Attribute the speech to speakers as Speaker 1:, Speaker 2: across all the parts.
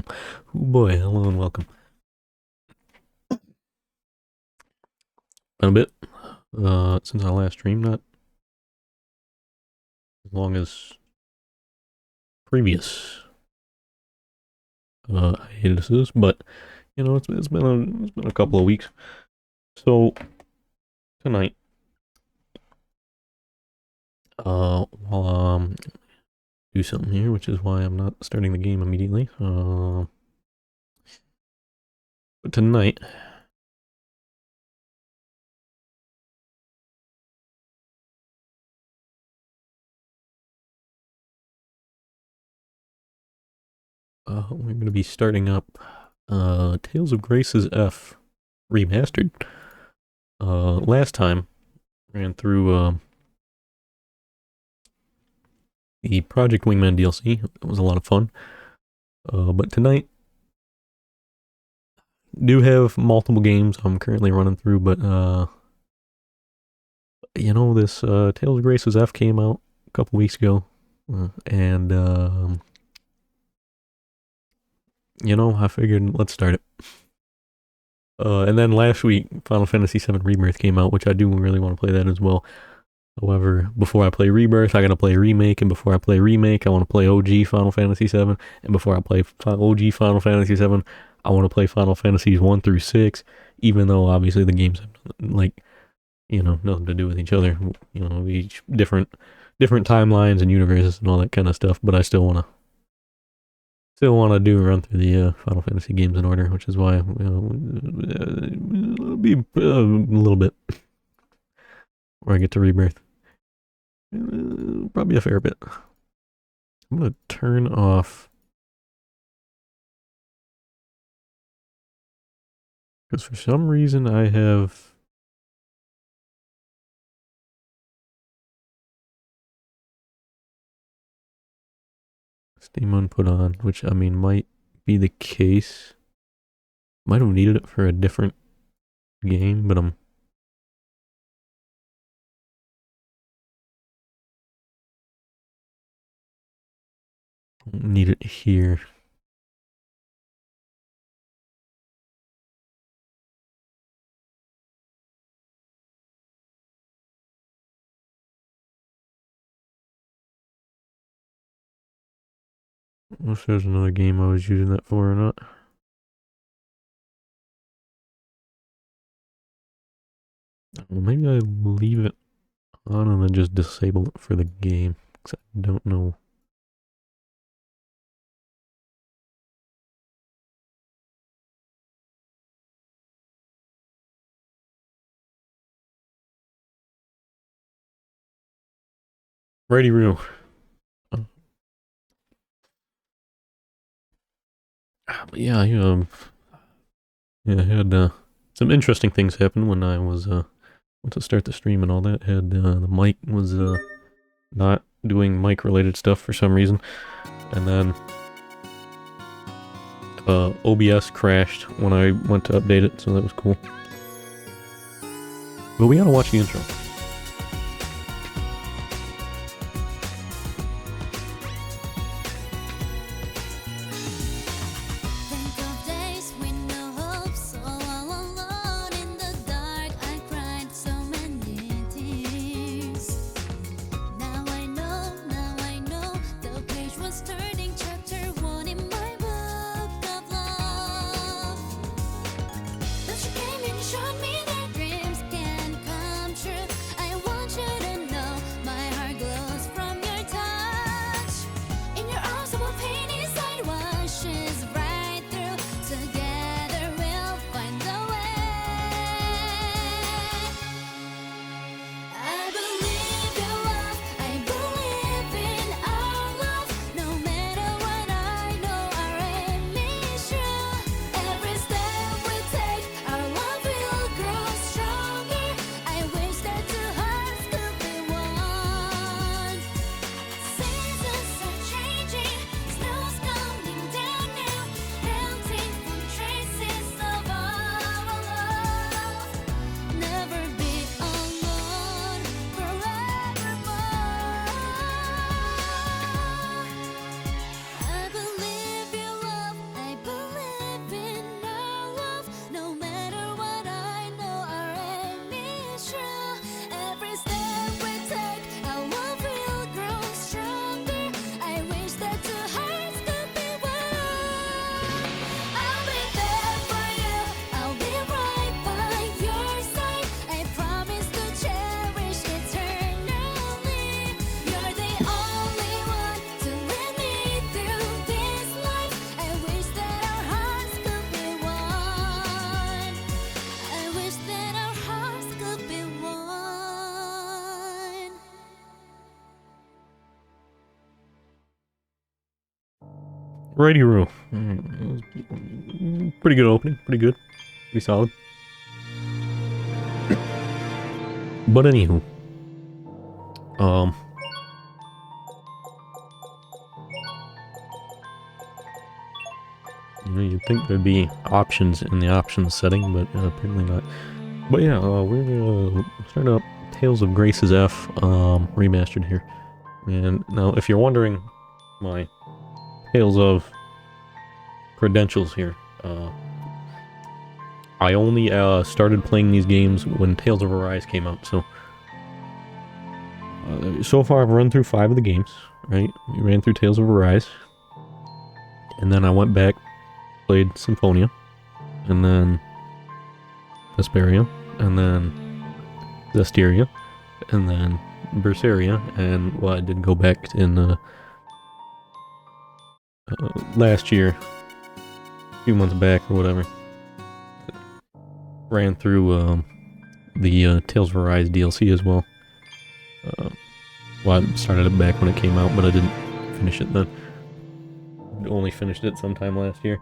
Speaker 1: welcome. Oh boy, hello and welcome. Been a bit since I last streamed, not as long as previous hiatuses, but you know it's been a couple of weeks. So tonight, while do something here, which is why I'm not starting the game immediately. But tonight, we're going to be starting up Tales of Grace's F Remastered. Last time ran through the Project Wingman DLC. It was a lot of fun. But tonight, do have multiple games I'm currently running through, but this Tales of Grace's F came out a couple weeks ago, and I figured let's start it. And then last week, Final Fantasy VII Rebirth came out, which I do really want to play that as well. However, before I play Rebirth, I gotta play Remake, and before I play Remake, I want to play OG Final Fantasy VII, and before I play OG Final Fantasy VII, I want to play Final Fantasies 1 through 6, even though obviously the games have, nothing to do with each other, each different timelines and universes and all that kind of stuff, but I still want to do a run through the Final Fantasy games in order, which is why it'll be a little bit where I get to Rebirth. Probably a fair bit. I'm going to turn off, because for some reason I have Steam input on, which I mean might be the case. Might have needed it for a different game, but I'm don't need it here. I don't know if there's another game I was using that for or not. Maybe I leave it on and then just disable it for the game, because I don't know. Righty Roo. But yeah, I had some interesting things happen when I was went to start the stream and all that. Had the mic was not doing mic related stuff for some reason, and then OBS crashed when I went to update it, so that was cool. But we gotta watch the intro.
Speaker 2: Showed me that dreams can come true.
Speaker 1: Righty Roo. Pretty good opening. Pretty good. Pretty solid. But anywho. You'd think there'd be options in the options setting, but apparently not. But yeah, we're starting up Tales of Grace's F remastered here. And now, if you're wondering my Tales of credentials here, I only started playing these games when Tales of Arise came out, so so far I've run through 5 of the games, right? We ran through Tales of Arise, and then I went back, played Symphonia, and then Vesperia, and then Zestiria, and then Berseria, and well, I did go back in last year, a few months back or whatever. Ran through the Tales of Arise DLC as well. Well, I started it back when it came out, but I didn't finish it then. Only finished it sometime last year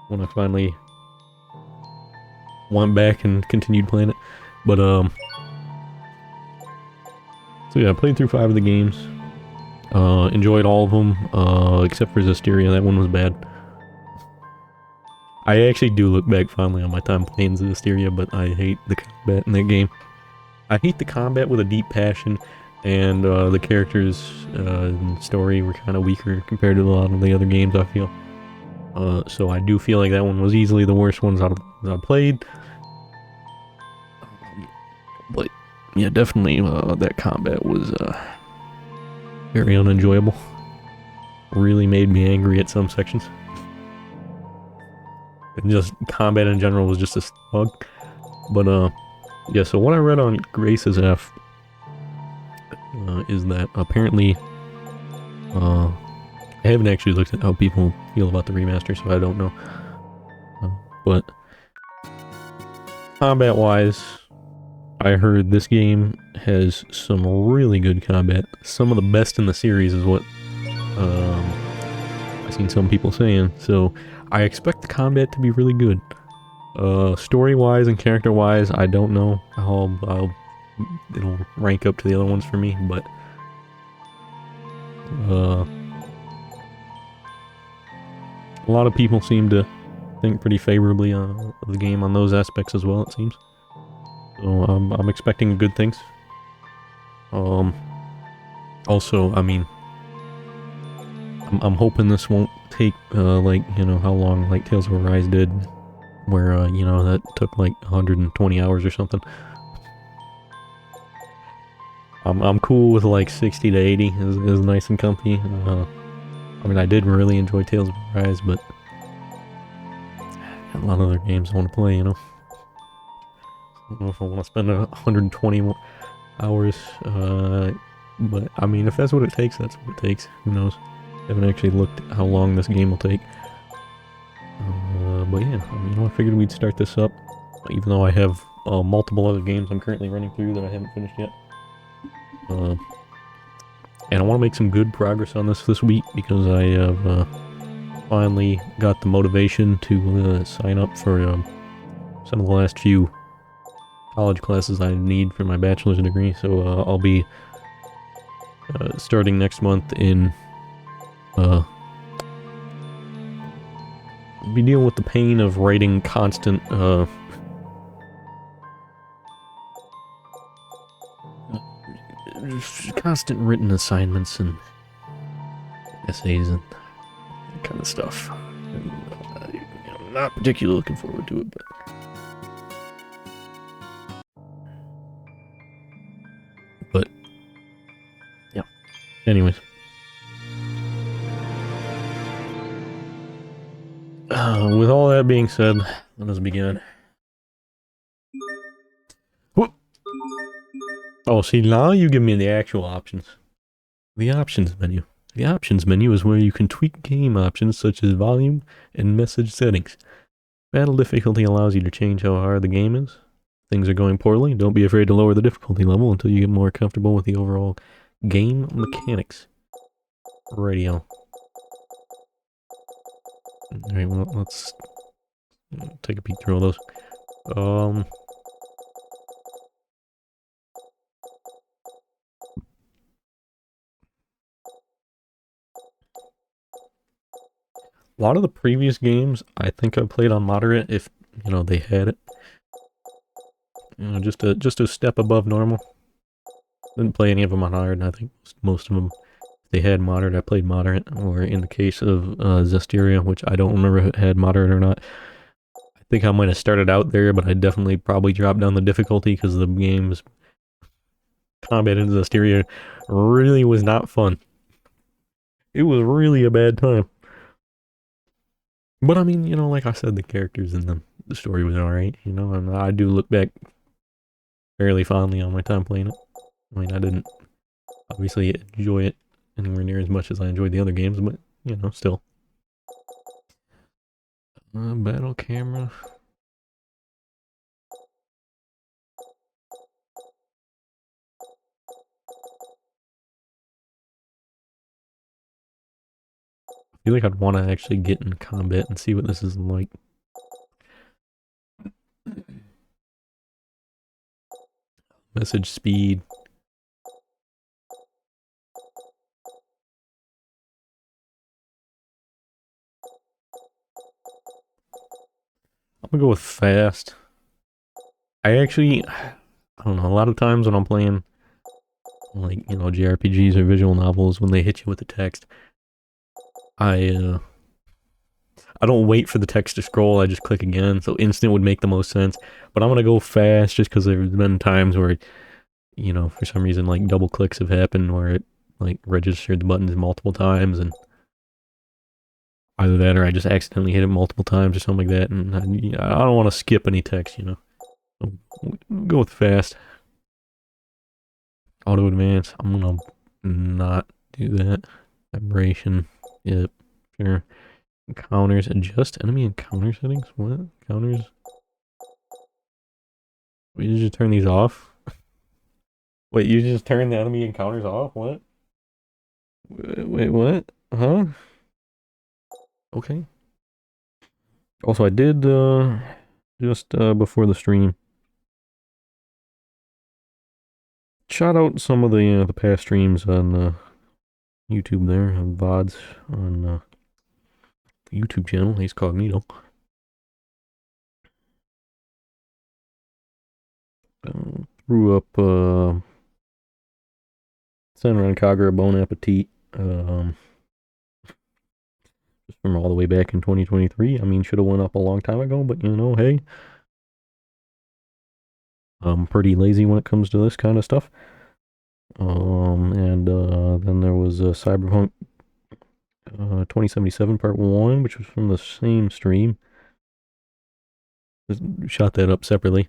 Speaker 1: when I finally went back and continued playing it. But so yeah, I played through 5 of the games. Enjoyed all of them, except for Zestiria. That one was bad. I actually do look back fondly on my time playing Zestiria, but I hate the combat in that game. I hate the combat with a deep passion, and the characters and story were kind of weaker compared to a lot of the other games, I feel. So I do feel like that one was easily the worst ones I've played. But yeah, definitely that combat was very unenjoyable. Really made me angry at some sections. And just combat in general was just a slug. But yeah, so what I read on Grace's F is that apparently I haven't actually looked at how people feel about the remaster, so I don't know. But combat-wise, I heard this game has some really good combat. Some of the best in the series is what I've seen some people saying. So I expect the combat to be really good. Story-wise and character-wise, I don't know how it'll rank up to the other ones for me, but a lot of people seem to think pretty favorably of the game on those aspects as well, it seems. So I'm expecting good things. Also, I mean, I'm hoping this won't take like, you know, how long like Tales of Arise did, where you know, that took like 120 hours or something. I'm cool with like 60 to 80 is nice and comfy. I mean, I did really enjoy Tales of Arise, but a lot of other games I want to play, you know. I don't know if I want to spend 120 hours, but I mean, if that's what it takes, that's what it takes. Who knows? I haven't actually looked at how long this game will take. But yeah, I mean, I figured we'd start this up, even though I have multiple other games I'm currently running through that I haven't finished yet. And I want to make some good progress on this week, because I have finally got the motivation to sign up for some of the last few college classes I need for my bachelor's degree. So I'll be starting next month in be dealing with the pain of writing constant constant written assignments and essays and that kind of stuff. And, you know, not particularly looking forward to it, but yeah. Anyways, with all that being said, let us begin. Whoop. Oh, see, now you give me the actual options. The options menu. The options menu is where you can tweak game options such as volume and message settings. Battle difficulty allows you to change how hard the game is. Things are going poorly, don't be afraid to lower the difficulty level until you get more comfortable with the overall game mechanics. Radio. Alright, well, let's take a peek through all those. Um, a lot of the previous games, I think I played on moderate if, they had it. Just a step above normal. Didn't play any of them on hard, and I think most of them, if they had moderate, I played moderate. Or in the case of Zestiria, which I don't remember if it had moderate or not. I think I might have started out there, but I definitely probably dropped down the difficulty because the game's combat in Zestiria really was not fun. It was really a bad time. But I mean, like I said, the characters and the story was alright, and I do look back fairly fondly on my time playing it. I mean, I didn't obviously enjoy it anywhere near as much as I enjoyed the other games, but, still. Battle camera. I feel like I'd want to actually get in combat and see what this is like. Message speed. I'm gonna go with fast. I actually, I don't know, a lot of times when I'm playing, like, JRPGs or visual novels, when they hit you with the text, I I don't wait for the text to scroll, I just click again, so instant would make the most sense. But I'm gonna go fast just because there's been times where, for some reason, like, double clicks have happened where it, like, registered the buttons multiple times, and either that or I just accidentally hit it multiple times or something like that, and I don't want to skip any text. So, go with fast. Auto advance, I'm gonna not do that. Vibration, yep, sure. Encounters, adjust enemy encounter settings? What? Counters? You just turn these off? Wait, you just turn the enemy encounters off? What? Wait, what? Huh? Okay. Also, I did, just, before the stream, shout out some of the past streams on, YouTube there, on VODs, on, the YouTube channel, Ace Cognito. Threw up, Senran Kagura Bon Appetit, just from all the way back in 2023. I mean, should have went up a long time ago, but hey, I'm pretty lazy when it comes to this kind of stuff. And then there was Cyberpunk 2077 Part 1, which was from the same stream. Just shot that up separately.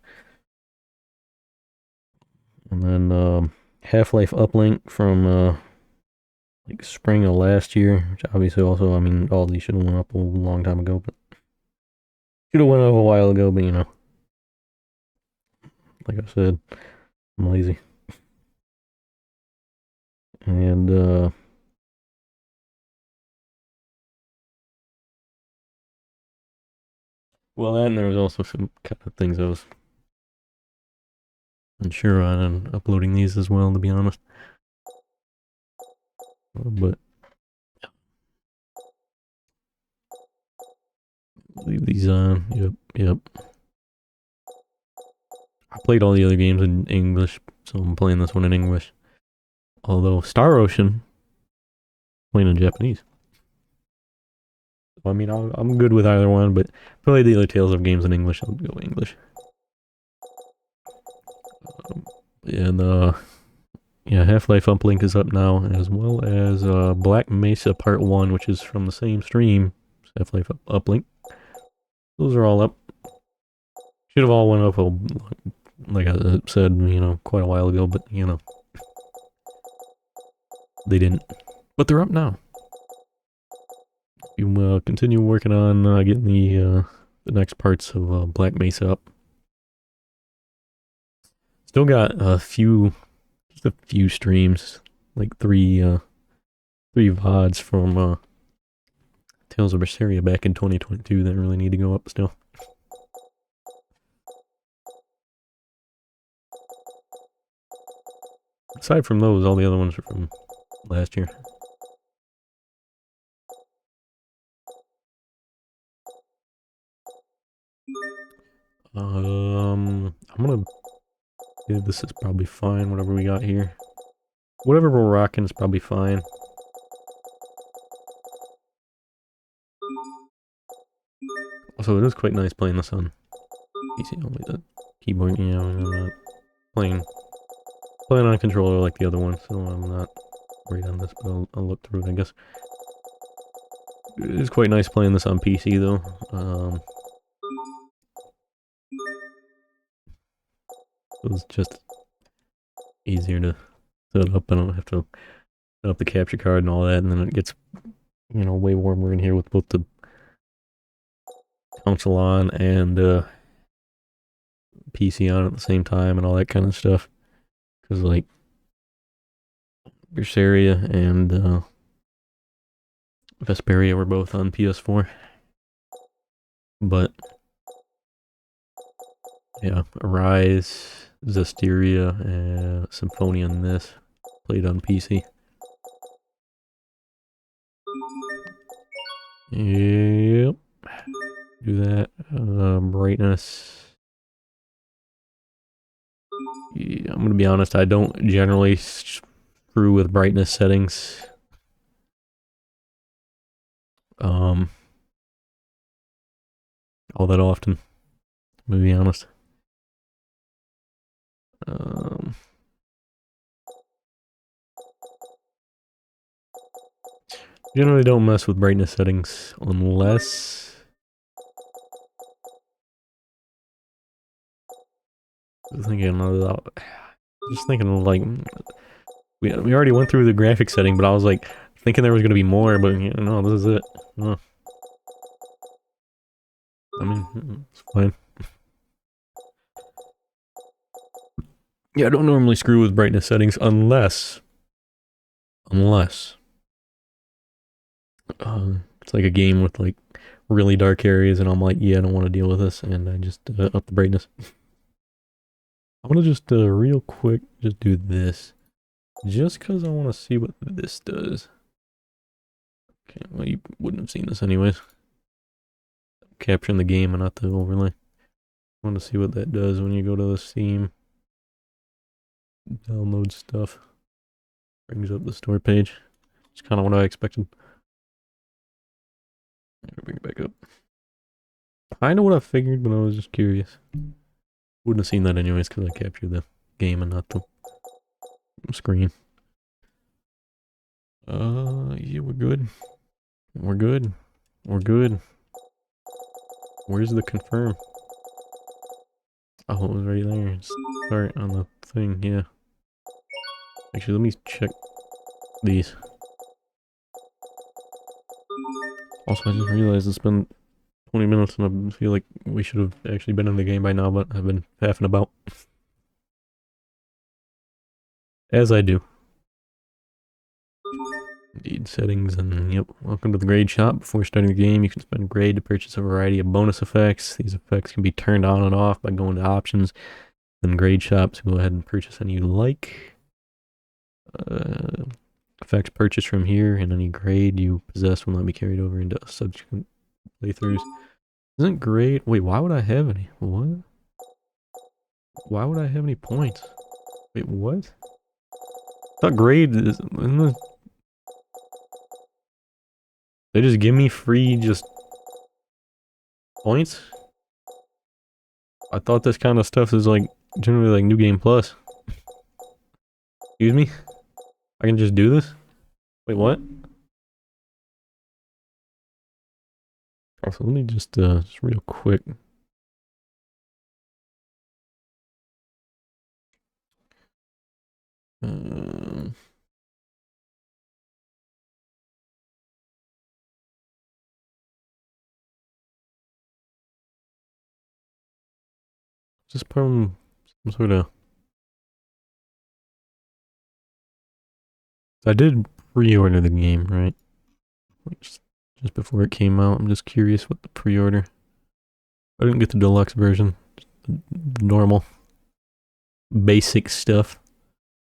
Speaker 1: And then Half-Life Uplink from like spring of last year, which obviously also, I mean, all these should have went up a long time ago, but should have went up a while ago, but like I said, I'm lazy. And well, that and there was also some kind of things I was unsure on and uploading these as well, to be honest. But leave these on. Yep, yep. I played all the other games in English, so I'm playing this one in English. Although Star Ocean, playing in Japanese. I mean, I'm good with either one, but probably the other Tales of games in English, I'll go English. And yeah, Half-Life Uplink is up now, as well as Black Mesa Part 1, which is from the same stream, Half-Life Uplink. Those are all up. Should have all went up, like I said, quite a while ago, but, they didn't. But they're up now. You continue working on getting the next parts of Black Mesa up. Still got just a few streams, like three VODs from Tales of Berseria back in 2022 that really need to go up still. Aside from those, all the other ones are from last year. I'm gonna... Yeah, this is probably fine, whatever we got here. Whatever we're rocking is probably fine. Also, it is quite nice playing this on PC only. The keyboard, you know, I'm not playing on a controller like the other one, so I'm not worried on this, but I'll look through it, I guess. It is quite nice playing this on PC, though. It's just easier to set up. I don't have to set up the capture card and all that, and then it gets, you know, way warmer in here with both the console on and PC on at the same time and all that kind of stuff. Because, like, Berseria and Vesperia were both on PS4. But, yeah, Arise, Zestiria, and Symphonia and this played on PC. Yep. Do that. Brightness. Yeah, I'm gonna be honest, I don't generally screw with brightness settings. All that often. I'm gonna be honest. Generally don't mess with brightness settings unless... Just thinking like... We already went through the graphic setting, but I was like, thinking there was gonna be more, but you know, this is it. I mean, it's fine. Yeah, I don't normally screw with brightness settings unless it's like a game with like really dark areas and I'm like, yeah, I don't want to deal with this, and I just up the brightness. I'm gonna just real quick just do this, just because I want to see what this does. Okay, well, you wouldn't have seen this anyways. Capturing the game and not the overlay. I want to see what that does when you go to the Steam. Download stuff. Brings up the store page. It's kind of what I expected. Bring it back up. I know what I figured, but I was just curious. Wouldn't have seen that anyways because I captured the game and not the screen. Yeah, we're good. We're good. We're good. Where's the confirm? Oh, it was right there. Start on the thing, yeah. Actually, let me check these. Also, I just realized it's been 20 minutes and I feel like we should have actually been in the game by now, but I've been faffing about. As I do. Indeed, settings and yep. Welcome to the grade shop. Before starting the game, you can spend grade to purchase a variety of bonus effects. These effects can be turned on and off by going to options. Then grade shop, so go ahead and purchase any you like. Effects purchased from here and any grade you possess will not be carried over into subsequent playthroughs. Isn't grade... Wait, why would I have any? What? Why would I have any points? Wait, what? I thought grade is... They just give me free just... points? I thought this kind of stuff is like... generally like New Game Plus. Excuse me? I can just do this? Wait, what? Also, let me just real quick. Just from some sort of... I did pre-order the game, right? Just just before it came out. I'm just curious what the pre-order. I didn't get the deluxe version, the normal, basic stuff.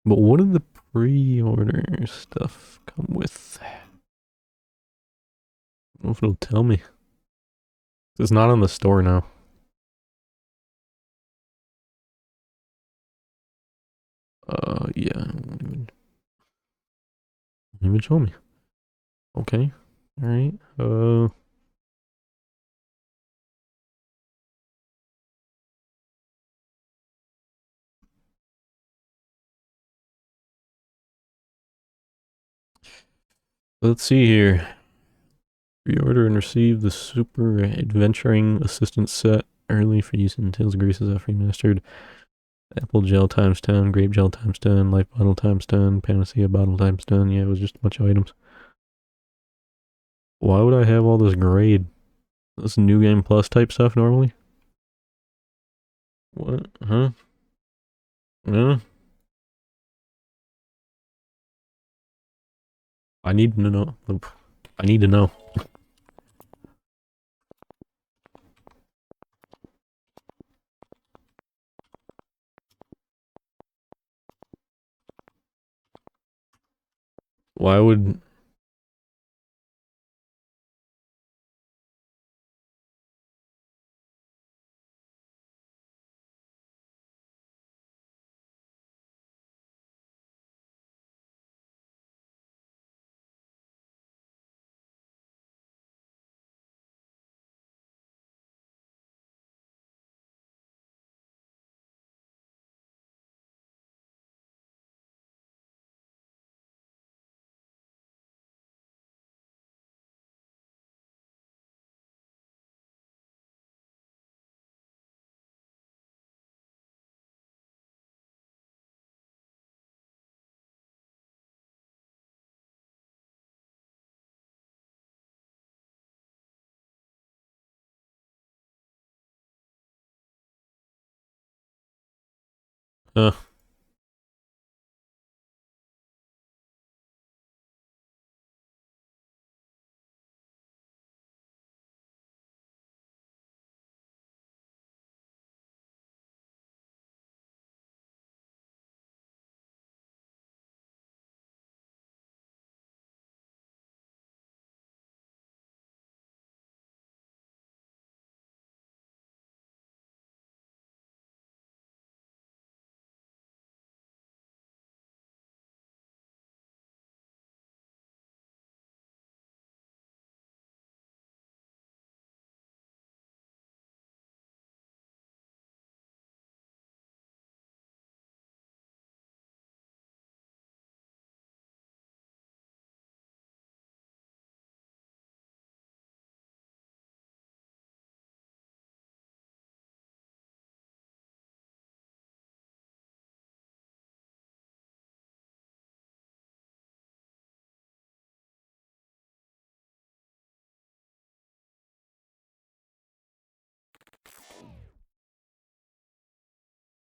Speaker 1: But what did the pre-order stuff come with? I don't know if it'll tell me. It's not on the store now. Yeah, won't even show me. Okay, all right. Let's see here. Pre-order and receive the Super Adventuring Assistant set early for use in Tales of Grace's F Remastered. Apple Gel times 10, Grape Gel times 10, Life Bottle times 10, Panacea Bottle times 10. Yeah, it was just a bunch of items. Why would I have all this grade? This New Game Plus type stuff normally? What? Huh? Yeah. I need to know. I need to know. Why would... Uh,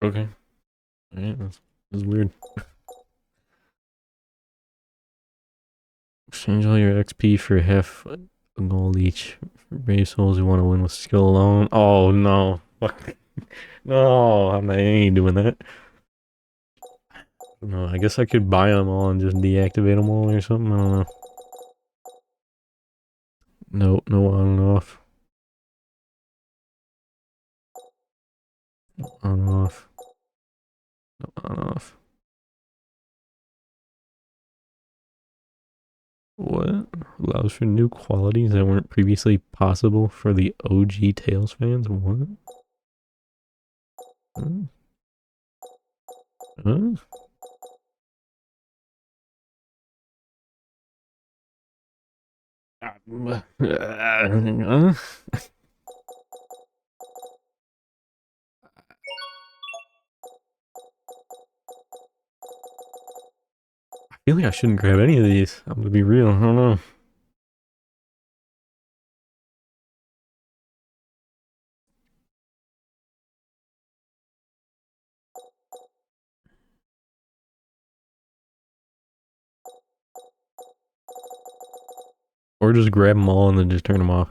Speaker 1: okay. Alright, that's weird. Exchange all your XP for half a gold each. For brave souls who want to win with skill alone. Oh no. Fuck. No, I ain't doing that. No, I guess I could buy them all and just deactivate them all or something. I don't know. No, no on and off. On and off. No on and off. What? Allows for new qualities that weren't previously possible for the OG Tales fans? What? Huh? Huh? Huh? I feel like I shouldn't grab any of these. I'm gonna be real. I don't know. Or just grab them all and then just turn them off.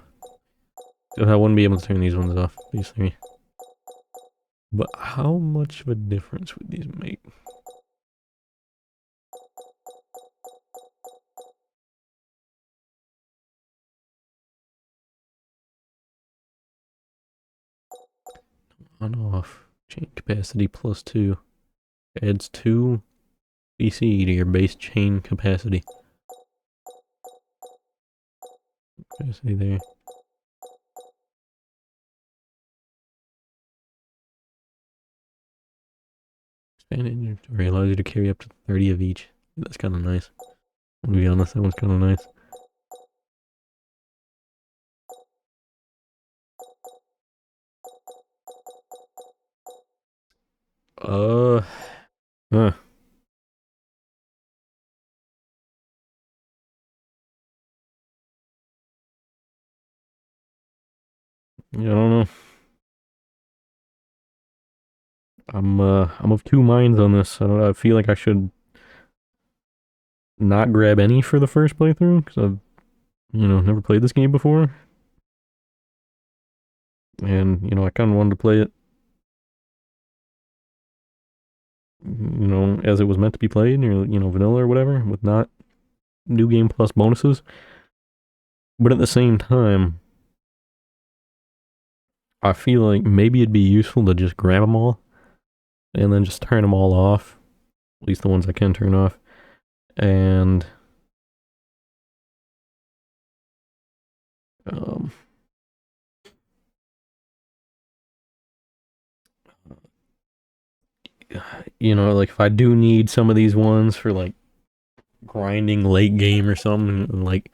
Speaker 1: Because I wouldn't be able to turn these ones off, these three. But how much of a difference would these make? On off. Chain capacity +2. Adds 2 BC to your base chain capacity. Capacity there. Expand inventory allows you to carry up to 30 of each. That's kind of nice. To be honest, that one's kind of nice. Huh. Yeah, I don't know. I'm of two minds on this. I don't know. I feel like I should not grab any for the first playthrough because I've, never played this game before, and I kind of wanted to play it, as it was meant to be played, or vanilla or whatever, with not new game plus bonuses. But at the same time, I feel like maybe it'd be useful to just grab them all and then just turn them all off, at least the ones I can turn off, and um, like if I do need some of these ones for like grinding late game or something, like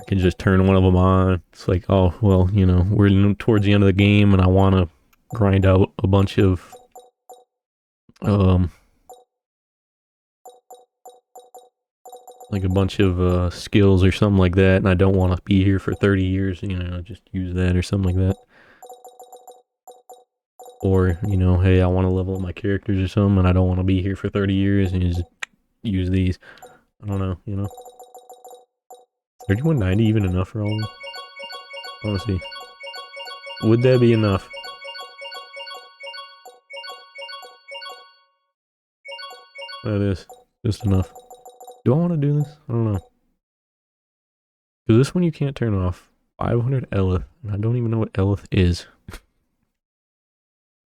Speaker 1: I can just turn one of them on. It's like, oh well, we're towards the end of the game, and I want to grind out a bunch of like a bunch of skills or something like that, and I don't want to be here for 30 years. Just use that or something like that. Or hey, I want to level up my characters or something, and I don't want to be here for 30 years, and just use these. I don't know. 3190 even enough for all of them? I want to see. Would that be enough? That is just enough. Do I want to do this? I don't know. Because this one you can't turn off. 500 Elith, and I don't even know what Elith is.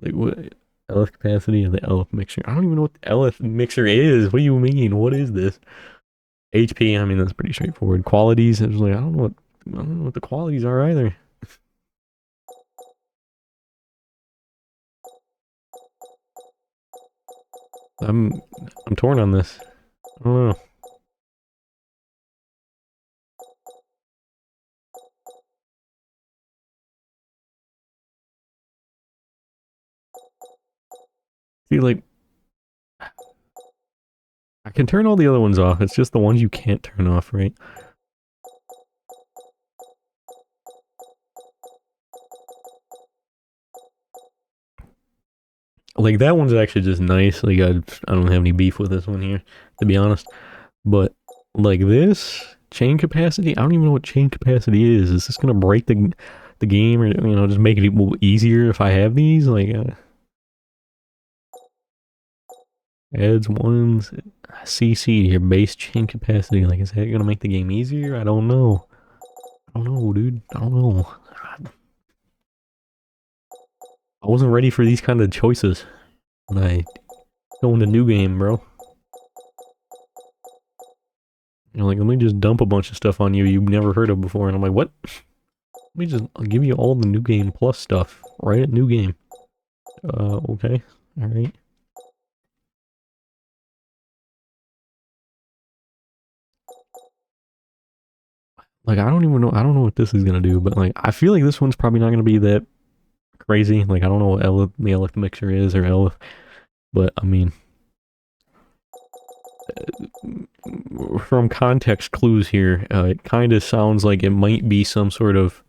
Speaker 1: Like what? Elith capacity and the Elith mixer. I don't even know what the Elith mixer is. What do you mean? What is this? HP. I mean that's pretty straightforward. Qualities. It's like I don't know what the qualities are either. I'm torn on this. I don't know. Feel like I can turn all the other ones off. It's just the ones you can't turn off, right? Like that one's actually just nice. Like I don't have any beef with this one here, to be honest. But like this chain capacity, I don't even know what chain capacity is. Is this gonna break the game, or just make it easier if I have these? Like adds ones CC to your base chain capacity. Like is that gonna make the game easier? I don't know. I don't know, dude. I don't know. I wasn't ready for these kind of choices when I go into new game, bro. Like, let me just dump a bunch of stuff on you you've never heard of before. And I'm like, what? I'll give you all the new game plus stuff, right at new game. Okay. Alright. Like, I don't know what this is gonna do, but like, I feel like this one's probably not gonna be that crazy. Like, I don't know what the Elith mixer is or Elith, but I mean, from context clues here, it kind of sounds like it might be some sort of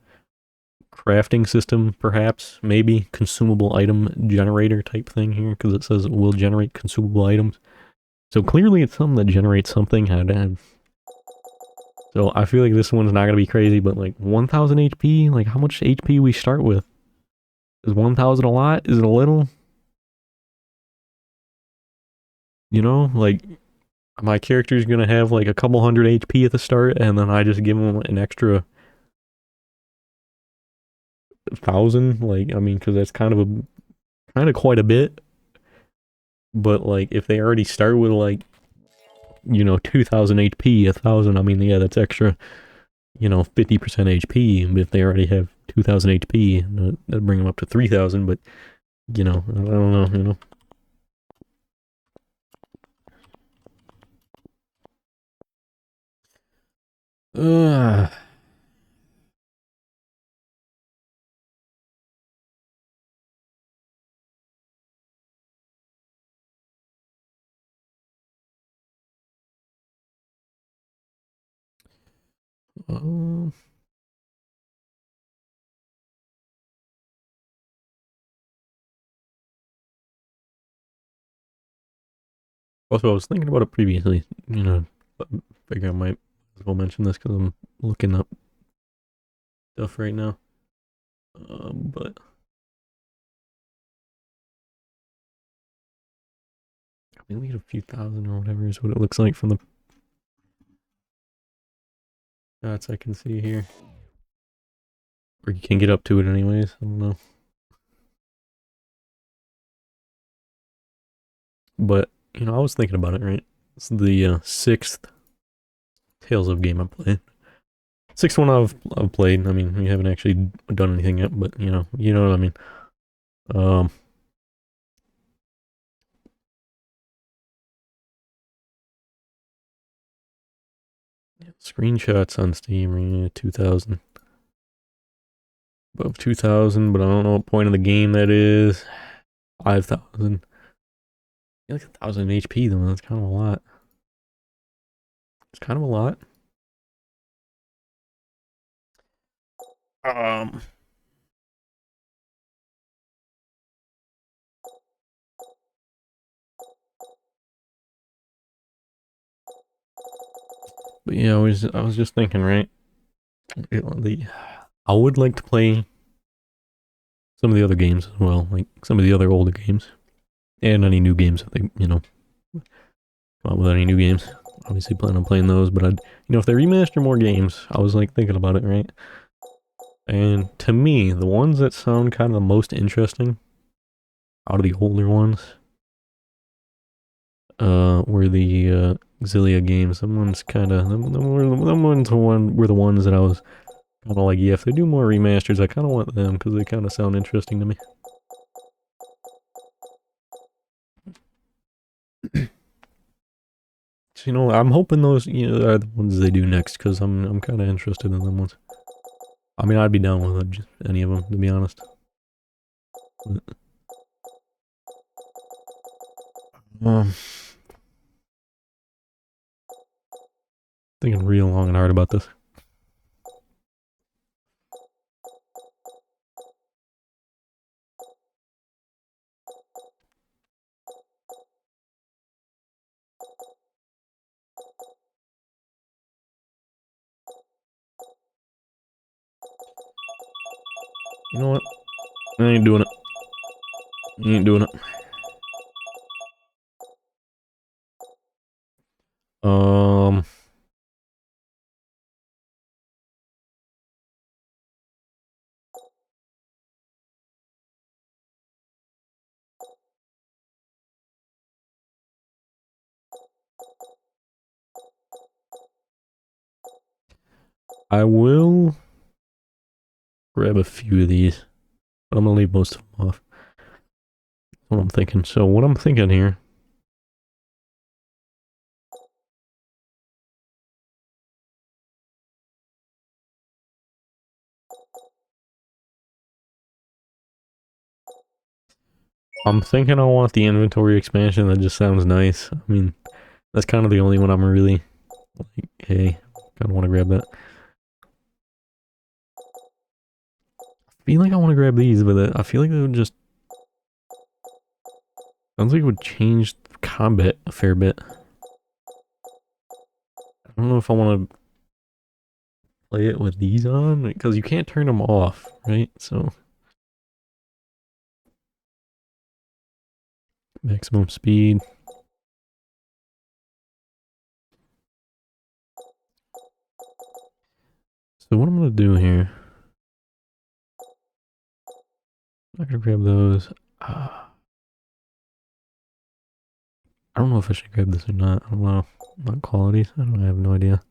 Speaker 1: crafting system, perhaps, maybe consumable item generator type thing here, because it says it will generate consumable items. So clearly it's something that generates something. So So I feel like this one's not gonna be crazy, but like 1,000 HP, like how much HP we start with? Is 1,000 a lot? Is it a little? You know, like my character's gonna have like a couple hundred HP at the start, and then I just give him an extra 1,000. Like, I mean, because that's kind of quite a bit. But like, if they already start with like 2,000 HP, 1,000, I mean, yeah, that's extra 50% HP. If they already have 2,000 HP, that'd bring them up to 3,000. But I don't know. Uh, um, Also, I was thinking about it previously. But I figure I might as well mention this because I'm looking up stuff right now. But I mean, we get a few thousand or whatever is what it looks like from the shots I can see here. Or you can get up to it anyways. I don't know. But I was thinking about it. Right, it's the sixth Tales of game I played. Sixth one I've played. I mean, we haven't actually done anything yet, but you know what I mean. Um, Screenshots on Steam, 2,000. Above 2,000, but I don't know what point of the game that is. 5,000. Like 1,000 HP though, that's kind of a lot. It's kind of a lot. Um, but yeah, I was just thinking, right? I would like to play some of the other games as well, like some of the other older games, and any new games if they, come out with any new games. Obviously, plan on playing those, but if they remaster more games, I was like thinking about it, right? And to me, the ones that sound kind of the most interesting out of the older ones, were the Xillia games. Them ones kind of them ones were the ones that I was kind of like, yeah, if they do more remasters, I kind of want them because they kind of sound interesting to me. So, I'm hoping those are the ones they do next because I'm kind of interested in them ones. I mean, I'd be down with it, just any of them to be honest. But, um, thinking real long and hard about this. You know what? I ain't doing it. I ain't doing it. Um, I will grab a few of these, but I'm gonna leave most of them off. That's what I'm thinking. So what I'm thinking here. I'm thinking I want the inventory expansion. That just sounds nice. I mean, that's kind of the only one I'm really like, hey, kind of want to grab that. I feel like I want to grab these, but I feel like they would just sounds like it would change combat a fair bit. I don't know if I want to play it with these on because you can't turn them off, right? So maximum speed. So what I'm gonna do here, I'm not gonna grab those. I don't know if I should grab this or not. I don't know. Not qualities. I have no idea.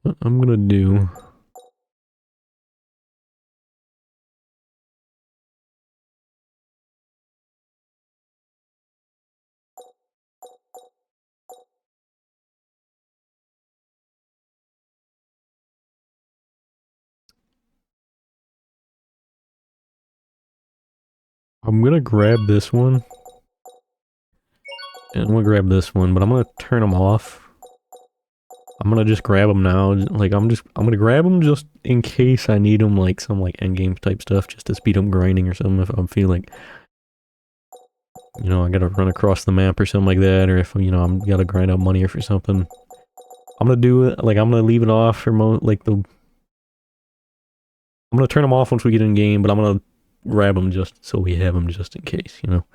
Speaker 1: What I'm gonna do. I'm gonna grab this one. And I'm gonna grab this one, but I'm gonna turn them off. I'm gonna just grab them now. Like I'm gonna grab them just in case I need them, like some like end game type stuff, just to speed up grinding or something. If I'm feeling like, you know, I gotta run across the map or something like that, or if you know I'm gotta grind out money or for something. I'm gonna do it. Like I'm gonna leave it off for like the. I'm gonna turn them off once we get in game, but I'm gonna grab them just so we have them just in case, you know.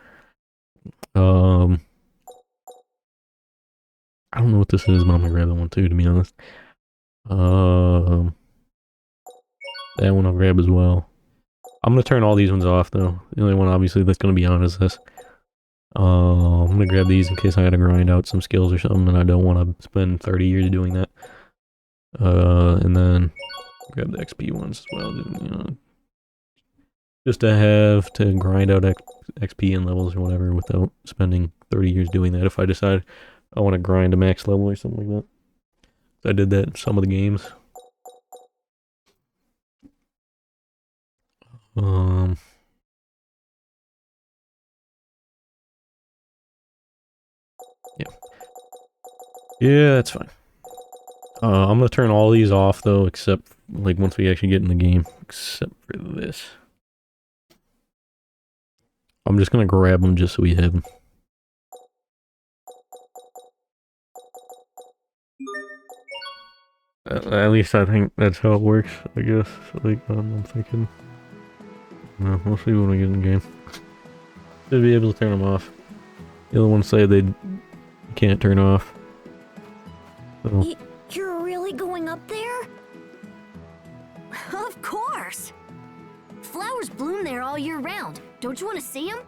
Speaker 1: I don't know what this is, but I'm gonna grab that one too, to be honest. That one I'll grab as well. I'm gonna turn all these ones off though. The only one obviously that's gonna be on is this. I'm gonna grab these in case I gotta grind out some skills or something, and I don't want to spend 30 years doing that. And then grab the XP ones as well, you know, just to have to grind out XP and levels or whatever without spending 30 years doing that. If I decide I want to grind a max level or something like that, I did that in some of the games. Yeah. Yeah, that's fine. I'm gonna turn all these off though, except like once we actually get in the game, except for this. I'm just gonna grab them just so we have them. At least I think that's how it works, I guess. Like, I'm thinking. No, we'll see when we get in the game. Should be able to turn them off. The other ones say they can't turn off. So.
Speaker 2: You're really going up there? Of course! Flowers bloom there all year round. Don't you want to see them?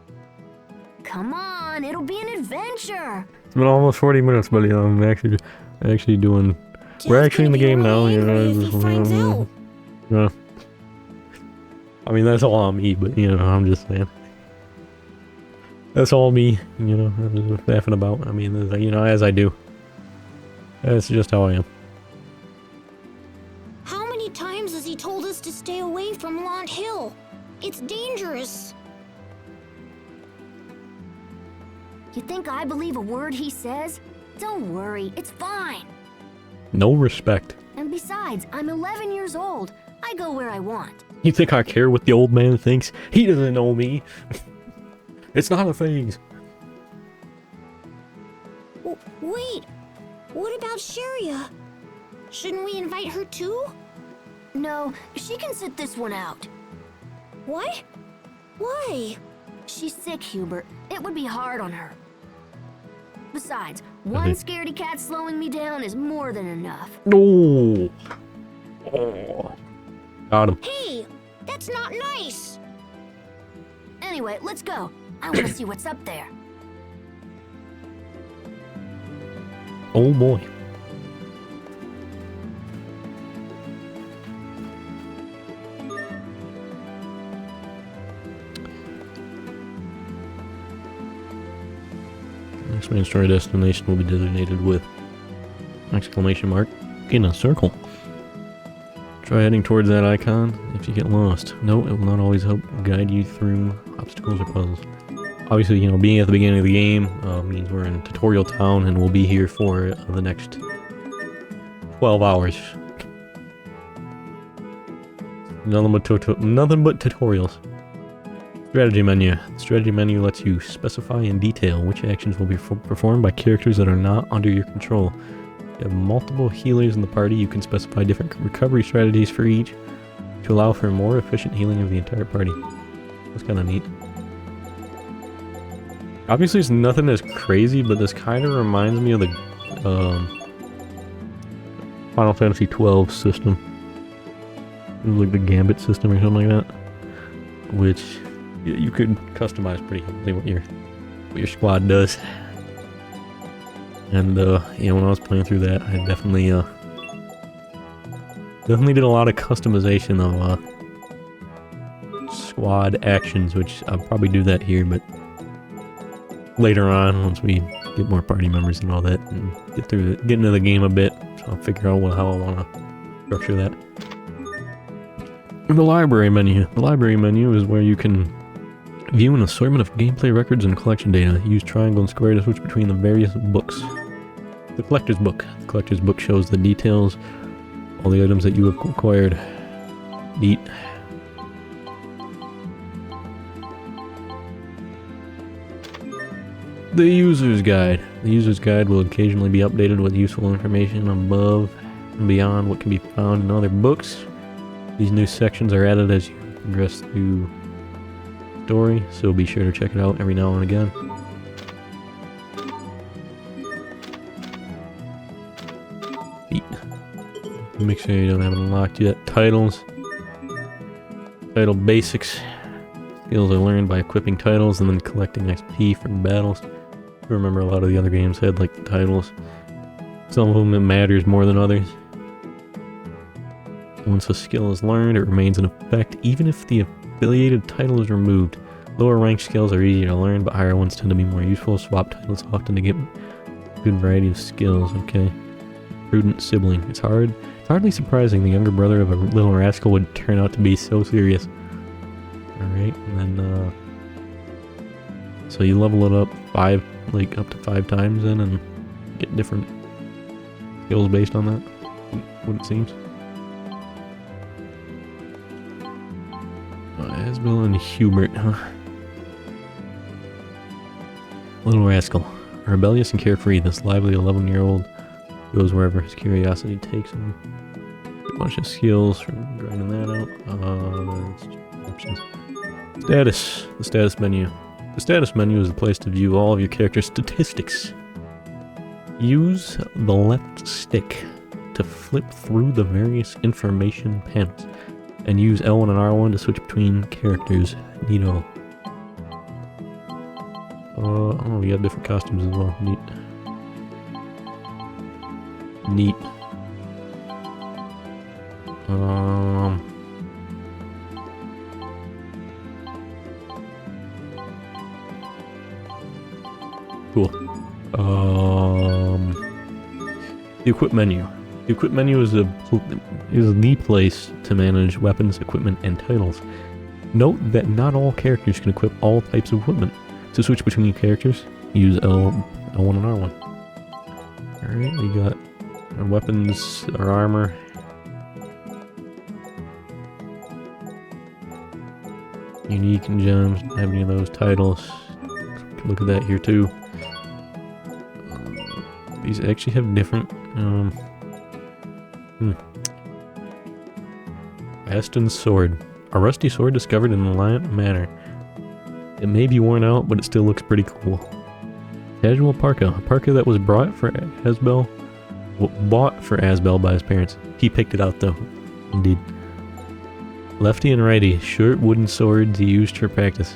Speaker 2: Come on, it'll be an adventure!
Speaker 1: It's been almost 40 minutes, buddy. I'm actually doing... We're actually in the game now, you know. Yeah. I mean, that's all on me, but, you know, I'm just saying. That's all me, you know, faffing about. I mean, you know, as I do. That's just how I am.
Speaker 2: How many times has he told us to stay away from Launt Hill? It's dangerous. You think I believe a word he says? Don't worry, it's fine.
Speaker 1: No respect.
Speaker 2: And besides, I'm 11 years old. I go where I want.
Speaker 1: You think I care what the old man thinks? He doesn't know me. It's not a phase.
Speaker 2: Wait, what about Sharia? Shouldn't we invite her too? No, she can sit this one out. What? Why? She's sick, Hubert. It would be hard on her. Besides, one scaredy cat slowing me down is more than enough.
Speaker 1: No. Oh. Got him.
Speaker 2: Hey, that's not nice. Anyway, let's go. I want to see what's up there.
Speaker 1: Oh boy. Next main story destination will be designated with exclamation mark in a circle. Try heading towards that icon if you get lost. Note, it will not always help guide you through obstacles or puzzles. Obviously, you know, being at the beginning of the game means we're in Tutorial Town and we'll be here for the next 12 hours. Nothing but tutorials. Strategy menu. The strategy menu lets you specify in detail which actions will be performed by characters that are not under your control. You have multiple healers in the party. You can specify different recovery strategies for each to allow for more efficient healing of the entire party. That's kind of neat. Obviously, it's nothing as crazy, but this kind of reminds me of the Final Fantasy 12 system. It was like the Gambit system or something like that, which you could customize pretty easily what your squad does. And yeah, when I was playing through that, I definitely did a lot of customization of squad actions, which I'll probably do that here, but later on, once we get more party members and all that, and get into the game a bit, so I'll figure out how I want to structure that. The library menu. The library menu is where you can view an assortment of gameplay records and collection data. Use triangle and square to switch between the various books. The collector's book. The collector's book shows the details, all the items that you have acquired. Neat. The user's guide. The user's guide will occasionally be updated with useful information above and beyond what can be found in other books. These new sections are added as you progress through the story, so be sure to check it out every now and again. Make sure you don't have it unlocked yet. Titles. Title basics. Skills are learned by equipping titles and then collecting XP from battles. I remember a lot of the other games had like the titles. Some of them it matters more than others. Once a skill is learned, it remains in effect even if the affiliated title is removed. Lower ranked skills are easier to learn, but higher ones tend to be more useful. Swap titles often to get a good variety of skills. Okay. Prudent sibling. It's hardly surprising the younger brother of a little rascal would turn out to be so serious. Alright, and then so you level it up up to 5 times then and get different skills based on that, what it seems. Asbel and Hubert, huh? Little rascal. Rebellious and carefree, this lively 11-year-old goes wherever his curiosity takes him. A bunch of skills from grinding that out. Options. Status. The status menu. The status menu is the place to view all of your character's statistics. Use the left stick to flip through the various information panels, and use L1 and R1 to switch between characters. Neato. Oh, we got different costumes as well. Neat. Neat. Cool. The equip menu. The equip menu is the place to manage weapons, equipment, and titles. Note that not all characters can equip all types of equipment. To switch between your characters, use L1 and R1. Alright, we got our weapons, our armor. Unique and gems, don't have any of those titles. Look at that here too. These actually have different, Aston's sword. A rusty sword discovered in the Lion Manor. It may be worn out, but it still looks pretty cool. Casual parka. A parka that was bought for Asbel by his parents. He picked it out though. Indeed. Lefty and righty. Short wooden swords used for practice.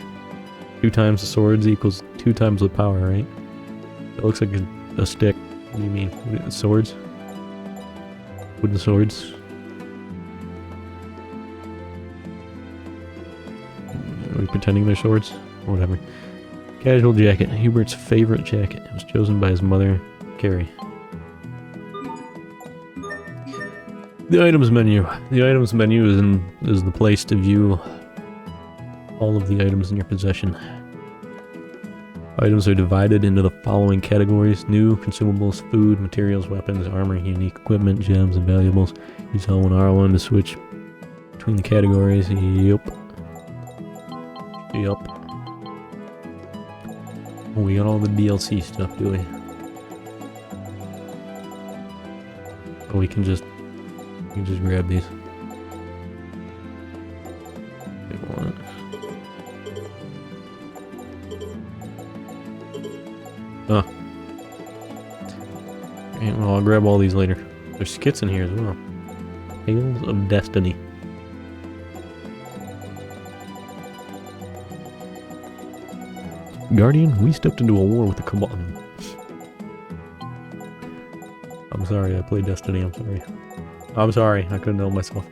Speaker 1: 2 times the swords equals 2 times the power, right? It looks like a stick. What do you mean? Swords? Wooden swords? Are we pretending they're swords? Whatever. Casual jacket. Hubert's favorite jacket. It was chosen by his mother, Carrie. The items menu. The items menu is the place to view all of the items in your possession. Items are divided into the following categories: new, consumables, food, materials, weapons, armor, unique equipment, gems, and valuables. Use L1 R1 to switch between the categories. Yep. Yup. We got all the DLC stuff, do we? Oh, we can just grab these. Oh. Okay, well, I'll grab all these later. There's skits in here as well. Tales of Destiny. Guardian, we stepped into a war with the Cabal. I'm sorry, I played Destiny, I'm sorry. I'm sorry, I couldn't help myself.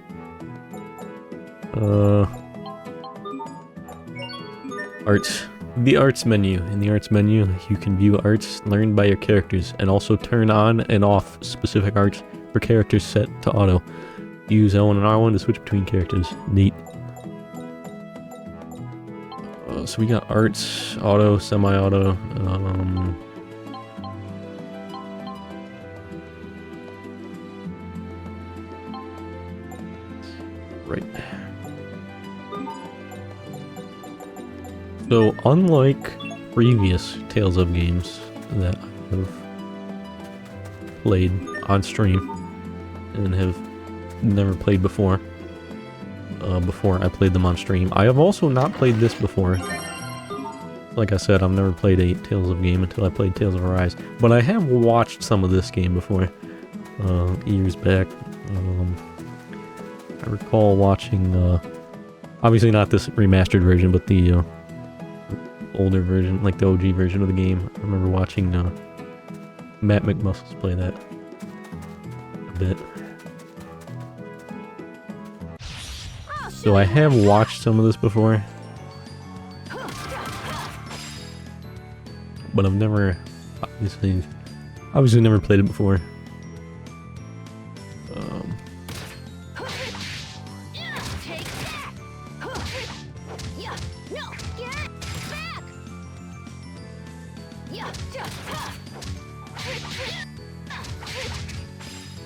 Speaker 1: Arts. The arts menu. In the arts menu, you can view arts learned by your characters and also turn on and off specific arts for characters set to auto. Use L1 and R1 to switch between characters. Neat. So we got arts, auto, semi-auto, right. So, unlike previous Tales of games that I've played on stream and have never played before I played them on stream, I have also not played this before. Like I said, I've never played a Tales of game until I played Tales of Arise, but I have watched some of this game before, years back. I recall watching, obviously not this remastered version, but the older version, like the OG version of the game. I remember watching Matt McMuscles play that a bit. So I have watched some of this before, but I've never, obviously never played it before.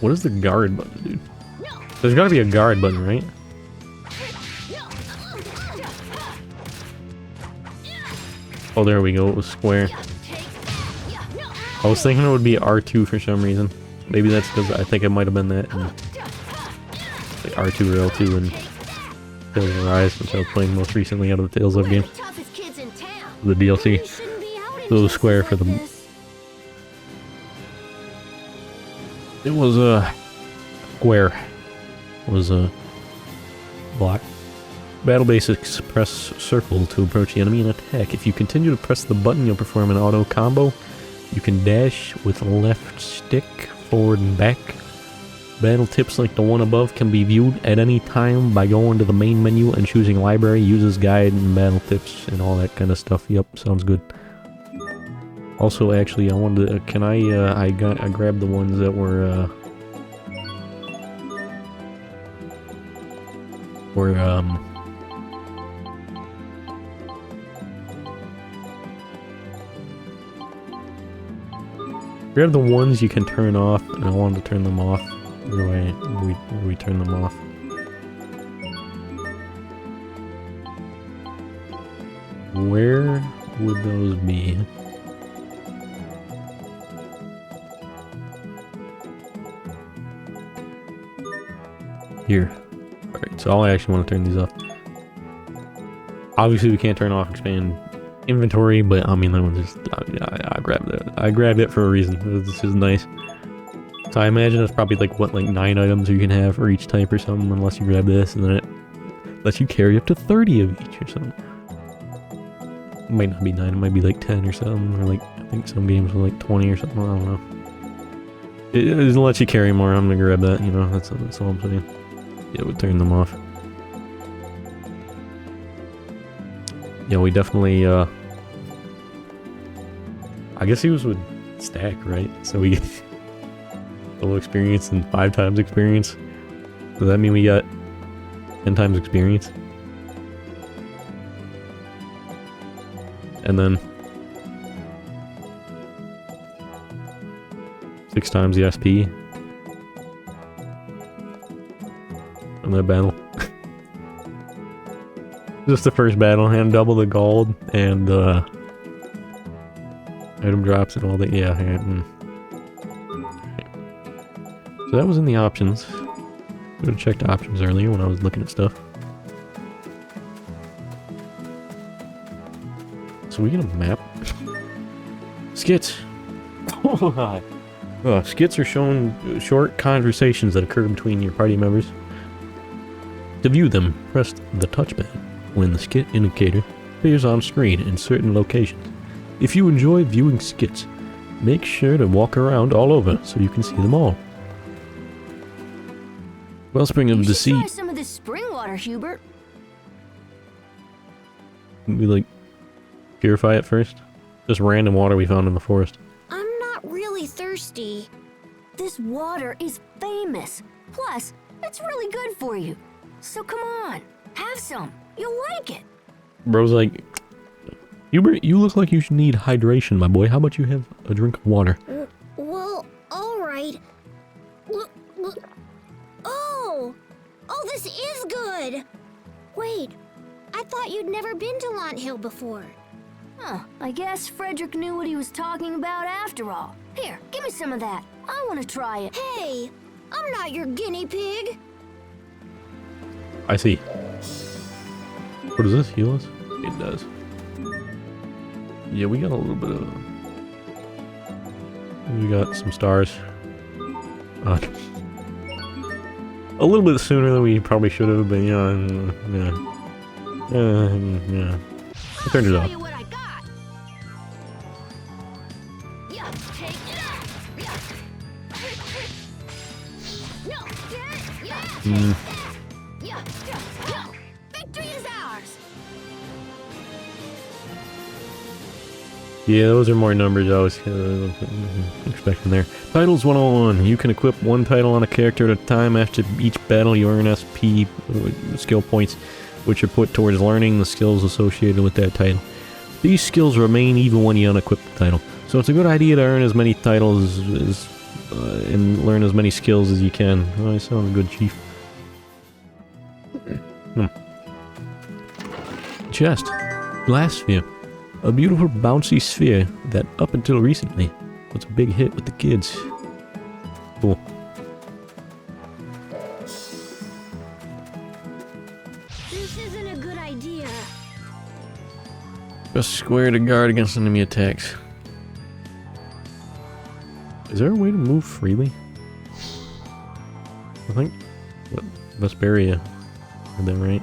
Speaker 1: What is the guard button, dude? There's gotta be a guard button, right? Oh, there we go, it was square. I was thinking it would be R2 for some reason. Maybe that's because I think it might have been that in like R2 or L2 in Tales of Arise, which I was playing most recently out of the Tales of game. The DLC. So it was square for the... It was a square. It was a block. Battle basics, press circle to approach the enemy and attack. If you continue to press the button, you'll perform an auto combo. You can dash with left stick, forward and back. Battle tips like the one above can be viewed at any time by going to the main menu and choosing library, uses guide, and battle tips, and all that kind of stuff. Yep, sounds good. Also, actually, I wanted to, can I grabbed the ones that were grab the ones you can turn off, and I wanted to turn them off. Where do we turn them off? Where would those be? Here. Alright, so I actually want to turn these off. Obviously we can't turn off expand inventory, but I mean that one just I grabbed it. I grabbed it for a reason. This is nice. So I imagine it's probably like what, like 9 items you can have for each type or something, unless you grab this, and then it lets you carry up to 30 of each or something. It might not be 9, it might be like 10 or something, or like I think some games are like 20 or something, I don't know. It lets you carry more. I'm gonna grab that, you know, that's all I'm saying. Yeah, we'll turn them off. Yeah, we definitely, I guess he was with stack, right? So we get a little experience and 5 times experience. Does that mean we got 10 times experience? And then 6 times the SP in that battle. Just the first battle, and double the gold, and item drops and all that. Yeah, So that was in the options. I would have checked the options earlier when I was looking at stuff. So we get a map. Skits! Oh my. Skits are showing short conversations that occur between your party members. To view them, press the touchpad when the skit indicator appears on screen in certain locations. If you enjoy viewing skits, make sure to walk around all over so you can see them all. Wellspring of Deceit.
Speaker 2: Try some of this spring water, Hubert.
Speaker 1: We like purify it first. Just random water we found in the forest.
Speaker 2: I'm not really thirsty. This water is famous. Plus, it's really good for you. So come on, have some. You'll like it.
Speaker 1: Bro's like, Hubert, you look like you should need hydration, my boy. How about you have a drink of water?
Speaker 2: Well, alright. Oh, this is good. Wait, I thought you'd never been to Launt Hill before. Huh, I guess Frederick knew what he was talking about after all. Here, give me some of that. I want to try it. Hey, I'm not your guinea pig.
Speaker 1: I see. What does this heal us? It does. Yeah, we got a little bit of... We got some stars. A little bit sooner than we probably should have, but yeah. I turned it off.
Speaker 2: Victory is ours.
Speaker 1: Yeah, those are more numbers I was expecting there. Titles 101. You can equip one title on a character at a time. After each battle, you earn SP skill points, which are put towards learning the skills associated with that title. These skills remain even when you unequip the title. So it's a good idea to earn as many titles and learn as many skills as you can. Oh, I sound good, Chief. Chest. Glass sphere. A beautiful bouncy sphere that, up until recently, was a big hit with the kids. Cool.
Speaker 2: This isn't a good idea.
Speaker 1: Press square to guard against enemy attacks. Is there a way to move freely? I think... Vesperia. Is that right?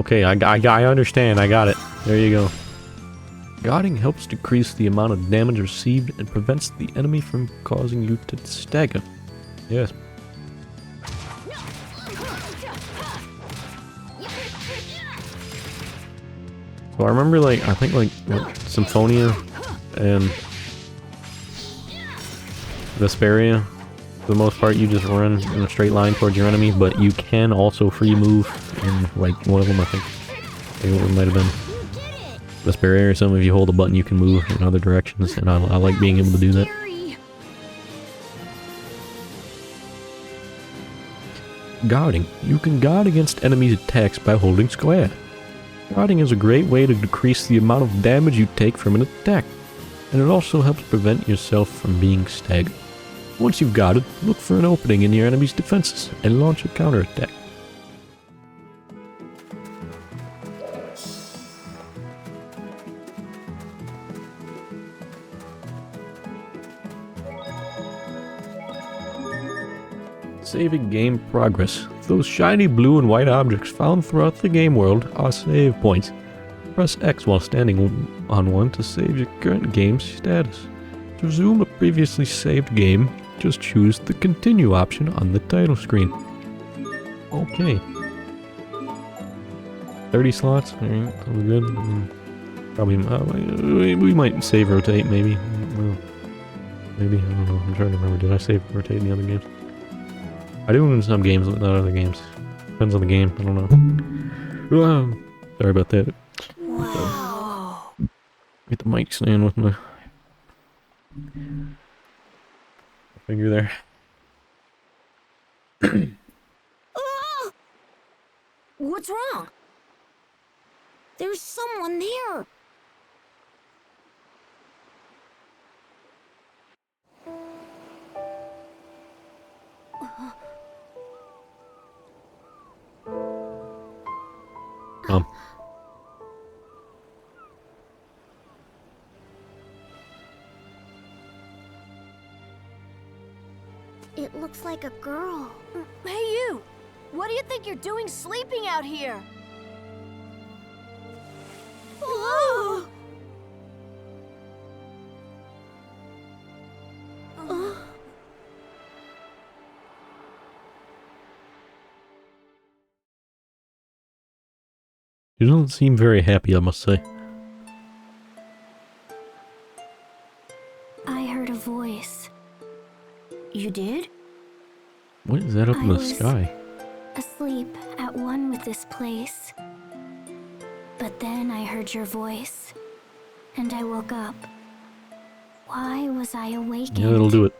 Speaker 1: Okay, I understand. I got it. There you go. Guarding helps decrease the amount of damage received and prevents the enemy from causing you to stagger. Yes. So I remember, like, I think, like, Symphonia and Vesperia, for the most part, you just run in a straight line towards your enemy, but you can also free move in, like, one of them, I think. It might have been Vesperia or something. If you hold a button, you can move in other directions, and I like being able to do that. Guarding. You can guard against enemies' attacks by holding square. Guarding is a great way to decrease the amount of damage you take from an attack, and it also helps prevent yourself from being staggered. Once you've guarded, look for an opening in your enemy's defenses and launch a counterattack. Saving game progress. Those shiny blue and white objects found throughout the game world are save points. Press X while standing on one to save your current game's status. To resume a previously saved game, just choose the continue option on the title screen. Okay. 30 slots? Alright, that was good. Probably, we might save rotate, maybe. Well, maybe, I don't know. I'm trying to remember. Did I save rotate in the other games? I do in some games, but not other games. Depends on the game, I don't know. Sorry about that.
Speaker 2: Wow.
Speaker 1: Get the mic stand with my finger there.
Speaker 2: What's wrong? There's someone there.
Speaker 1: Um,
Speaker 2: It looks like a girl.
Speaker 3: Hey, you! What do you think you're doing sleeping out here?
Speaker 2: Whoa!
Speaker 1: you don't seem very happy, I must say.
Speaker 2: I heard a voice.
Speaker 3: You did?
Speaker 1: What is that up in
Speaker 2: I
Speaker 1: the
Speaker 2: was-
Speaker 1: sky?
Speaker 2: Asleep at one with this place. But then I heard your voice, and I woke up. Why was I awakened?
Speaker 1: Yeah, that'll do it.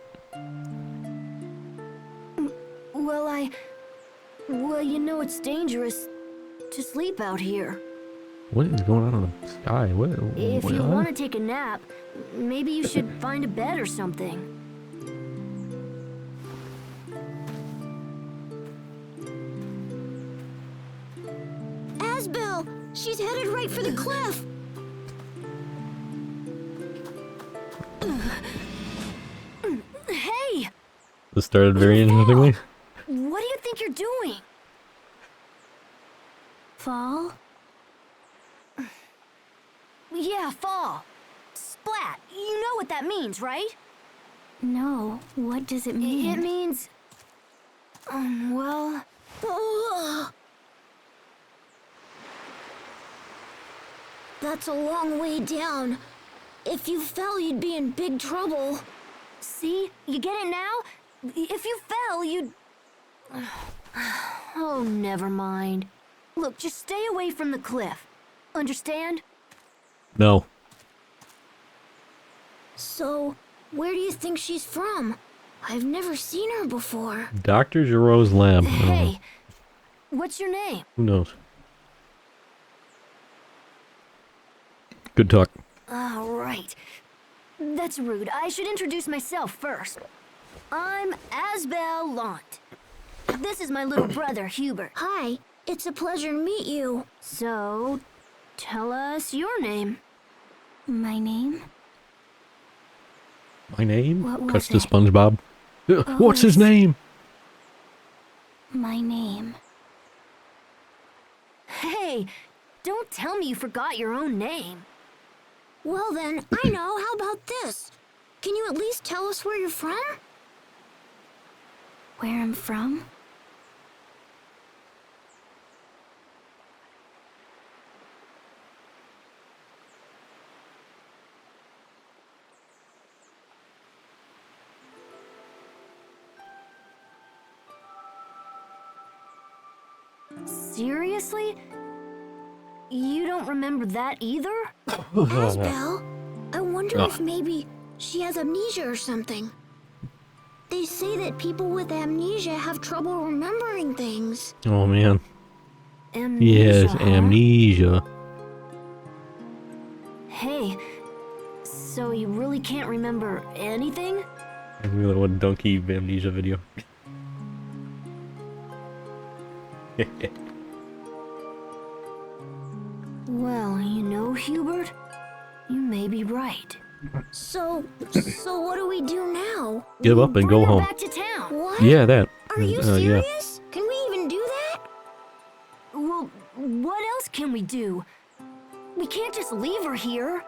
Speaker 3: Well, you know it's dangerous to sleep out here.
Speaker 1: What is going on in the sky?
Speaker 3: If
Speaker 1: what?
Speaker 3: you want to take a nap, maybe you should find a bed or something.
Speaker 2: Asbel! She's headed right for the cliff!
Speaker 3: Hey!
Speaker 1: This started very interestingly.
Speaker 3: What do you think you're doing?
Speaker 2: Fall?
Speaker 3: Yeah, fall. Splat. You know what that means, right?
Speaker 2: No. What does it mean?
Speaker 3: It means... well...
Speaker 2: Ugh. That's a long way down. If you fell, you'd be in big trouble.
Speaker 3: See? You get it now? If you fell, you'd... Oh, never mind. Look, just stay away from the cliff. Understand?
Speaker 1: No.
Speaker 2: So, where do you think she's from? I've never seen her before.
Speaker 1: Dr. Giroux's lab. I don't know.
Speaker 3: Hey, what's your name?
Speaker 1: Who knows? Good talk.
Speaker 3: All right. That's rude. I should introduce myself first. I'm Asbel Lant. This is my little brother, Hubert.
Speaker 2: Hi, it's a pleasure to meet you.
Speaker 3: So, tell us your name.
Speaker 2: My name?
Speaker 1: My name?
Speaker 2: What was
Speaker 1: Cuts to
Speaker 2: it?
Speaker 1: SpongeBob. What's his
Speaker 2: it's-
Speaker 1: name?
Speaker 2: My name.
Speaker 3: Hey, don't tell me you forgot your own name.
Speaker 2: Well then, I know. How about this? Can you at least tell us where you're from? Where I'm from?
Speaker 3: Seriously? You don't remember that either?
Speaker 2: Asbel, I wonder
Speaker 1: Oh.
Speaker 2: if maybe she has amnesia or something. They say that people with amnesia have trouble remembering things.
Speaker 1: Oh man.
Speaker 3: Amnesia,
Speaker 1: Yes,
Speaker 3: huh?
Speaker 1: amnesia.
Speaker 3: Hey, so you really can't remember anything?
Speaker 1: I really want a donkey amnesia video.
Speaker 3: Well, you know, Hubert, you may be right.
Speaker 2: So what do we do now?
Speaker 1: Give up and
Speaker 3: Bring
Speaker 1: go
Speaker 3: her
Speaker 1: home.
Speaker 3: back to town.
Speaker 2: What?
Speaker 1: Yeah, that.
Speaker 2: Are you
Speaker 1: Yeah.
Speaker 2: serious? Can we even do that?
Speaker 3: Well, what else can we do? We can't just leave her here.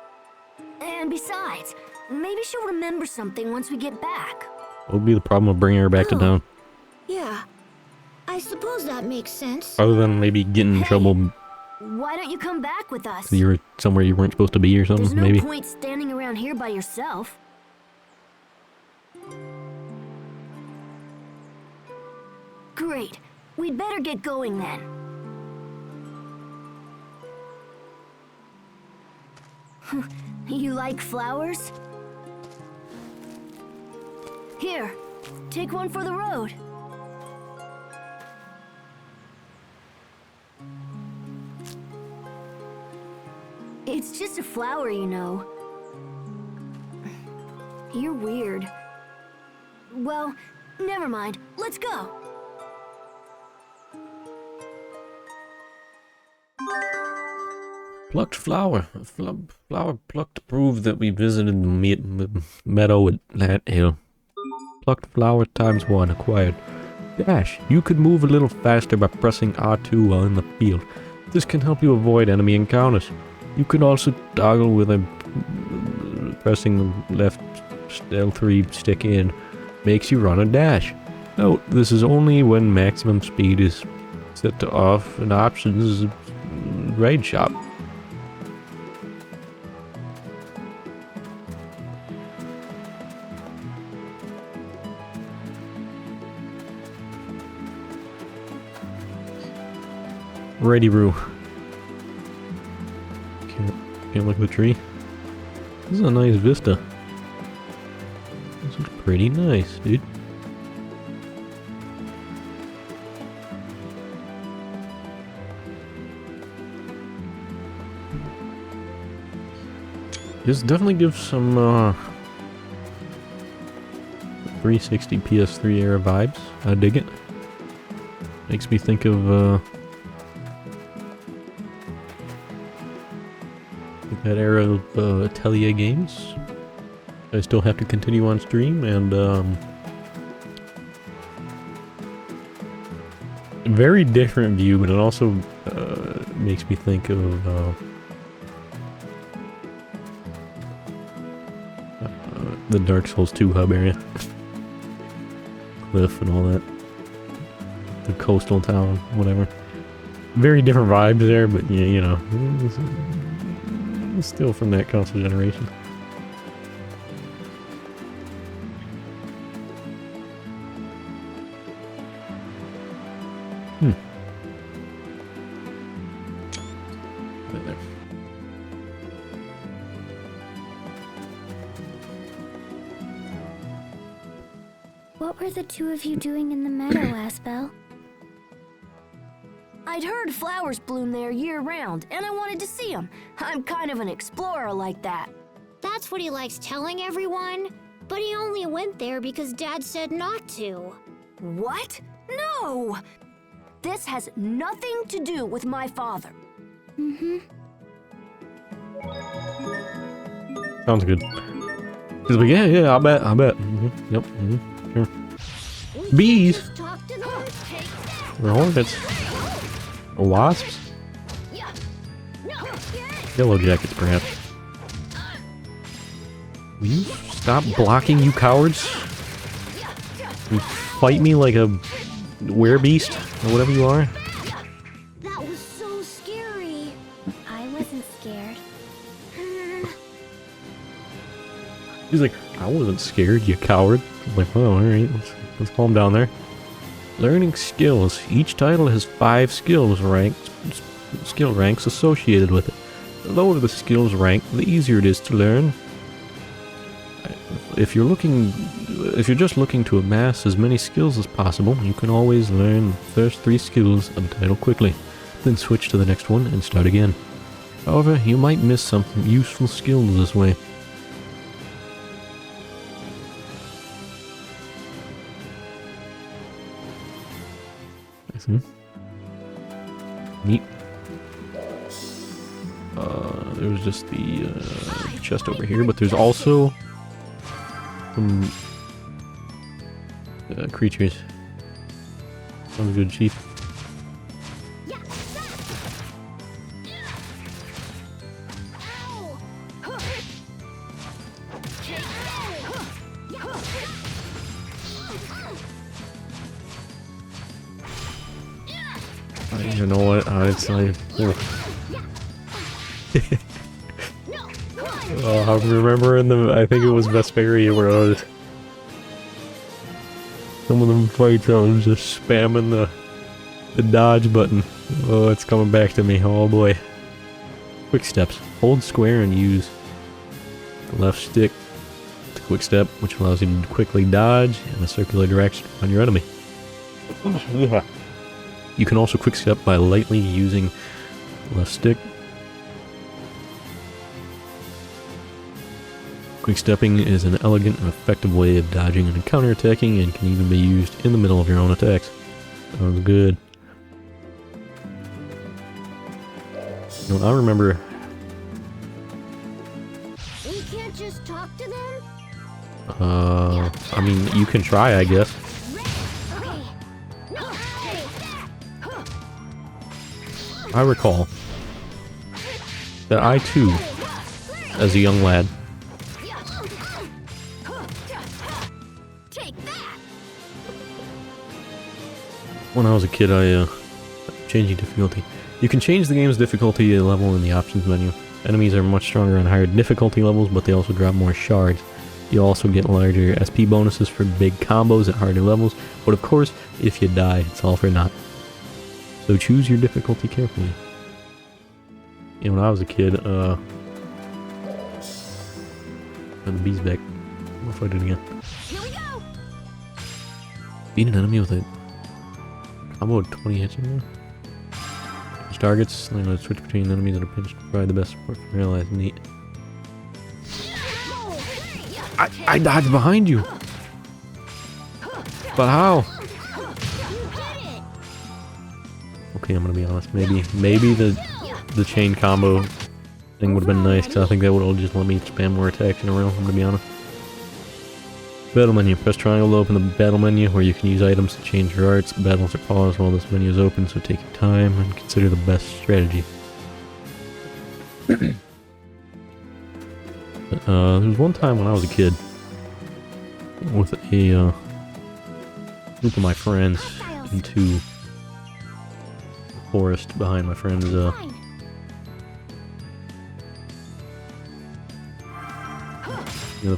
Speaker 3: And besides, maybe she'll remember something once we get back.
Speaker 1: What would be the problem of bringing her back to
Speaker 2: Oh.
Speaker 1: town?
Speaker 2: Yeah. I suppose that makes sense.
Speaker 1: Other than maybe getting in
Speaker 3: Hey.
Speaker 1: trouble
Speaker 3: Why don't you come back with us?
Speaker 1: 'cause you were somewhere you weren't supposed to be or
Speaker 3: There's
Speaker 1: something,
Speaker 3: no
Speaker 1: maybe?
Speaker 3: point standing around here by yourself. Great. We'd better get going then. You like flowers? Here, take one for the road. It's just a flower, you know. You're weird. Well, never mind. Let's go.
Speaker 1: Plucked flower. Flower plucked to prove that we visited the meadow at that hill. Plucked flower ×1 acquired. Dash. You could move a little faster by pressing R2 while in the field. This can help you avoid enemy encounters. You can also toggle with pressing the left L3 stick in. Makes you run a dash. Note, this is only when maximum speed is set to off and options is raid shop. Ready, Roo. Can't look at the tree. This is a nice vista. This looks pretty nice, dude. This definitely gives some 360 PS3 era vibes. I dig it. Makes me think of that era of Atelier games. I still have to continue on stream, and very different view, but it also makes me think of the Dark Souls 2 hub area. Cliff and all that. The coastal town, whatever. Very different vibes there, but yeah, you know, still from that console generation. Right there.
Speaker 2: What were the two of you doing in the meadow, Asbel?
Speaker 3: I'd heard flowers bloom there year-round, and I wanted to see them. I'm kind of an explorer like that.
Speaker 2: That's what he likes telling everyone. But he only went there because Dad said not to.
Speaker 3: What? No! This has nothing to do with my father.
Speaker 2: Mm-hmm.
Speaker 1: Sounds good. He's like, yeah, I bet. Yep, sure. Bees?
Speaker 2: Just talk to them.
Speaker 1: Or hornets? Or wasps? Yellow jackets, perhaps. Will you stop blocking, you cowards? You fight me like a werebeast, or whatever you are?
Speaker 2: That was so scary. I wasn't scared.
Speaker 1: He's like, I wasn't scared, you coward. I'm like, oh, alright, let's calm down there. Learning skills. Each title has 5 skill ranks associated with it. The lower the skills rank, the easier it is to learn. If you're just looking to amass as many skills as possible, you can always learn the first 3 skills of a title quickly, then switch to the next one and start again. However, you might miss some useful skills this way. Neat. There's just the chest over here, but there's also some creatures. Sounds good, Chief. You know what? It's like, I remember I think it was Vesperia where some of them fights I was just spamming the dodge button. Oh, it's coming back to me. Oh boy. Quick steps. Hold square and use the left stick to quick step, which allows you to quickly dodge in a circular direction on your enemy. You can also quick step by lightly using the left stick. Quick stepping is an elegant and effective way of dodging and counterattacking and can even be used in the middle of your own attacks. Sounds good. You know, I remember...
Speaker 2: We can't just talk to them?
Speaker 1: I mean, you can try, I guess. I recall that I too, as a young lad, when I was a kid, changing difficulty. You can change the game's difficulty level in the options menu. Enemies are much stronger on higher difficulty levels, but they also drop more shards. You also get larger SP bonuses for big combos at harder levels, but of course, if you die, it's all for naught. So choose your difficulty carefully. You know, when I was a kid, the bee's back. I'll fight it again.
Speaker 3: Here we go.
Speaker 1: Beat an enemy with a combo of 20 hits or more. Change targets, learn how to switch between enemies that are pinched to provide the best support for realized neat. I dodged behind you! But how? Okay, I'm gonna be honest. Maybe the chain combo thing would have been nice, because I think that would have just let me spam more attacks in a row, I'm gonna be honest. Battle menu. Press triangle to open the battle menu, where you can use items to change your arts. Battles are paused while this menu is open, so take your time and consider the best strategy. There was one time when I was a kid with a group of my friends into the forest behind my friend's the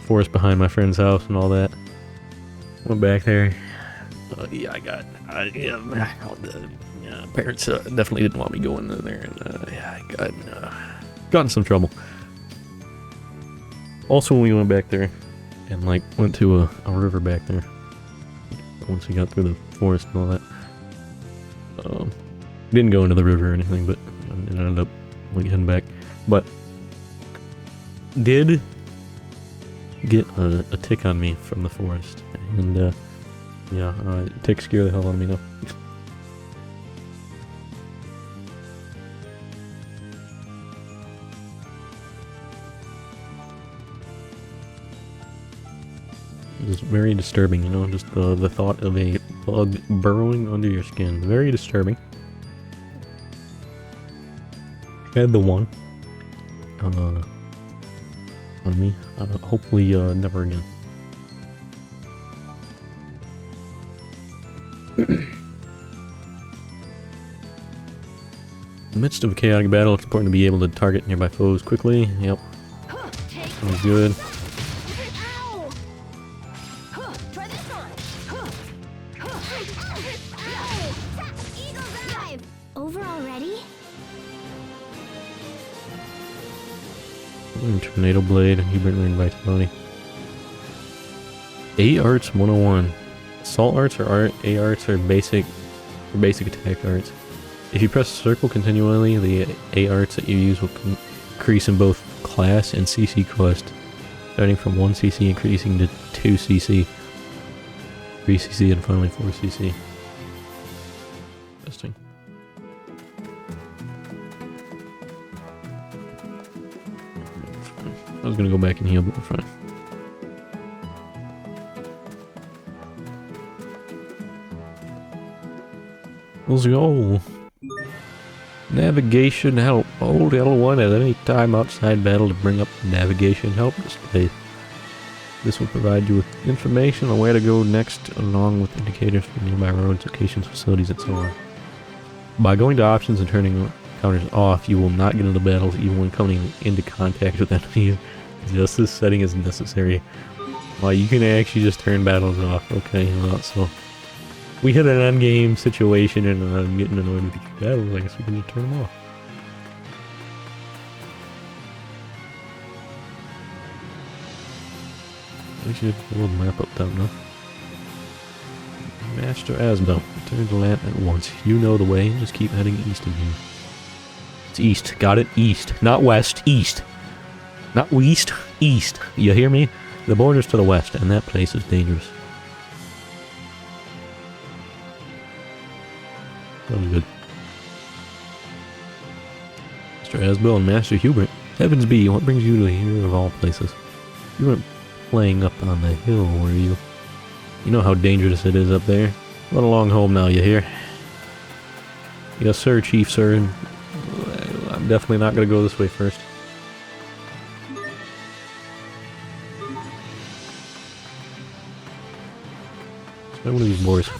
Speaker 1: forest behind my friend's house and all that. Went back there. Yeah, parents definitely didn't want me going in there, and yeah, I got in some trouble. Also, when we went back there and like went to a river back there, once we got through the forest and all that, didn't go into the river or anything, but it ended up like heading back. But did get a tick on me from the forest, and yeah, ticks scare the hell out of me now. It's very disturbing, you know, just the thought of a bug burrowing under your skin. Very disturbing. Had the one on me. Hopefully, never again. In the midst of a chaotic battle, it's important to be able to target nearby foes quickly. Yep. Sounds good.
Speaker 2: Over already?
Speaker 1: Tornado Blade, Hubert learned Vitality. A Arts 101. Assault arts or art, A arts are basic attack arts. If you press circle continually, the A arts that you use will increase in both class and CC quest, starting from 1 CC increasing to 2 CC, 3 CC, and finally 4 CC. Interesting. I was gonna go back and heal, but we're fine. Let's go. Navigation help. Hold L1 at any time outside battle to bring up the navigation help display. This will provide you with information on where to go next, along with indicators for nearby roads, locations, facilities, and so on. By going to options and turning counters off, you will not get into battles even when coming into contact with enemies. Just this setting is necessary. Well, you can actually just turn battles off. Okay, well, so we hit an endgame situation and I'm getting annoyed with these battles. I guess we can just turn them off. We should put a little map up down now. Master Asbel, turn to land at once. You know the way, just keep heading east of here. It's east, got it? East, not west, east. Not west. east. You hear me? The border's to the west, and that place is dangerous. That was good. Mr. Asbel and Master Hubert. Heavens be, what brings you to here of all places? You weren't playing up on the hill, were you? You know how dangerous it is up there. Run along home now, you hear? Yes, sir, Chief, sir. I'm definitely not going to go this way first. One of these boars.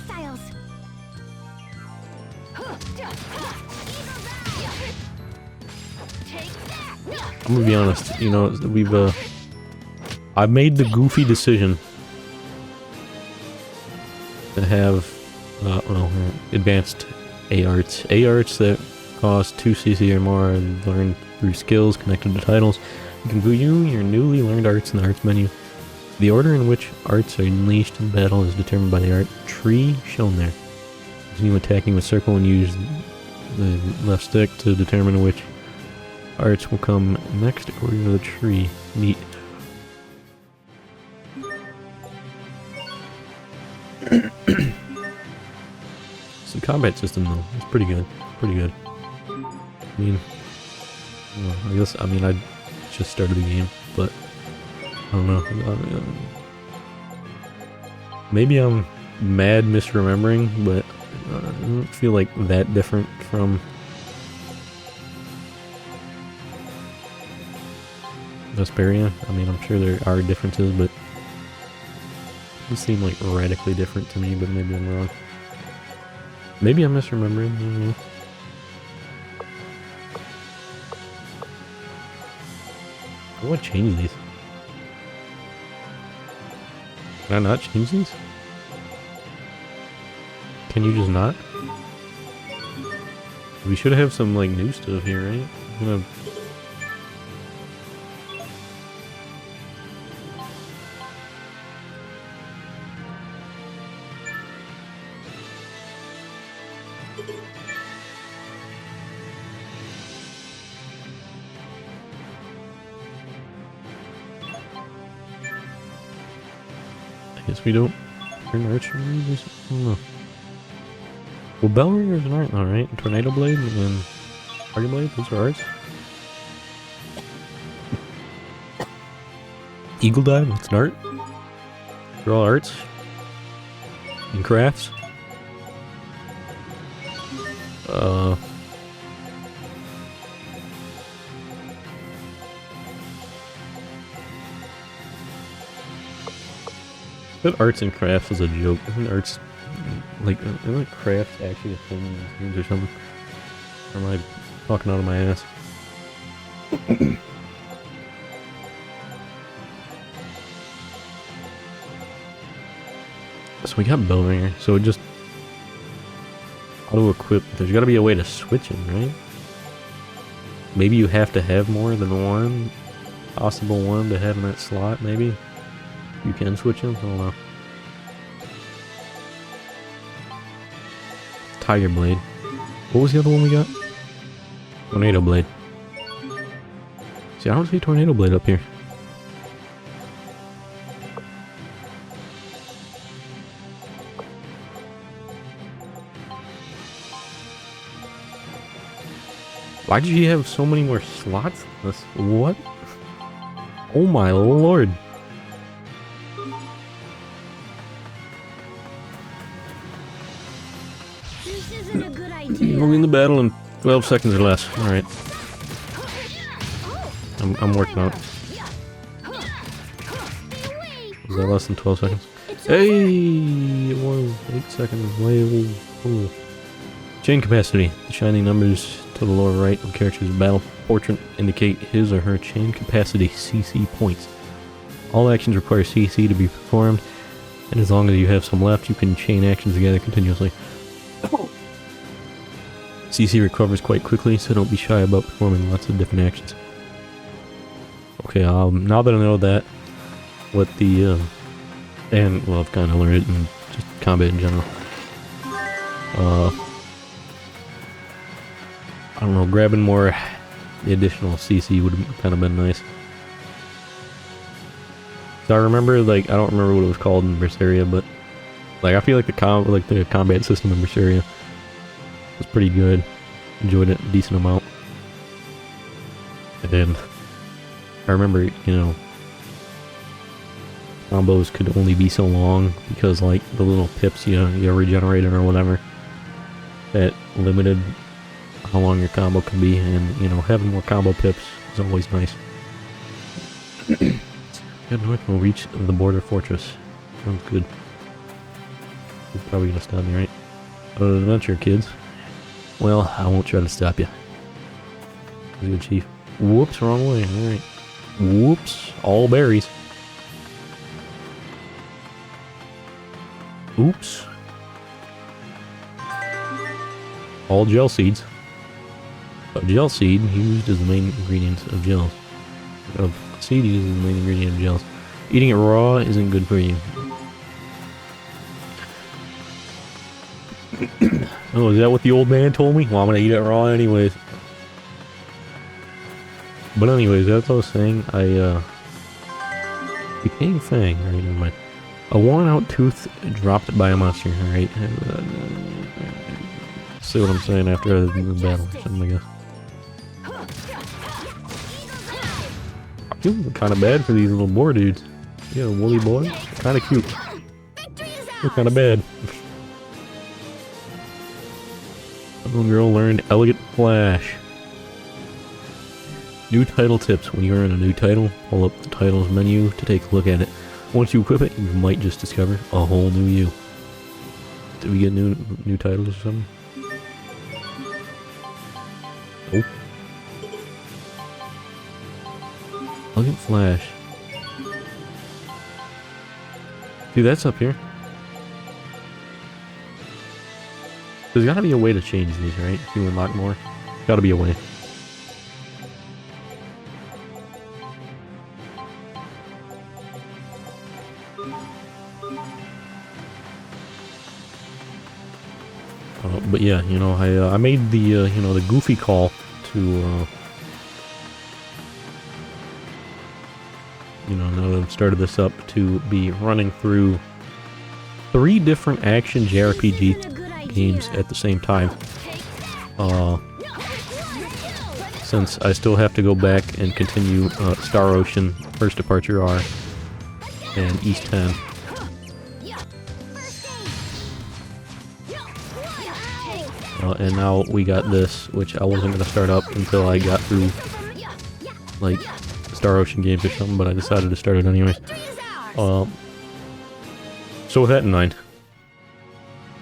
Speaker 1: I'm gonna be honest, you know, I've made the goofy decision to have, advanced A-Arts. A-Arts that cost 2 CC or more and learned through skills connected to titles. You can view your newly learned arts in the arts menu. The order in which arts are unleashed in battle is determined by the art tree shown there. Continue attacking with circle and use the left stick to determine which arts will come next according to the tree. Neat. So the combat system though, it's pretty good. Pretty good. I mean, well, I just started the game, but I don't know. Maybe I'm mad misremembering, but I don't feel like that different from Vesperia. I mean, I'm sure there are differences, but it seem like radically different to me, but maybe I'm wrong. Maybe I'm misremembering. I don't know. I want to change these. Can I not change these? Can you just not? We should have some like new stuff here, right? I'm gonna... I guess we don't turn archery. I don't know. Well, Bell Ringers and art, alright. Tornado Blade and Target Blade, those are arts. Eagle Dive, that's an art. They're all arts. And crafts. But arts and crafts is a joke. Isn't arts like isn't crafts actually a thing in these games or something? Or am I talking out of my ass? So we got Bellringer, so it just auto equip. There's gotta be a way to switch it, right? Maybe you have to have more than one possible one to have in that slot, maybe? You can switch them? I don't know. Tiger Blade. What was the other one we got? Tornado Blade. See, I don't see Tornado Blade up here. Why did you have so many more slots in this? What? Oh my lord.
Speaker 2: This isn't a good idea.
Speaker 1: We'll win the battle in 12 seconds or less. Alright. I'm working on it. Was that less than 12 seconds? Hey! It was 8 seconds. Way. Oh. Chain capacity. The shining numbers to the lower right of the character's battle portrait indicate his or her chain capacity CC points. All actions require CC to be performed, and as long as you have some left, you can chain actions together continuously. CC recovers quite quickly, so don't be shy about performing lots of different actions. Okay, now that I know that, what the, and, well, I've kind of learned it in just combat in general. I don't know, grabbing more, the additional CC would have kind of been nice. So I remember, like, I don't remember what it was called in Berseria, but like I feel like the combat system in Berseria was pretty good. Enjoyed it a decent amount. And I remember, you know, combos could only be so long because like the little pips you regenerated or whatever that limited how long your combo can be, and you know, having more combo pips is always nice. Head north, we'll reach the border fortress. Sounds good. We're probably gonna stop me, right? An adventure, kids. Well, I won't try to stop you. Good, Chief. Whoops, wrong way. Alright. Whoops. All berries. Oops. All gel seeds. A gel seed used as the main ingredient of gels. Seed used as the main ingredient of gels. Eating it raw isn't good for you. Oh, is that what the old man told me? Well, I'm gonna eat it raw anyways. But anyways, as I was saying, I became Fang. Alright, never mind. A worn out tooth dropped by a monster. Alright. See what I'm saying after the battle or something, I guess. I feel kind of bad for these little boar dudes. Yeah, woolly boy. Kind of cute. They're kind of bad. Little girl learned Elegant Flash. New title tips. When you earn a new title, pull up the titles menu to take a look at it. Once you equip it, you might just discover a whole new you. Did we get new titles or something? Oh. Elegant Flash. Dude, that's up here. There's gotta be a way to change these, right? If you unlock more. Gotta be a way. But yeah, you know, I made the, you know, the goofy call to, you know, now that I've started this up, to be running through 3 different action JRPG games at the same time. Since I still have to go back and continue Star Ocean, First Departure R, and East 10. And now we got this, which I wasn't going to start up until I got through, like, Star Ocean games or something, but I decided to start it anyways. So with that in mind,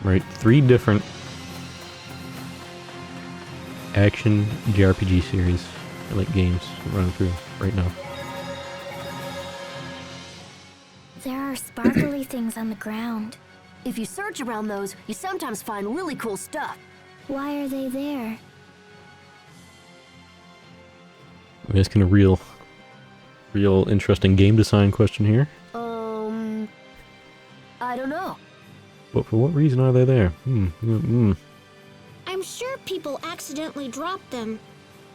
Speaker 1: right, 3 different action JRPG series, like games, running through right now.
Speaker 2: There are sparkly things on the ground.
Speaker 3: If you search around those, you sometimes find really cool stuff.
Speaker 2: Why are they there?
Speaker 1: I'm asking a real interesting game design question here.
Speaker 3: I don't know.
Speaker 1: But for what reason are they there?
Speaker 2: I'm sure people accidentally drop them.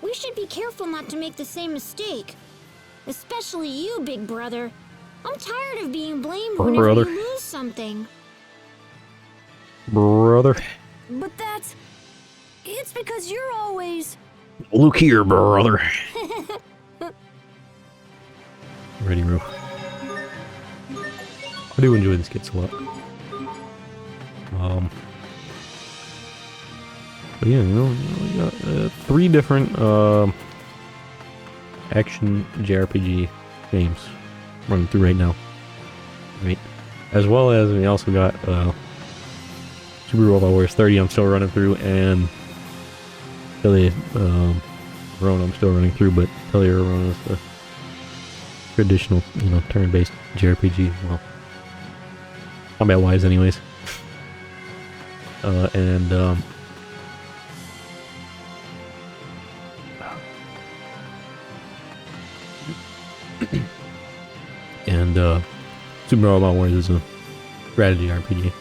Speaker 2: We should be careful not to make the same mistake. Especially you, big brother. I'm tired of being blamed whenever you lose something.
Speaker 1: Brother.
Speaker 3: But it's because you're always...
Speaker 1: Look here, brother. Ready, Roo. I do enjoy this kits a lot. But yeah, you know, we got 3 different action JRPG games running through right now. Right, as well as we also got Super Robot Wars 30. I'm still running through, and Telia Rona I'm still running through, but Telia Rona is the traditional, you know, turn-based JRPG. Well, combat-wise, anyways. And Super Robot Wars is a strategy RPG,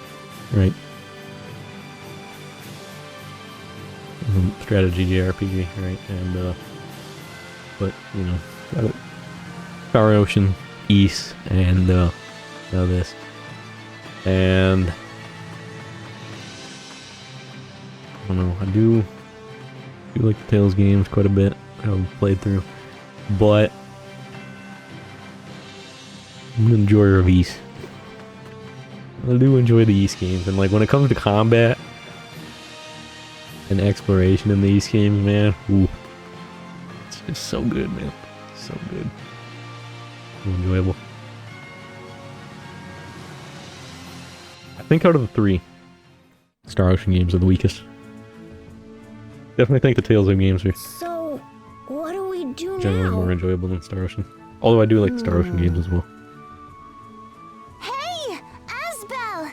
Speaker 1: right? Strategy JRPG, right? And but you know, got it. Star Ocean, East and now this. And I don't know, I do like the Tales games quite a bit. I've played through, but I'm an enjoyer of East. I do enjoy the East games, and like when it comes to combat and exploration in the East games, man, ooh, it's just so good, man, so good, so enjoyable. I think out of the 3, Star Ocean games are the weakest. Definitely think the Tales of games are
Speaker 2: So, what do we do
Speaker 1: generally
Speaker 2: now?
Speaker 1: more enjoyable than Star Ocean. Although I do like the Star Ocean games as well.
Speaker 2: Hey, Asbel!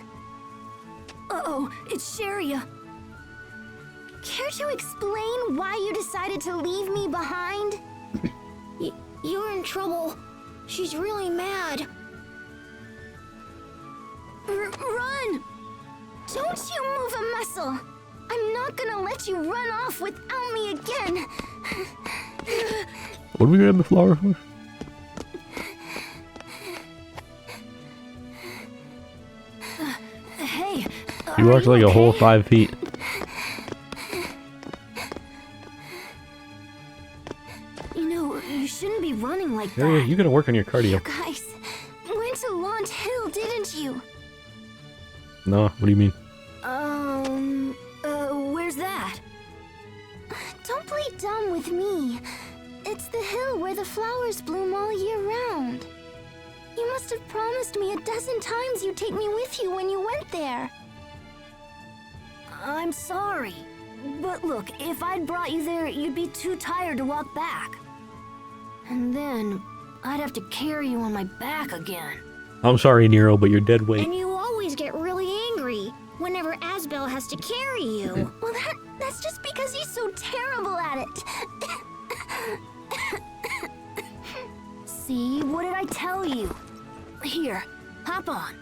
Speaker 3: Uh-oh, it's Sharia.
Speaker 2: Care to explain why you decided to leave me behind? You're in trouble. She's really mad.
Speaker 3: Run!
Speaker 2: Don't you move a muscle. I'm not gonna let you run off without me again.
Speaker 1: What do we grab the flower for?
Speaker 3: Hey,
Speaker 1: You walked like a whole
Speaker 3: okay?
Speaker 1: 5 feet.
Speaker 3: You know, you shouldn't be running like
Speaker 1: Yeah,
Speaker 3: that.
Speaker 1: you gotta work on your cardio.
Speaker 2: Guys, went to Launch Hill, didn't you?
Speaker 1: No, what do you mean?
Speaker 3: Where's that?
Speaker 2: Don't play dumb with me. It's the hill where the flowers bloom all year round. You must have promised me 12 times you'd take me with you when you went there.
Speaker 3: I'm sorry. But look, if I'd brought you there, you'd be too tired to walk back. And then, I'd have to carry you on my back again.
Speaker 1: I'm sorry, Nero, but you're dead weight.
Speaker 2: And you always get really angry whenever Asbel has to carry you. Well, that's just because he's so terrible at it.
Speaker 3: See, what did I tell you? Here, hop on.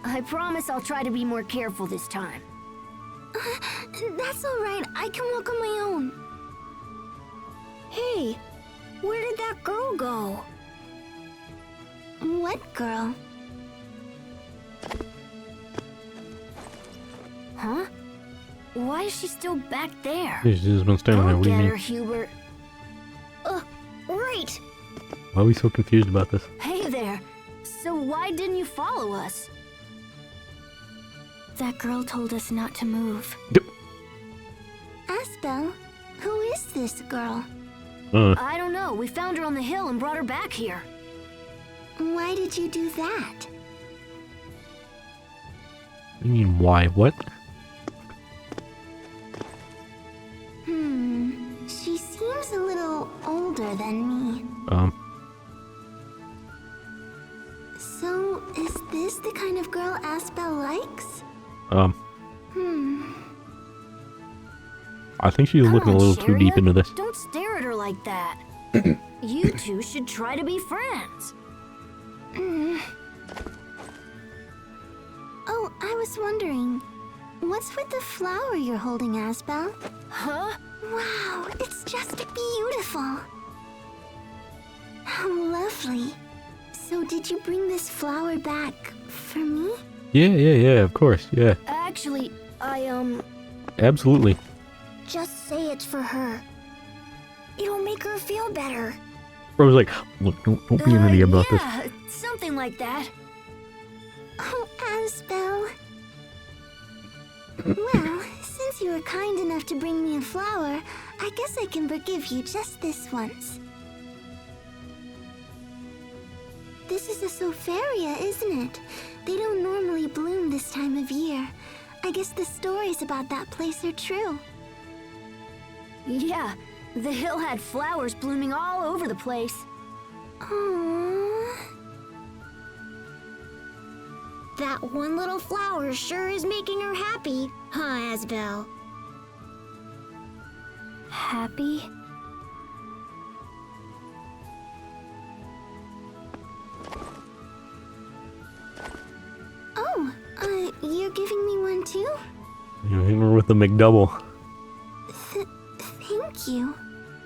Speaker 3: I promise I'll try to be more careful this time.
Speaker 2: That's all right. I can walk on my own. Hey, where did that girl go? What girl?
Speaker 3: Huh? Why is she still back there?
Speaker 1: She's just been standing there.
Speaker 3: Go
Speaker 1: What do you
Speaker 3: get her,
Speaker 1: mean?
Speaker 3: Hubert.
Speaker 2: Right.
Speaker 1: Why are we so confused about this?
Speaker 3: Hey there. So why didn't you follow us?
Speaker 2: That girl told us not to move.
Speaker 1: Yep.
Speaker 2: Asbel, who is this girl?
Speaker 3: I don't know. We found her on the hill and brought her back here.
Speaker 2: Why did you do that?
Speaker 1: What do you mean, why? What?
Speaker 2: She seems a little older than me. So, is this the kind of girl Asbel likes?
Speaker 1: I think she's
Speaker 3: Come
Speaker 1: looking a
Speaker 3: on,
Speaker 1: little too deep
Speaker 3: Sharia.
Speaker 1: into this.
Speaker 3: Don't stare at her like that. You two should try to be friends.
Speaker 2: Oh, I was wondering, what's with the flower you're holding, Asbel?
Speaker 3: Huh?
Speaker 2: Wow, it's just beautiful. How lovely. So did you bring this flower back for me?
Speaker 1: Yeah, of course, yeah.
Speaker 3: Actually,
Speaker 1: Absolutely.
Speaker 2: Just say it's for her. It'll make her feel better.
Speaker 1: Bro's like, look, don't be an idiot about this.
Speaker 3: yeah, something like that.
Speaker 2: Oh, Asbel. Well, since you were kind enough to bring me a flower, I guess I can forgive you just this once. This is a Sofaria, isn't it? They don't normally bloom this time of year. I guess the stories about that place are true.
Speaker 3: Yeah, the hill had flowers blooming all over the place.
Speaker 2: Aww. That one little flower sure is making her happy, huh, Asbel?
Speaker 3: Happy?
Speaker 2: Oh, you're giving me one too?
Speaker 1: You're hitting her with the McDouble.
Speaker 2: Thank you.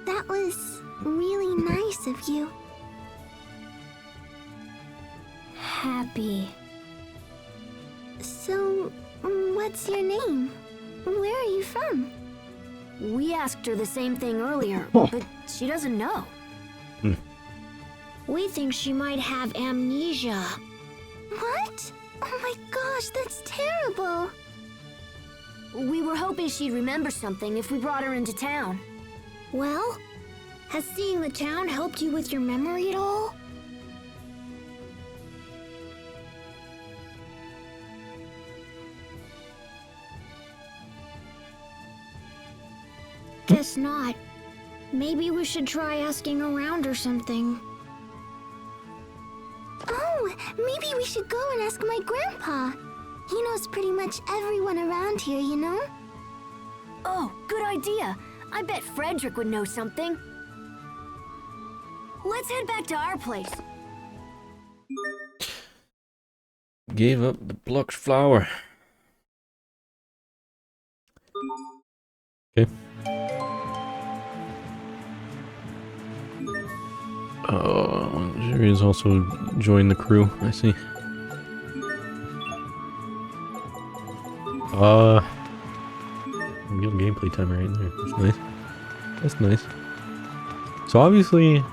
Speaker 2: That was really nice of you. happy. So, what's your name? Where are you from?
Speaker 3: We asked her the same thing earlier,
Speaker 1: Oh.
Speaker 3: but she doesn't know.
Speaker 2: We think she might have amnesia. What? Oh my gosh, that's terrible.
Speaker 3: We were hoping she'd remember something if we brought her into town.
Speaker 2: Well, has seeing the town helped you with your memory at all? Guess not. Maybe we should try asking around or something. Oh, maybe we should go and ask my grandpa. He knows pretty much everyone around here, you know?
Speaker 3: Oh, good idea. I bet Frederick would know something. Let's head back to our place.
Speaker 1: Gave up the plucked flower. Okay. Jerry's also joined the crew, I see. Real gameplay timer right there. That's nice. That's nice. So obviously...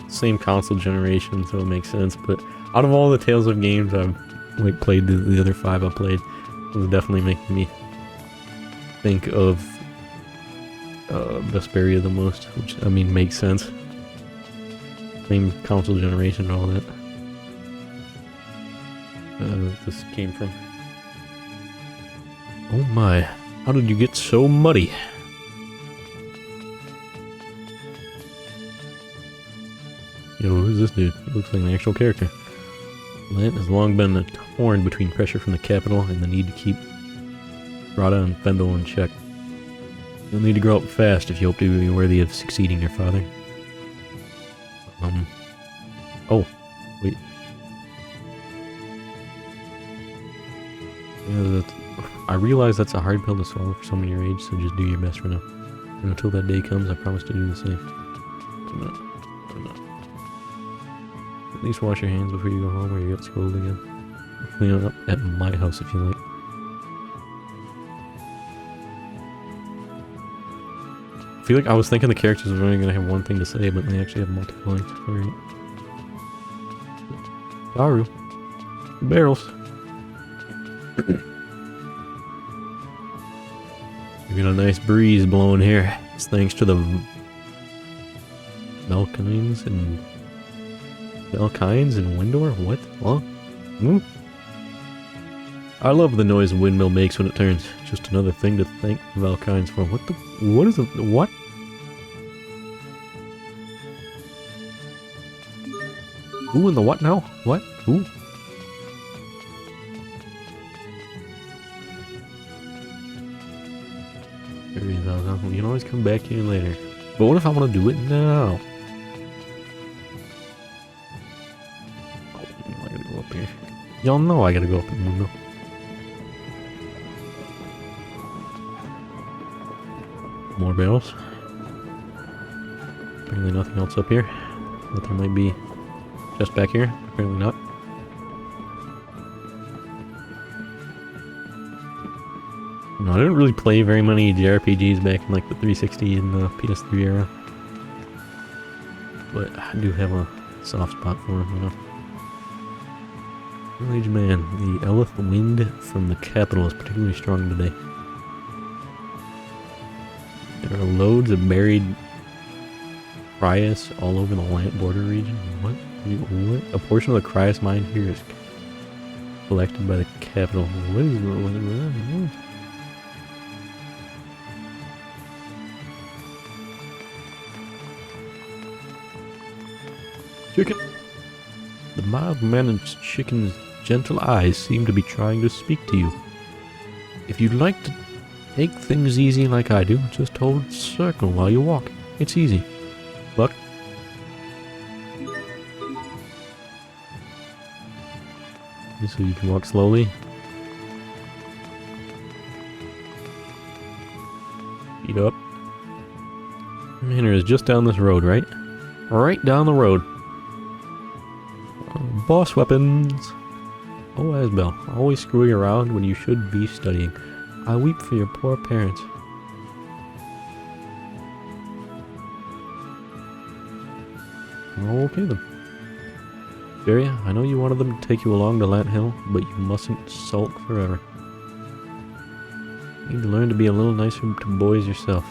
Speaker 1: same console generation, so it makes sense, but out of all the Tales of games I've like played, the other 5 I played, it was definitely making me think of Vesperia the most, which, I mean, makes sense. Same console generation and all that. This came from. Oh my, how did you get so muddy? Yo, who's this dude? He looks like an actual character. Lant has long been torn between pressure from the capital and the need to keep Rada and Fendel in check. You'll need to grow up fast if you hope to be worthy of succeeding your father. Oh, wait. Yeah, I realize that's a hard pill to swallow for someone your age, so just do your best for now. And until that day comes, I promise to do the same. I'm not. At least wash your hands before you go home or you get scolded again. Clean it up at my house if you like. I feel like I was thinking the characters were only going to have one thing to say, but they actually have multiple lines. Alright. Daru. Barrels. We got a nice breeze blowing here. It's thanks to the Valkynes and Windor? What? Huh? I love the noise a windmill makes when it turns. Just another thing to thank the Valkynes for. What the? What is it? What? Who in the what now? What? Who? There he is. You can always come back here later. But what if I want to do it now? I gotta go up here. Y'all know I gotta go up the window. More barrels. Apparently nothing else up here. But there might be just back here. Apparently not. No, I didn't really play very many JRPGs back in like the 360 and the PS3 era. But I do have a soft spot for him, you know. Middle-aged man, the Elith wind from the capital is particularly strong today. There are loads of buried Cryas all over the land border region. What? A portion of the Cryas mine here is collected by the capital. What is what? Chicken. The mild-mannered chicken's gentle eyes seem to be trying to speak to you. If you'd like to take things easy like I do, just hold circle while you walk. It's easy. Look. So you can walk slowly. Speed up. Manor is just down this road, right? Right down the road. Boss weapons. Oh, Asbel, always screwing around when you should be studying. I weep for your poor parents. Okay then. Daria, I know you wanted them to take you along to Lant Hill, but you mustn't sulk forever. You need to learn to be a little nicer to boys yourself.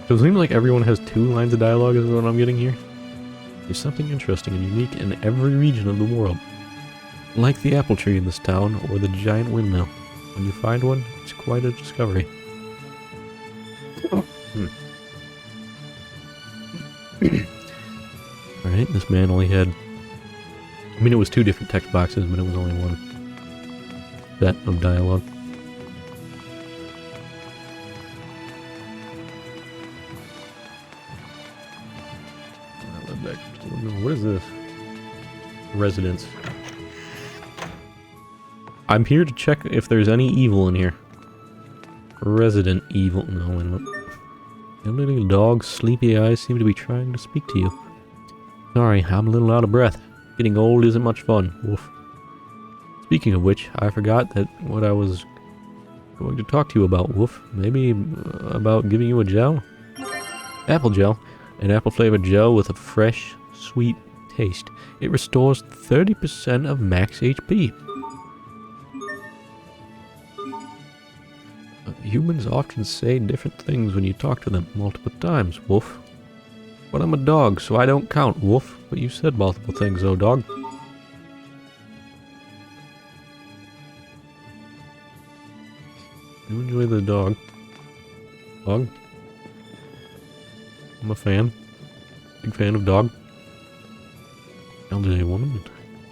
Speaker 1: So it seems like everyone has 2 lines of dialogue is what I'm getting here. There's something interesting and unique in every region of the world. Like the apple tree in this town, or the giant windmill. When you find one, it's quite a discovery. Alright, this man only had... I mean, it was 2 different text boxes, but it was only 1 set of dialogue. What is this? Residence. I'm here to check if there's any evil in here. Resident evil. No, wait a minute. The little dog's sleepy eyes seem to be trying to speak to you. Sorry, I'm a little out of breath. Getting old isn't much fun. Woof. Speaking of which, I forgot that what I was going to talk to you about, Woof. Maybe about giving you a gel? Apple gel. An apple-flavored gel with a fresh, sweet taste. It restores 30% of max HP. Humans often say different things when you talk to them multiple times, Wolf. But I'm a dog, so I don't count, Wolf. But you said multiple things, though, dog. You enjoy the dog. Dog? I'm a fan. Big fan of dog. Elderly woman.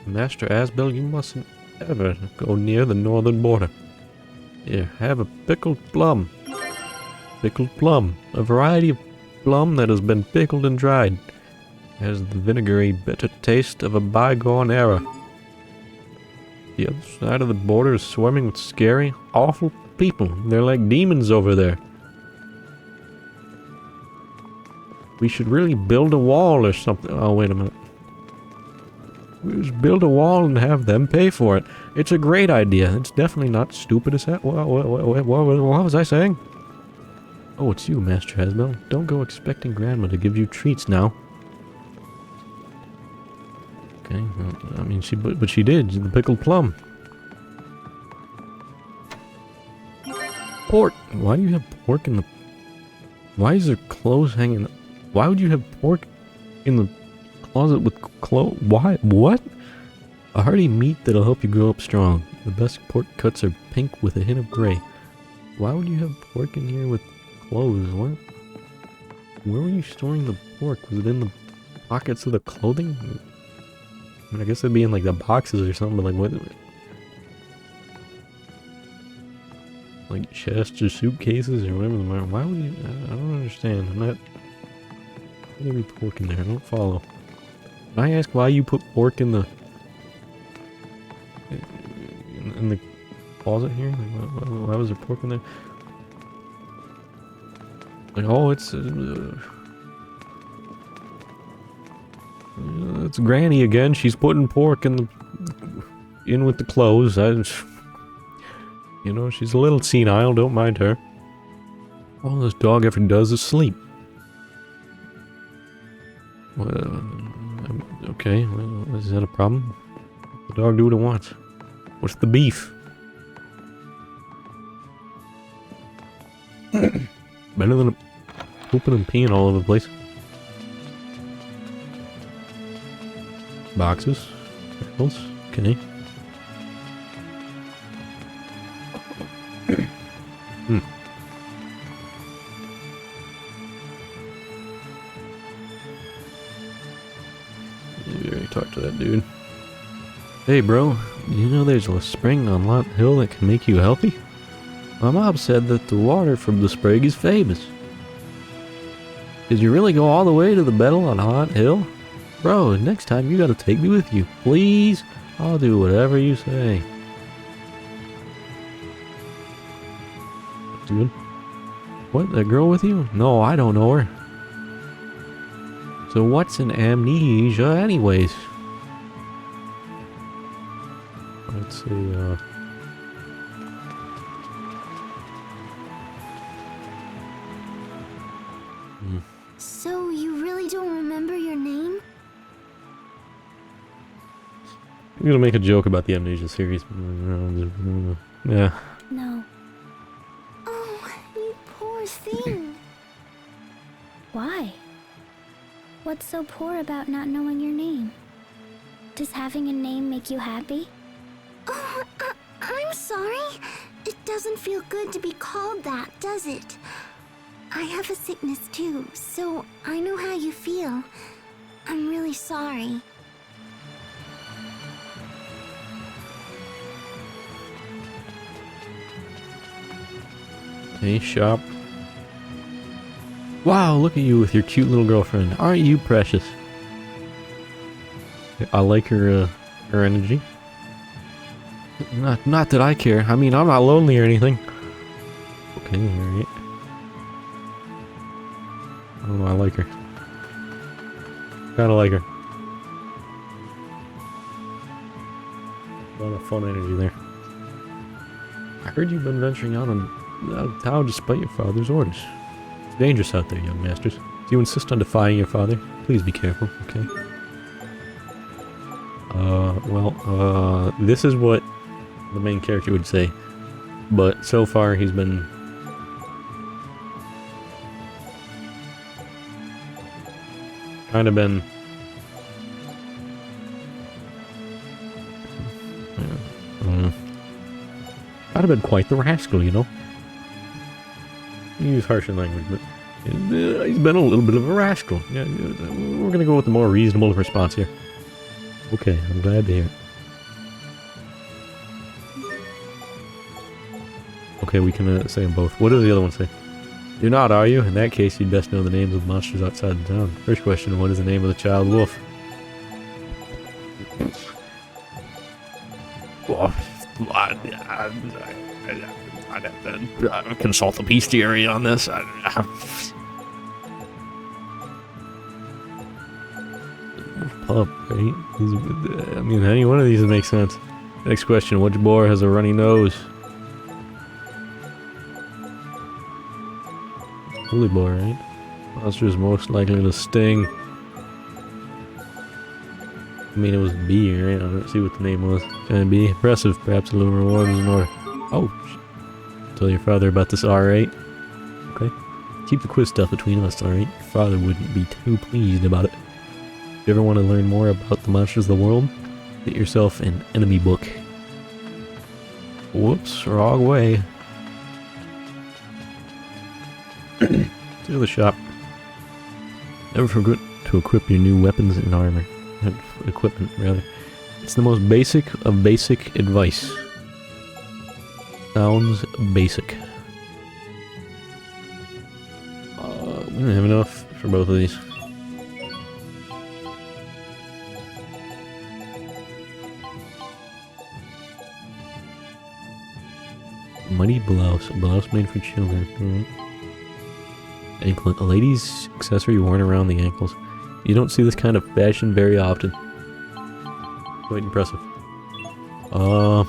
Speaker 1: Master Asbel, you mustn't ever go near the northern border. Here, have a pickled plum. Pickled plum. A variety of plum that has been pickled and dried. Has the vinegary, bitter taste of a bygone era. The other side of the border is swarming with scary, awful people. They're like demons over there. We should really build a wall or something. Oh, wait a minute. We just build a wall and have them pay for it. It's a great idea. It's definitely not stupid as that. What was I saying? Oh, it's you, Master Hasbel. Don't go expecting Grandma to give you treats now. Okay, well, I mean, but she did. The pickled plum. Pork. Why do you have pork in the... Why is there clothes hanging... Why would you have pork in the closet with clothes? Why? What? A hearty meat that'll help you grow up strong. The best pork cuts are pink with a hint of gray. Why would you have pork in here with clothes? What? Where were you storing the pork? Was it in the pockets of the clothing? I mean, I guess it'd be in like the boxes or something, but like what? Like chests or suitcases or whatever. Why would you? I don't understand. I'm not... Why would there be pork in there? I don't follow. Can I ask why you put pork in the... in the closet here? Like, why was there pork in there? Like, oh, it's Granny again. She's putting pork in with the clothes. You know, she's a little senile. Don't mind her. All this dog ever does is sleep. Well, okay, well, is that a problem? The dog do what it wants. What's the beef? Better than pooping and peeing all over the place. Boxes. Barrels. Okay. We already talked to that dude. Hey bro, do you know there's a spring on Lot Hill that can make you healthy? My mom said that the water from the spring is famous. Did you really go all the way to the battle on Hot Hill? Bro, next time you gotta take me with you. Please? I'll do whatever you say. That's good. What, that girl with you? No, I don't know her. So what's an amnesia anyways? Let's see,
Speaker 2: So you really don't remember your name?
Speaker 1: I'm gonna make a joke about the Amnesia series. Yeah.
Speaker 2: No. Oh, you poor thing. Why? What's so poor about not knowing your name? Does having a name make you happy? Oh, I'm sorry. It doesn't feel good to be called that, does it? I have a sickness too, so I know how you feel. I'm really sorry.
Speaker 1: Hey, shop. Wow, look at you with your cute little girlfriend. Aren't you precious? I like her energy. Not that I care. I mean, I'm not lonely or anything. Okay, alright. I don't know, I like her. Kinda like her. A lot of fun energy there. I heard you've been venturing out of town despite your father's orders. It's dangerous out there, young masters. If you insist on defying your father, please be careful, okay? This is what the main character would say. But so far he's been... kind of been... I'd have been quite the rascal, you know? You use harsher language, but he's been a little bit of a rascal. Yeah, we're gonna go with the more reasonable response here. Okay, I'm glad to hear it. Okay, we can say them both. What does the other one say? You're not, are you? In that case, you'd best know the names of the monsters outside the town. First question, what is the name of the child wolf? I'd have to consult the bestiary on this. Pup, right? I mean, any one of these would make sense. Next question, which boar has a runny nose? Holy boar, right? Monster is most likely to sting. I mean, it was B, right? I don't see what the name was. Can it be impressive? Perhaps a little reward is in order. Oh, tell your father about this, alright? Okay. Keep the quiz stuff between us, alright? Your father wouldn't be too pleased about it. If you ever want to learn more about the monsters of the world, get yourself an enemy book. Whoops, wrong way. To the shop. Never forget to equip your new weapons and armor. Equipment, rather. It's the most basic of basic advice. Sounds basic. We don't have enough for both of these. Muddy blouse. A blouse made for children. Alright. Anklet. A lady's accessory worn around the ankles. You don't see this kind of fashion very often. Quite impressive. I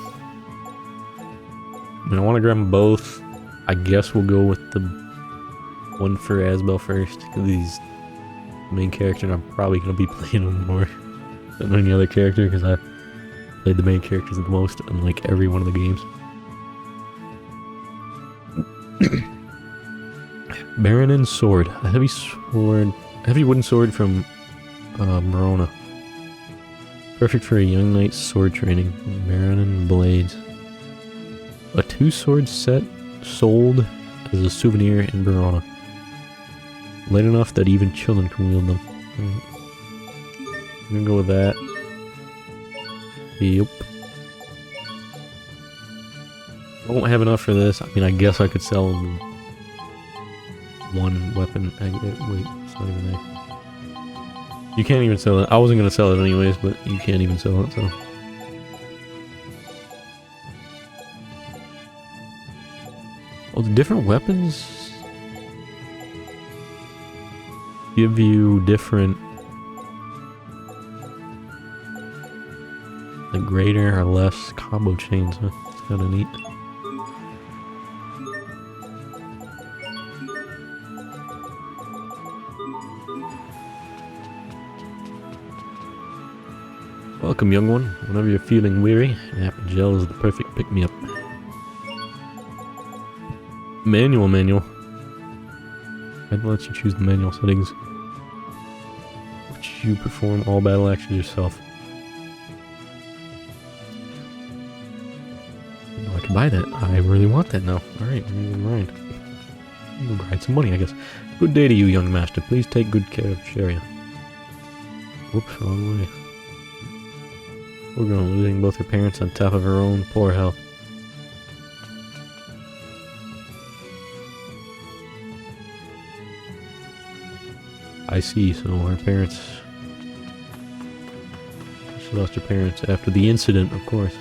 Speaker 1: mean, I want to grab them both. I guess we'll go with the one for Asbel first, because he's the main character and I'm probably going to be playing him more than any other character, because I've played the main characters the most in like every one of the games. Baronin's sword. A heavy sword. A heavy wooden sword from Verona. Perfect for a young knight's sword training. Baronin blades. A two-sword set sold as a souvenir in Verona. Light enough that even children can wield them. Right. I'm gonna go with that. Yep. I won't have enough for this. I mean, I guess I could sell one weapon. Wait, it's not even there. You can't even sell it. I wasn't gonna sell it anyways, but you can't even sell it, so. Oh, the different weapons give you different, like greater or less combo chains, huh? It's kinda neat. Welcome, young one. Whenever you're feeling weary, apple gel is the perfect pick-me-up. Manual. I'd let you choose the manual settings. Which you perform all battle actions yourself. Oh, I can buy that. I really want that now. Alright, grind. We'll grind some money, I guess. Good day to you, young master. Please take good care of Sharia. Whoops, wrong way. We're going losing both her parents on top of her own poor health. I see, so her parents... She lost her parents after the incident, of course.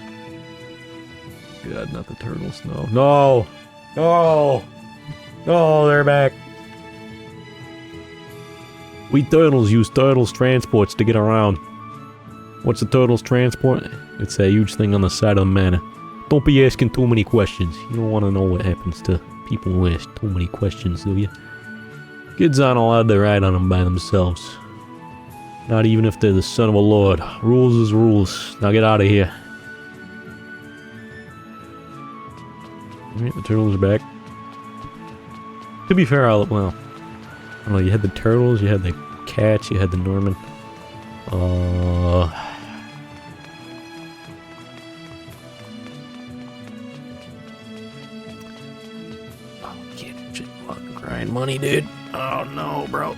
Speaker 1: God, not the turtles, no. No! No! No, they're back! We turtles use turtles transports to get around. What's the turtles transport? It's that huge thing on the side of the manor. Don't be asking too many questions. You don't want to know what happens to people who ask too many questions, do you? Kids aren't allowed to ride on them by themselves. Not even if they're the son of a lord. Rules is rules. Now get out of here. Alright, the turtles are back. To be fair, well, I don't know, you had the turtles, you had the cats, you had the Norman. Grind money, dude. Oh no, bro.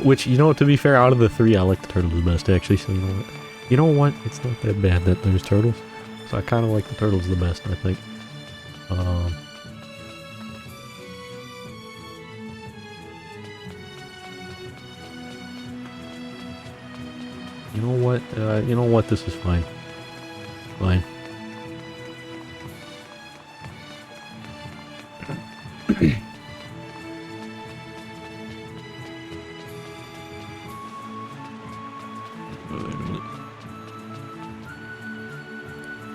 Speaker 1: Which, you know, to be fair, out of the three, I like the turtles the best, actually, so you know what? You know what? It's not that bad that there's turtles. So I kind of like the turtles the best, I think. You know what? You know what? This is fine. Fine.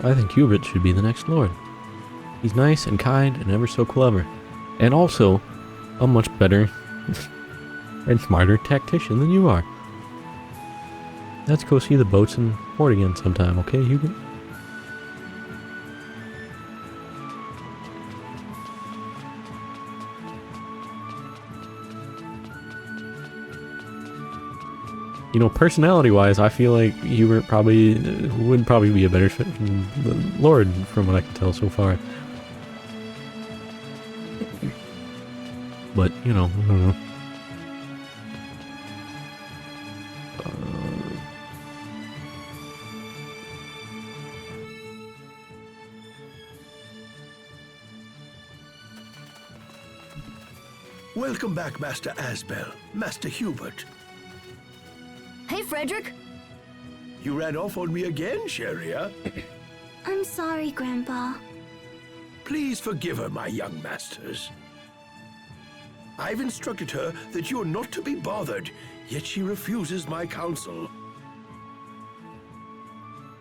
Speaker 1: I think Hubert should be the next lord. He's nice and kind and ever so clever. And also, a much better and smarter tactician than you are. Let's go see the boats and port again sometime, okay, Hubert? You know, personality-wise, I feel like Hubert would probably be a better fit than the Lord, from what I can tell so far. But, you know, I don't know.
Speaker 4: Welcome back, Master Asbel. Master Hubert.
Speaker 3: Hey, Frederick.
Speaker 4: You ran off on me again, Sharia.
Speaker 2: I'm sorry, Grandpa.
Speaker 4: Please forgive her, my young masters. I've instructed her that you're not to be bothered, yet she refuses my counsel.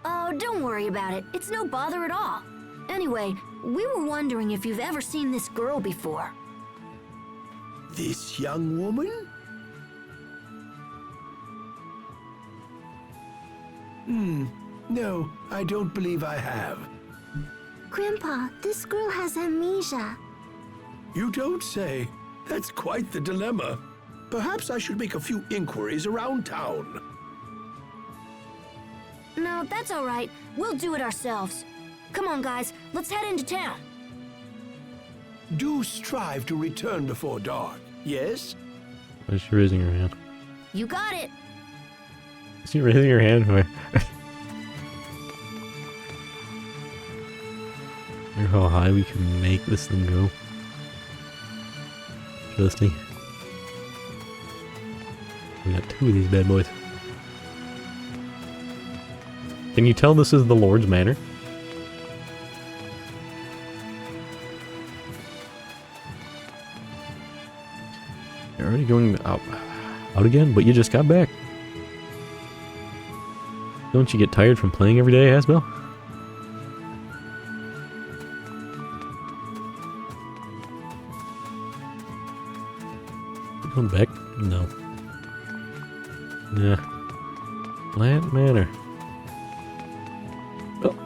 Speaker 3: Oh, don't worry about it. It's no bother at all. Anyway, we were wondering if you've ever seen this girl before.
Speaker 4: This young woman? No, I don't believe I have.
Speaker 2: Grandpa, this girl has amnesia.
Speaker 4: You don't say. That's quite the dilemma. Perhaps I should make a few inquiries around town.
Speaker 3: No, that's all right. We'll do it ourselves. Come on, guys. Let's head into town.
Speaker 4: Do strive to return before dark, yes?
Speaker 1: Why is she raising her hand?
Speaker 3: You got it.
Speaker 1: Is she raising her hand? Why? Hear how high we can make this thing go. Trust me. We got two of these bad boys. Can you tell this is the Lord's Manor? Already going out again? But you just got back. Don't you get tired from playing every day, Asbel? Going back? No. Yeah. Plant Manor. Oh.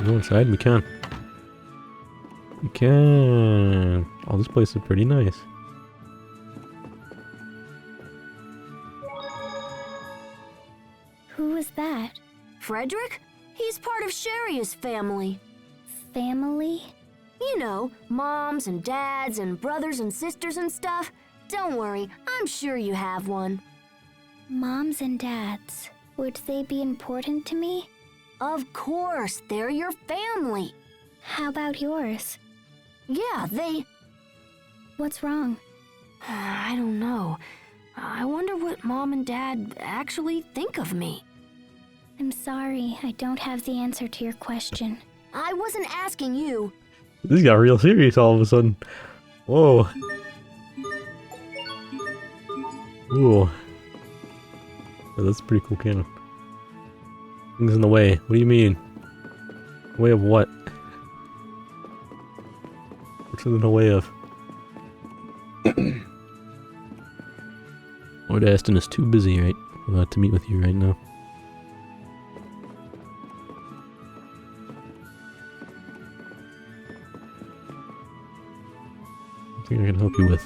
Speaker 1: Go inside? We can. We can. Oh, this place is pretty nice.
Speaker 2: Who was that?
Speaker 3: Frederick? He's part of Sharia's family.
Speaker 2: Family?
Speaker 3: You know, moms and dads and brothers and sisters and stuff. Don't worry, I'm sure you have one.
Speaker 2: Moms and dads. Would they be important to me?
Speaker 3: Of course, they're your family.
Speaker 2: How about yours?
Speaker 3: Yeah, they...
Speaker 2: What's wrong?
Speaker 3: I don't know. I wonder what Mom and Dad actually think of me.
Speaker 2: I'm sorry, I don't have the answer to your question.
Speaker 3: I wasn't asking you.
Speaker 1: This got real serious all of a sudden. Whoa. Ooh. Oh, that's a pretty cool cannon. Things in the way. What do you mean? Way of what? What's in the way of? Lord Aston is too busy, right? To meet with you right now. I think I can help you with.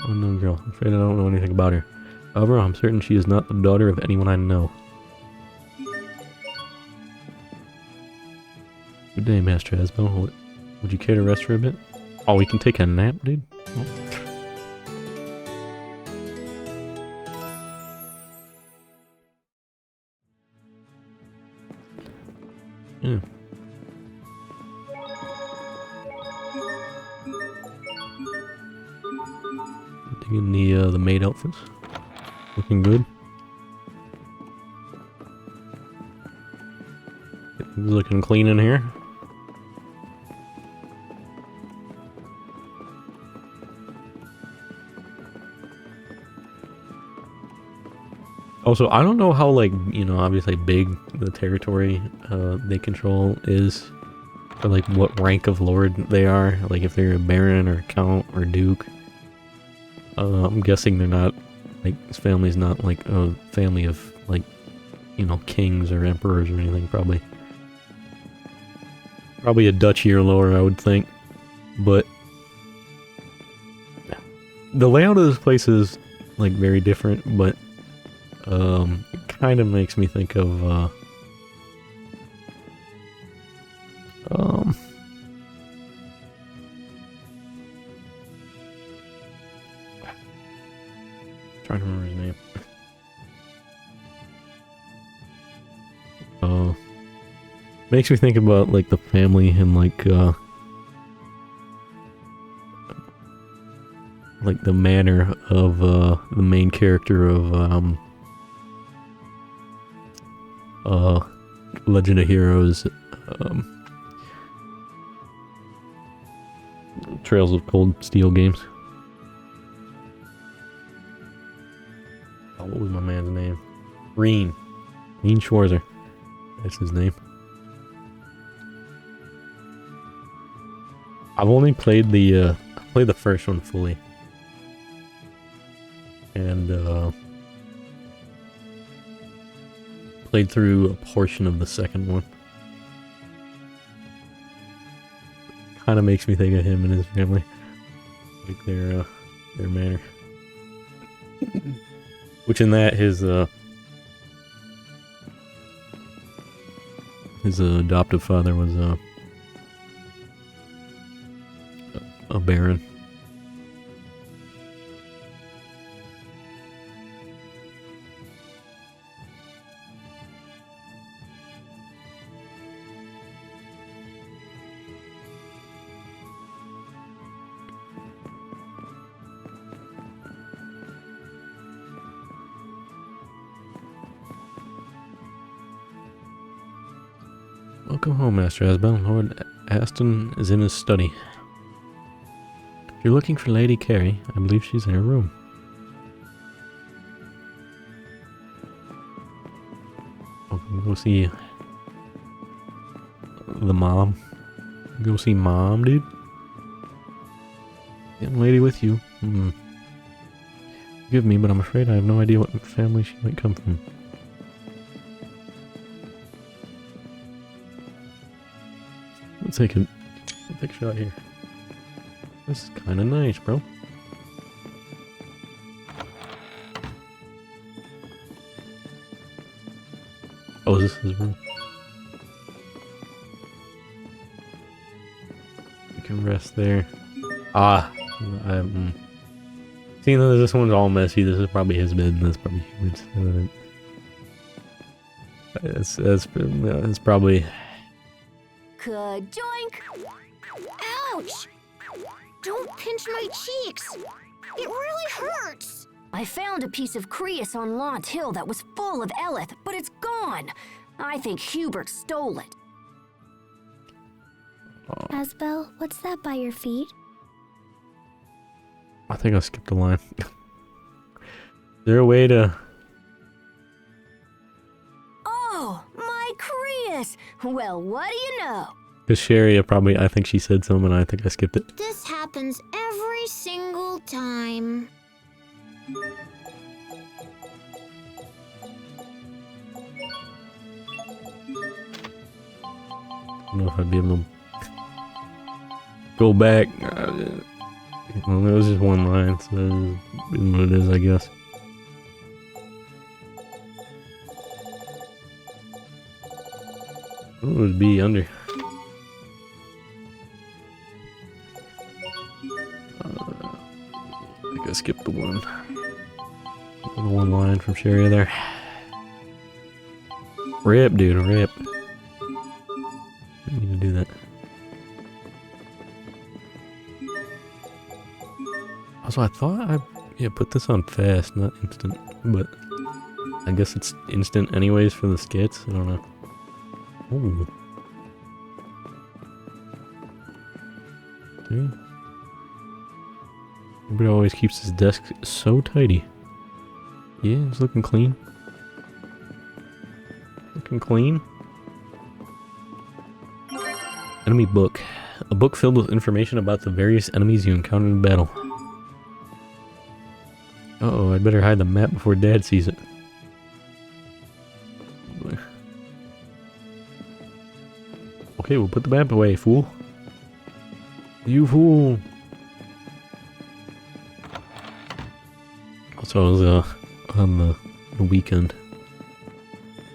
Speaker 1: Unknown girl. I'm afraid I don't know anything about her. However, I'm certain she is not the daughter of anyone I know. Good day, Master Asbel. Would you care to rest for a bit? Oh, we can take a nap, dude? Oh. Yeah. Digging the maid outfits. Looking good. Looking clean in here. Also, I don't know how, like, you know, obviously big the territory they control is. Or, like, what rank of lord they are. Like, if they're a baron or count or duke. I'm guessing they're not, like, his family's not, like, a family of, like, you know, kings or emperors or anything, probably. Probably a duchy or lower, I would think. But the layout of this place is, like, very different, but it kind of makes me think of, trying to remember his name. Makes me think about, like, the family and, like the manner of, the main character of, Legend of Heroes, Trails of Cold Steel games. Oh, what was my man's name? Reen Schwarzer. That's his name. I've only played the first one fully. And played through a portion of the second one. Kind of makes me think of him and his family. Like their manner. Which in that his adoptive father was a baron. Welcome home, Master Asbel. Lord Aston is in his study. If you're looking for Lady Carrie, I believe she's in her room. Okay, go see the mom. Go see mom, dude. Young lady with you. Forgive me, but I'm afraid I have no idea what family she might come from. Let's take a shot here. This is kind of nice, bro. Oh, is this his room? You can rest there. Ah, seeing that this one's all messy, this is probably his bed, and that's probably Hubert's. It's probably.
Speaker 3: Ka-joink!
Speaker 2: Ouch! Don't pinch my cheeks. It really hurts.
Speaker 3: I found a piece of Creus on Launt Hill that was full of Eleth, but it's gone. I think Hubert stole it.
Speaker 2: Asbel, what's that by your feet?
Speaker 1: I think I skipped a line. Is there a way to...
Speaker 3: Oh, my Creus! Well, what do you know?
Speaker 1: Because Sherry probably, I think she said something and I think I skipped it.
Speaker 2: This happens every single time.
Speaker 1: I don't know if I'd be able to go back. Well, it was just one line, so it is what it is, I guess. What would it be under? I think I skipped the one. The one line from Sherry there. Rip, dude, rip. Didn't need to do that. Also, I thought I put this on fast, not instant, but I guess it's instant anyways for the skits. I don't know. Ooh. See? Everybody always keeps his desk so tidy. Yeah, it's looking clean. Looking clean. Enemy book. A book filled with information about the various enemies you encountered in battle. Uh-oh, I'd better hide the map before Dad sees it. Okay, we'll put the map away, fool. You fool! Also, I was on the weekend.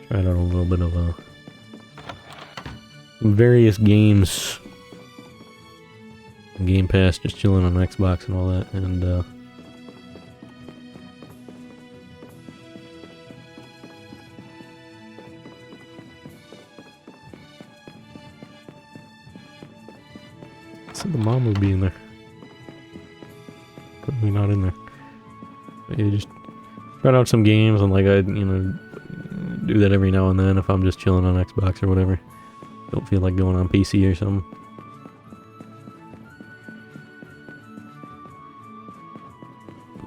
Speaker 1: Tried out a little bit of various games. Game Pass, just chilling on Xbox and all that, and said the mom would be in there. Probably not in there. But yeah, just try out some games and like I, do that every now and then if I'm just chilling on Xbox or whatever. Don't feel like going on PC or something.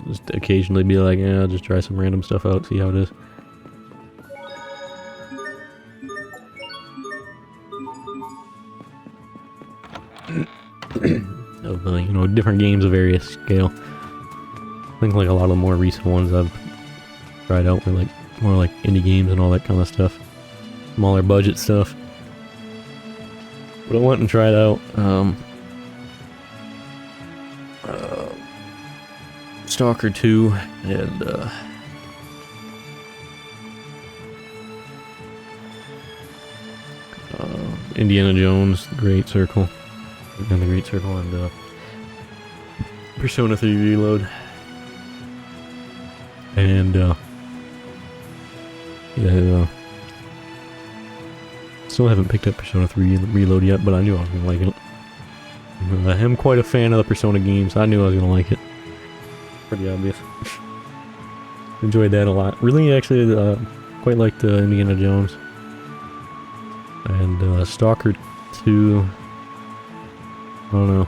Speaker 1: Just occasionally be like, yeah, I'll just try some random stuff out, see how it is. Of different games of various scale. I think like a lot of the more recent ones I've tried out were like more like indie games and all that kind of stuff, smaller budget stuff. But I went and tried out Stalker 2 and Indiana Jones, The Great Circle, and Persona 3 Reload, and still haven't picked up Persona 3 Reload yet, but I knew I was gonna like it. I'm quite a fan of the Persona games. I knew I was gonna like it. Pretty obvious. Enjoyed that a lot. Really, actually, quite liked Indiana Jones and Stalker 2. I don't know.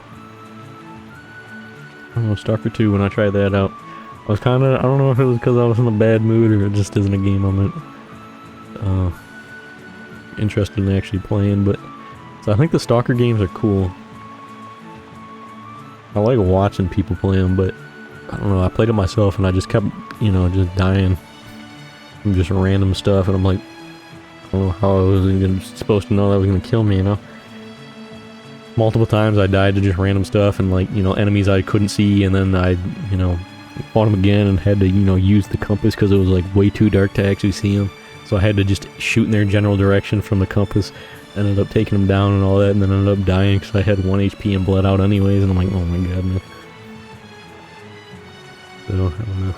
Speaker 1: I don't know, Stalker 2, when I tried that out, I was kind of, I don't know if it was because I was in a bad mood or it just isn't a game I'm interested in actually playing, but so I think the Stalker games are cool. I like watching people play them, but I don't know, I played it myself and I just kept, you know, just dying from just random stuff, and I'm like, I don't know how I was even supposed to know that was going to kill me, you know? Multiple times I died to just random stuff and, like, you know, enemies I couldn't see, and then I, you know, fought them again and had to, you know, use the compass because it was like way too dark to actually see them. So I had to just shoot in their general direction from the compass. Ended up taking them down and all that, and then ended up dying because I had 1 HP and bled out anyways, and I'm like, oh my god, man. So, I don't know.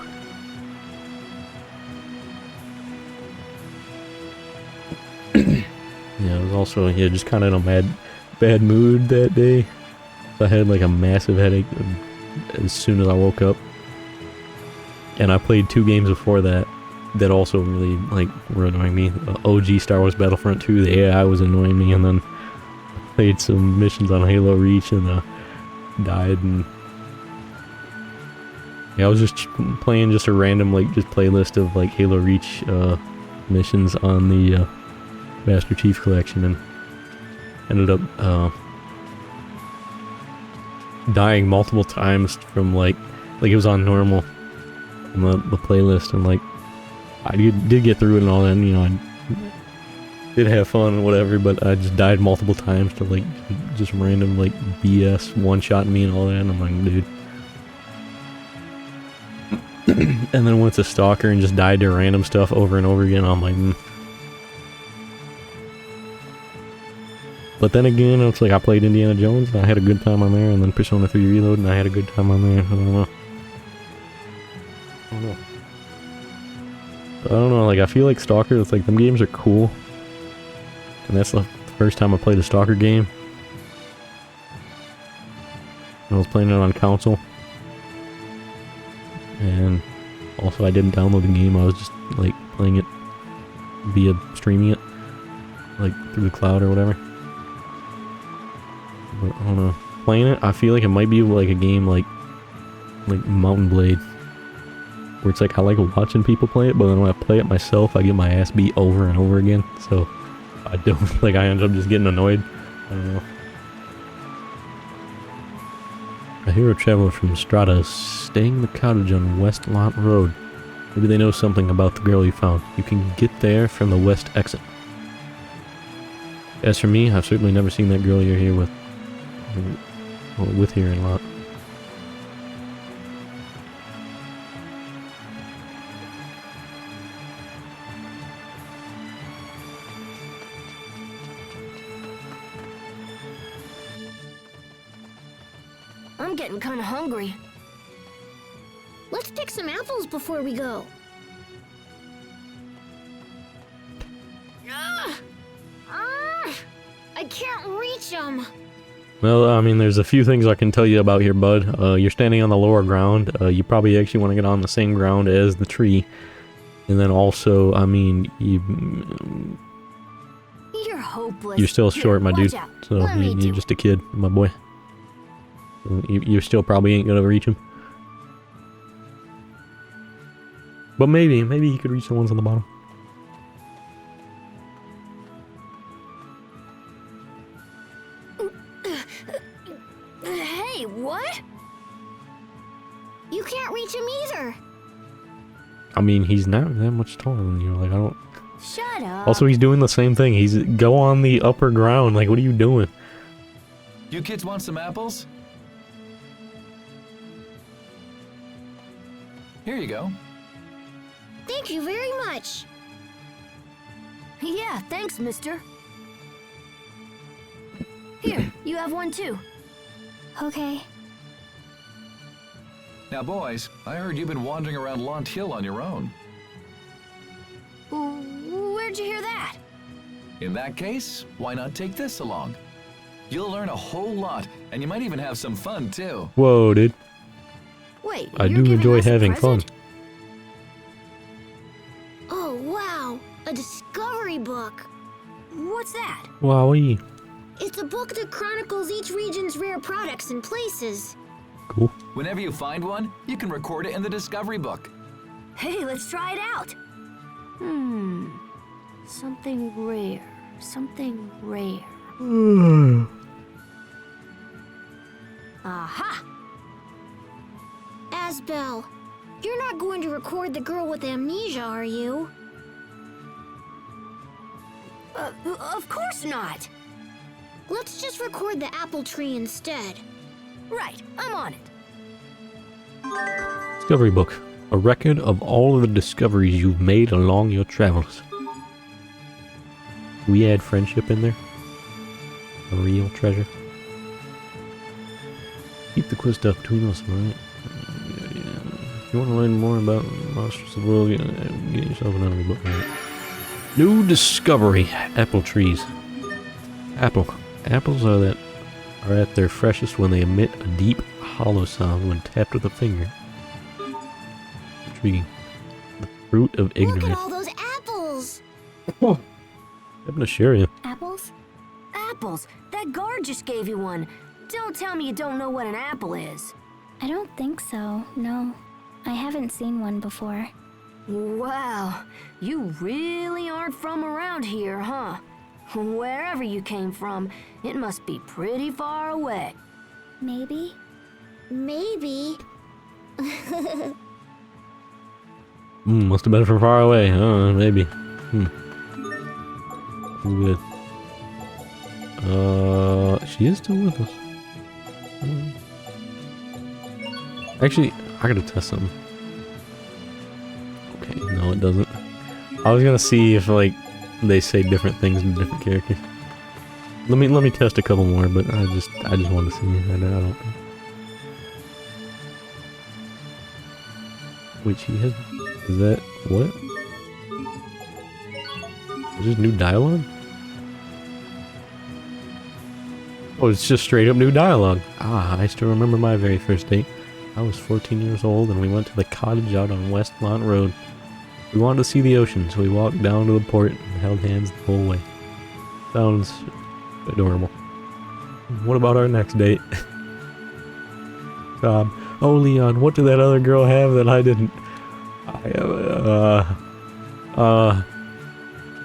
Speaker 1: Yeah, I was also, yeah, just kind of in a bad mood that day. So I had like a massive headache as soon as I woke up. And I played 2 games before that also really, like, were annoying me. OG Star Wars Battlefront 2, the AI was annoying me, and then I played some missions on Halo Reach and died, and yeah, I was just playing just a random, like, just playlist of, like, Halo Reach missions on the Master Chief Collection, and ended up dying multiple times from, like it was on normal on the playlist, and, like, I did get through it and all that, and, you know, I did have fun and whatever, but I just died multiple times to, like, just random, like, BS one-shotting me and all that, and I'm like, dude. And then went to Stalker and just died to random stuff over and over again. I'm like, But then again, it's like I played Indiana Jones and I had a good time on there, and then Persona 3 Reload and I had a good time on there. I don't know, like, I feel like Stalker, it's like, them games are cool. And that's the first time I played a Stalker game. I was playing it on console. And also I didn't download the game, I was just, like, playing it via streaming it. Like, through the cloud or whatever. But, I don't know. Playing it, I feel like it might be like a game like Mountain Blade. Where it's like, I like watching people play it, but then when I play it myself, I get my ass beat over and over again. So, I don't, like, I end up just getting annoyed. I don't know. A hero traveler from Strata is staying in the cottage on West Lot Road. Maybe they know something about the girl you found. You can get there from the west exit. As for me, I've certainly never seen that girl you're here with. Well, with here in Lot.
Speaker 3: I'm getting kind of hungry.
Speaker 2: Let's pick some apples before we go. I can't reach them.
Speaker 1: Well, I mean, there's a few things I can tell you about here, bud. You're standing on the lower ground. You probably actually want to get on the same ground as the tree. And then also, I mean,
Speaker 3: You're hopeless.
Speaker 1: you're still short, my dude.
Speaker 3: Out.
Speaker 1: So you're just a kid, my boy. You still probably ain't gonna reach him. But maybe he could reach the ones on the bottom.
Speaker 3: Hey, what?
Speaker 2: You can't reach him either.
Speaker 1: I mean, he's not that much taller than you. Like, I don't...
Speaker 3: Shut up.
Speaker 1: Also, he's doing the same thing. He's go on the upper ground. Like, what are you doing?
Speaker 5: You kids want some apples? Here you go.
Speaker 2: Thank you very much.
Speaker 3: Yeah, thanks, mister. Here, you have one too.
Speaker 2: Okay.
Speaker 5: Now, boys, I heard you've been wandering around Launt Hill on your own.
Speaker 3: Where'd you hear that?
Speaker 5: In that case, why not take this along? You'll learn a whole lot, and you might even have some fun, too.
Speaker 1: Whoa, dude.
Speaker 3: Wait,
Speaker 1: I
Speaker 3: you're
Speaker 1: do
Speaker 3: giving
Speaker 1: enjoy
Speaker 3: us a
Speaker 1: having fun.
Speaker 3: present?
Speaker 2: Oh, wow. A discovery book.
Speaker 3: What's that?
Speaker 1: Wowee.
Speaker 2: It's a book that chronicles each region's rare products and places.
Speaker 1: Cool.
Speaker 5: Whenever you find one, you can record it in the discovery book.
Speaker 3: Hey, let's try it out. Something rare. Something rare. Aha!
Speaker 2: Asbel, you're not going to record the girl with amnesia, are you?
Speaker 3: Of course not.
Speaker 2: Let's just record the apple tree instead.
Speaker 3: Right, I'm on it.
Speaker 1: Discovery book. A record of all of the discoveries you've made along your travels. We add friendship in there. A real treasure. Keep the quiz stuff between us, alright? If you want to learn more about monsters of the world, get yourself another book. Right? New discovery. Apple trees. Apples are at their freshest when they emit a deep, hollow sound when tapped with a finger. Intriguing. The fruit of ignorance.
Speaker 2: Look at all those apples!
Speaker 1: Happened to share you.
Speaker 3: Apples? Apples! That guard just gave you one. Don't tell me you don't know what an apple is.
Speaker 6: I don't think so, no. I haven't seen one before.
Speaker 3: Wow, you really aren't from around here, huh? Wherever you came from, it must be pretty far away.
Speaker 6: Maybe?
Speaker 2: Maybe.
Speaker 1: Must have been from far away. Maybe. Good. She is still with us. Actually, I gotta test something. Okay, no it doesn't. I was gonna see if like they say different things in different characters. Let me test a couple more, but I just want to see. I don't. Wait, she has. Is that what? Is this new dialogue? Oh, it's just straight up new dialogue. Ah, I still remember my very first date. I was 14 years old and we went to the cottage out on Westmont Road. We wanted to see the ocean, so we walked down to the port and held hands the whole way. Sounds adorable. What about our next date? Oh Leon, what did that other girl have that I didn't? I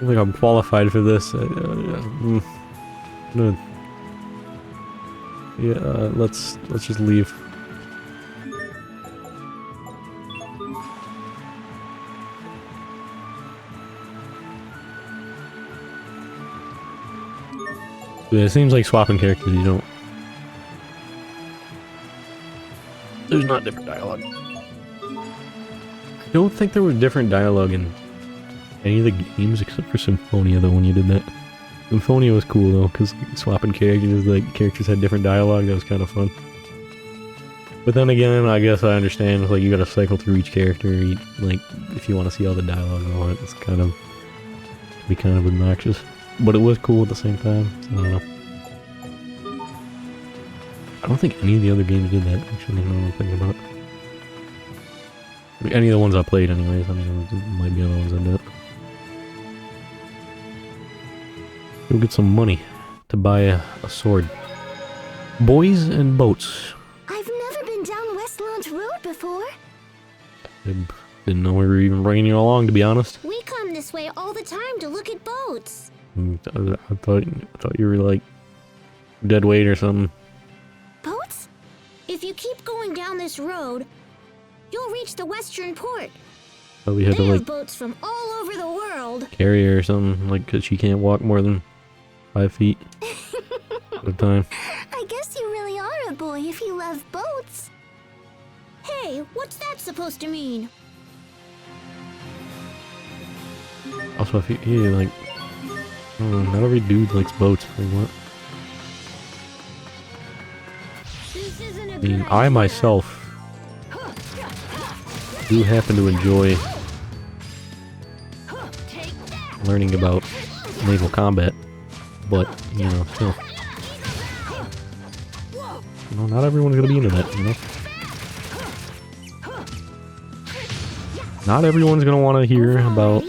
Speaker 1: don't think I'm qualified for this. Yeah, let's just leave. Yeah, it seems like swapping characters, you don't... There's not different dialogue. I don't think there was different dialogue in any of the games except for Symphonia though when you did that. Symphonia was cool though, because swapping characters, like characters had different dialogue, that was kind of fun. But then again, I guess I understand, like you gotta cycle through each character, like if you want to see all the dialogue and all that, it's kind of obnoxious. But it was cool at the same time, so I don't know. I don't think any of the other games did that, actually, now that I'm thinking about it. I mean, any of the ones I played anyways, I mean, there might be other ones that did it. Go get some money to buy a sword. Boys and boats.
Speaker 2: I've never been down West Launch Road before.
Speaker 1: I didn't know we were even bringing you along, to be honest.
Speaker 2: We come this way all the time to look at boats.
Speaker 1: I thought you were like dead weight or something.
Speaker 2: Boats? If you keep going down this road, you'll reach the western port.
Speaker 1: So we had
Speaker 2: They
Speaker 1: to
Speaker 2: have
Speaker 1: like
Speaker 2: boats from all over the world.
Speaker 1: carry her or something, like because she can't walk more than 5 feet at a time.
Speaker 2: I guess you really are a boy if you love boats. Hey, what's that supposed to mean?
Speaker 1: Also, if you like, I don't know, not every dude likes boats. Like what?
Speaker 2: This isn't a
Speaker 1: I mean,
Speaker 2: good
Speaker 1: I
Speaker 2: idea.
Speaker 1: myself do happen to enjoy learning about naval combat, but you know, still, you know, not everyone's gonna be into that. You know, not everyone's gonna want to hear about,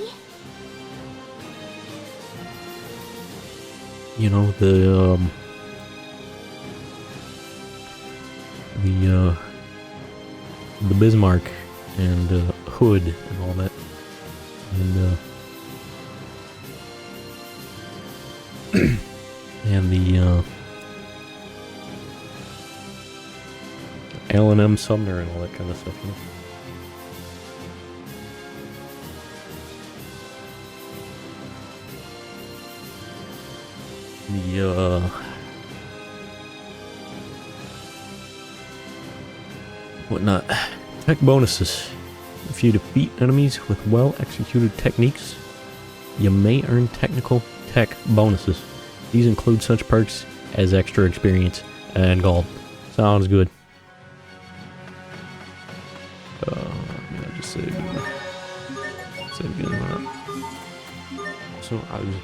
Speaker 1: you know, the the Bismarck and Hood and all that. And and the Alan M. Sumner and all that kind of stuff, you know? The whatnot. Tech bonuses. If you defeat enemies with well-executed techniques, you may earn technical tech bonuses. These include such perks as extra experience and gold. Sounds good. Yeah, just save again. Save again. So I was.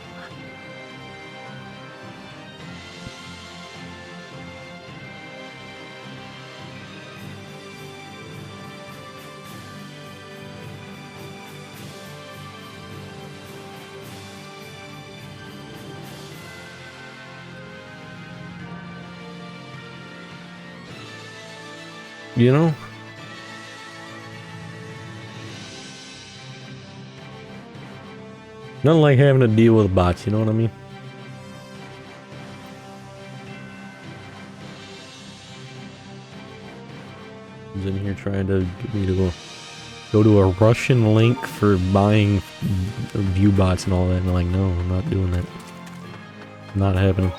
Speaker 1: You know, nothing like having to deal with bots, you know what I mean? He's in here trying to get me to go to a Russian link for buying view bots and all that, and I'm like, no, I'm not doing that. Not happening.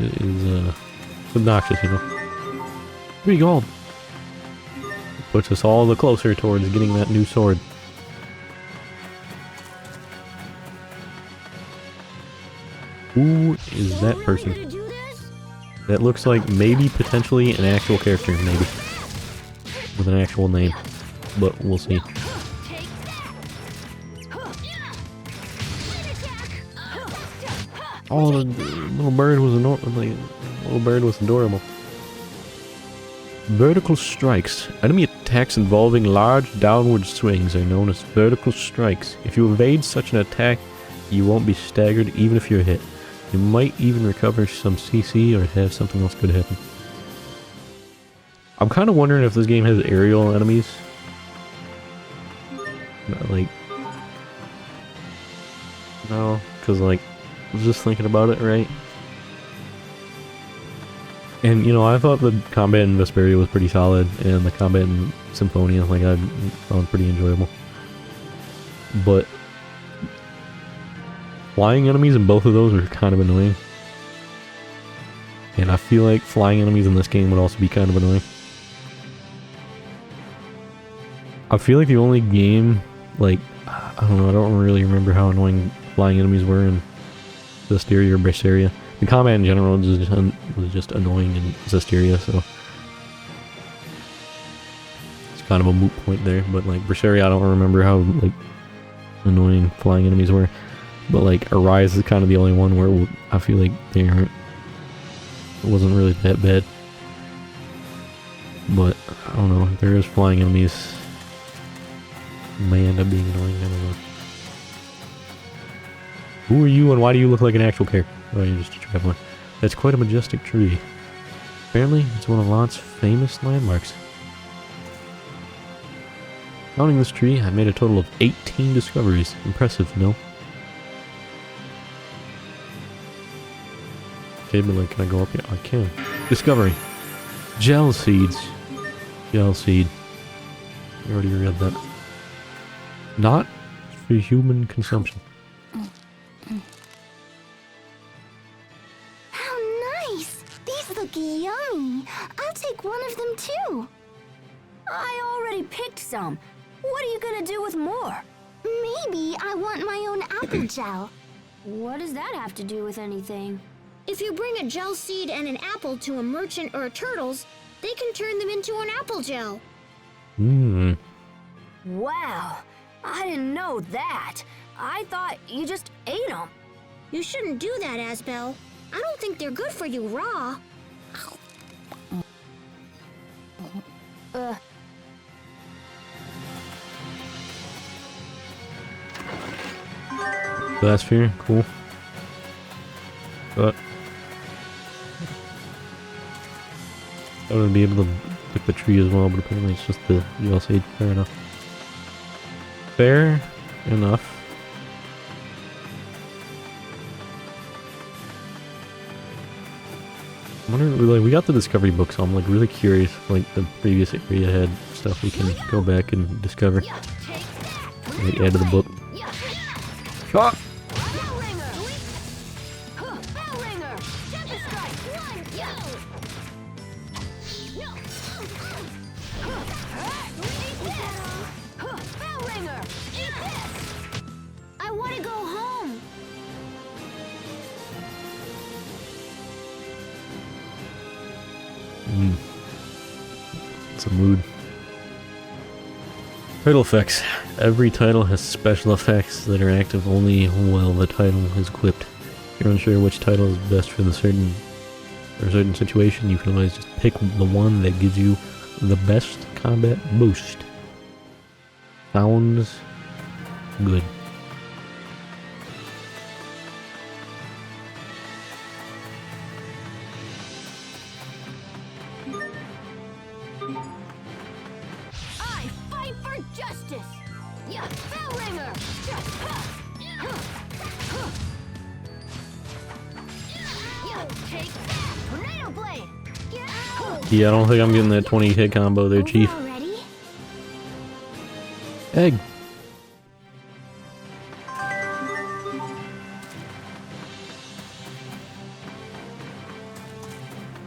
Speaker 1: Is obnoxious, you know. 3 gold. Puts us all the closer towards getting that new sword. Who is that person? That looks like maybe potentially an actual character, maybe. With an actual name. But we'll see. Oh, the little bird was adorable. Vertical strikes. Enemy attacks involving large downward swings are known as vertical strikes. If you evade such an attack, you won't be staggered even if you're hit. You might even recover some CC or have something else good happen. I'm kind of wondering if this game has aerial enemies. Like, no, because like, I was just thinking about it, right? And, you know, I thought the combat in Vesperia was pretty solid, and the combat in Symphonia, like, I found pretty enjoyable. But flying enemies in both of those are kind of annoying. And I feel like flying enemies in this game would also be kind of annoying. I feel like the only game, like, I don't know, I don't really remember how annoying flying enemies were in Zestiria or Berseria. The combat in general was just annoying in Zestiria, so it's kind of a moot point there. But like Berseria, I don't remember how like annoying flying enemies were. But like Arise is kind of the only one where I feel like they aren't. It wasn't really that bad. But I don't know. If there is flying enemies, it may end up being annoying. I don't know. Who are you and why do you look like an actual character? Oh, you're just a traveler. That's quite a majestic tree. Apparently, it's one of Lant's famous landmarks. Counting this tree, I made a total of 18 discoveries. Impressive, no? Okay, but like, can I go up here? I can. Discovery. Gel seeds. Gel seed. You already read that. Not for human consumption.
Speaker 2: Look yummy. I'll take one of them too.
Speaker 3: I already picked some. What are you gonna do with more?
Speaker 2: Maybe I want my own apple gel.
Speaker 3: What does that have to do with anything?
Speaker 2: If you bring a gel seed and an apple to a merchant or a turtle's, they can turn them into an apple gel.
Speaker 1: Hmm.
Speaker 3: Wow, I didn't know that. I thought you just ate them.
Speaker 2: You shouldn't do that, Asbel. I don't think they're good for you raw.
Speaker 1: Glass sphere, cool. But I would be able to pick the tree as well, but apparently it's just the gel seed. Fair enough. Fair enough. I wonder, like, we got the discovery book, so I'm like really curious if, like, the previous area had stuff we can go back and discover. Like, add to the book. Ah!
Speaker 2: I want to go home.
Speaker 1: It's a mood. Title effects. Every title has special effects that are active only while the title is equipped. If you're unsure which title is best for a certain situation, you can always just pick the one that gives you the best combat boost. Sounds good.
Speaker 2: I fight for justice. Yeah, Bellringer. Yeah, take that. Tornado blade.
Speaker 1: Yeah, I don't think I'm getting that 20 hit combo there, Chief.
Speaker 2: Already?
Speaker 1: Egg.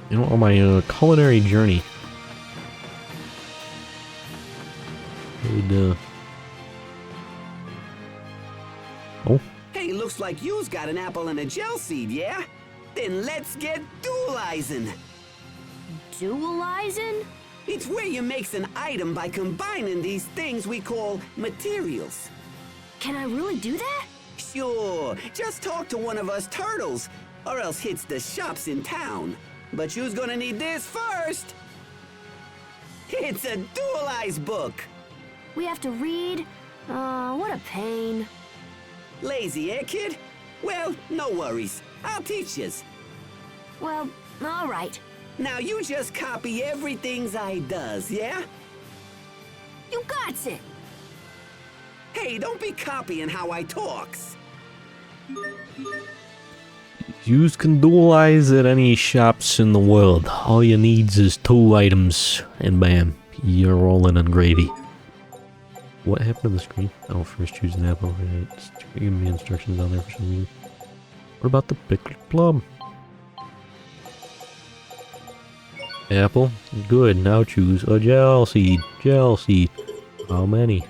Speaker 1: You know, on my culinary journey, oh,
Speaker 7: Hey, looks like you's got an apple and a gel seed, yeah? Then let's get dualizing.
Speaker 3: Dualizing?
Speaker 7: It's where you makes an item by combining these things we call materials.
Speaker 3: Can I really do that?
Speaker 7: Sure, just talk to one of us turtles, or else hits the shops in town. But you's gonna need this first. It's a dualize book.
Speaker 3: We have to read? What a pain.
Speaker 7: Lazy, eh, kid? Well, no worries. I'll teach yous.
Speaker 3: Well, all right.
Speaker 7: Now you just copy everything's I does, yeah?
Speaker 3: You got it.
Speaker 7: Hey, don't be copying how I talks.
Speaker 1: you can dualize at any shops in the world. All you needs is 2 items, and bam, you're rolling in gravy. What happened to the screen? Oh, first choose an apple. It's giving me instructions on there for some reason. What about the pickled plum? Apple. Good, now choose a gel seed. Gel seed. How many?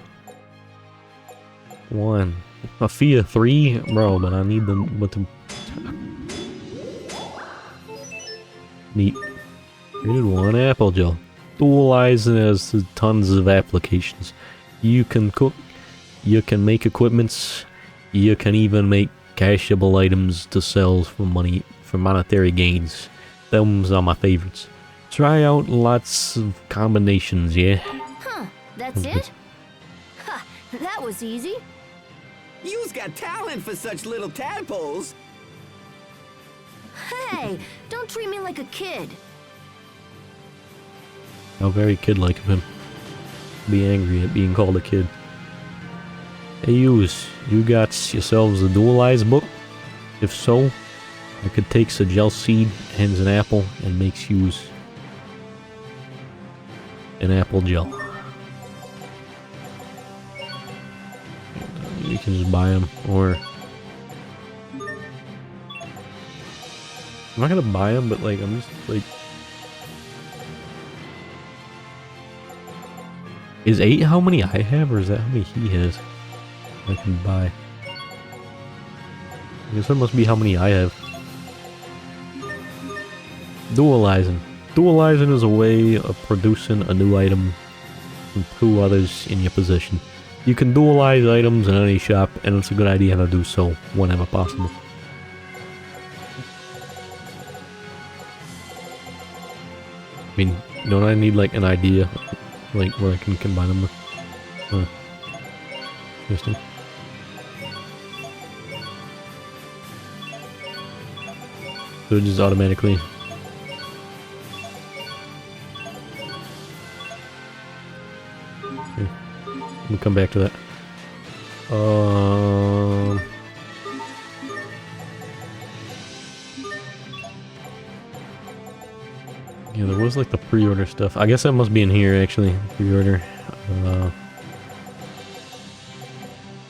Speaker 1: 1. A fee of 3? Bro, but I need them with the... Neat. Created 1 apple gel. Dualizing has tons of applications. You can cook, you can make equipments, you can even make cashable items to sell for money, for monetary gains. Those are my favorites. Try out lots of combinations, yeah?
Speaker 3: Huh, that's it? Ha, that was easy.
Speaker 7: You's got talent for such little tadpoles.
Speaker 3: Hey, don't treat me like a kid.
Speaker 1: How very kid-like of him. Be angry at being called a kid. Hey yous, you got yourselves a dualized book? If so, I could take a gel seed, hands an apple, and makes yous an apple gel. You can just buy them, or... I'm not gonna buy them, but like, I'm just like... Is 8 how many I have, or is that how many he has? I can buy. I guess that must be how many I have. Dualizing. Dualizing is a way of producing a new item from 2 others in your possession. You can dualize items in any shop, and it's a good idea to do so whenever possible. I mean, don't I need like an idea, like where I can combine them with? Interesting. So it just automatically. Here, we'll come back to that. Yeah, there was like the pre-order stuff. I guess that must be in here actually. Pre-order.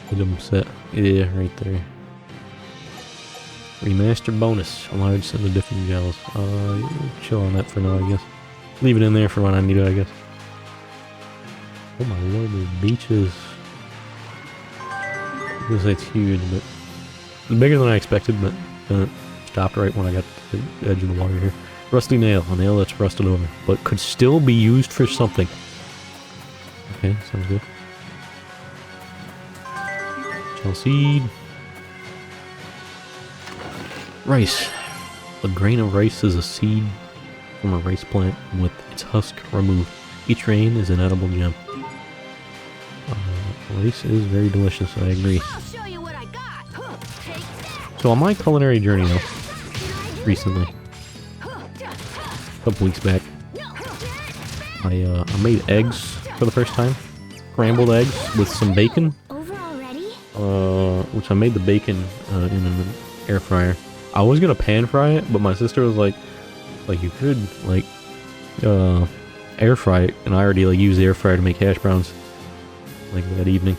Speaker 1: Item set. Yeah, right there. Remastered bonus. A large set of different gels. Chill on that for now, I guess. Leave it in there for when I need it, I guess. Oh my lord, the beaches. This it's huge, but it's bigger than I expected, but it stopped right when I got to the edge of the water here. Rusty nail, a nail that's rusted over, but could still be used for something. Okay, sounds good. Shell seed. Rice. A grain of rice is a seed from a rice plant with its husk removed. Each grain is an edible gem. Rice is very delicious, I agree.
Speaker 3: I'll show you what I got. Take that.
Speaker 1: So on my culinary journey though, recently, a couple weeks back, I made eggs for the first time. Scrambled eggs with some bacon.
Speaker 6: Over already?
Speaker 1: Which I made the bacon in an air fryer. I was gonna pan fry it, but my sister was like you could like air fry it, and I already like used the air fryer to make hash browns. Like that evening,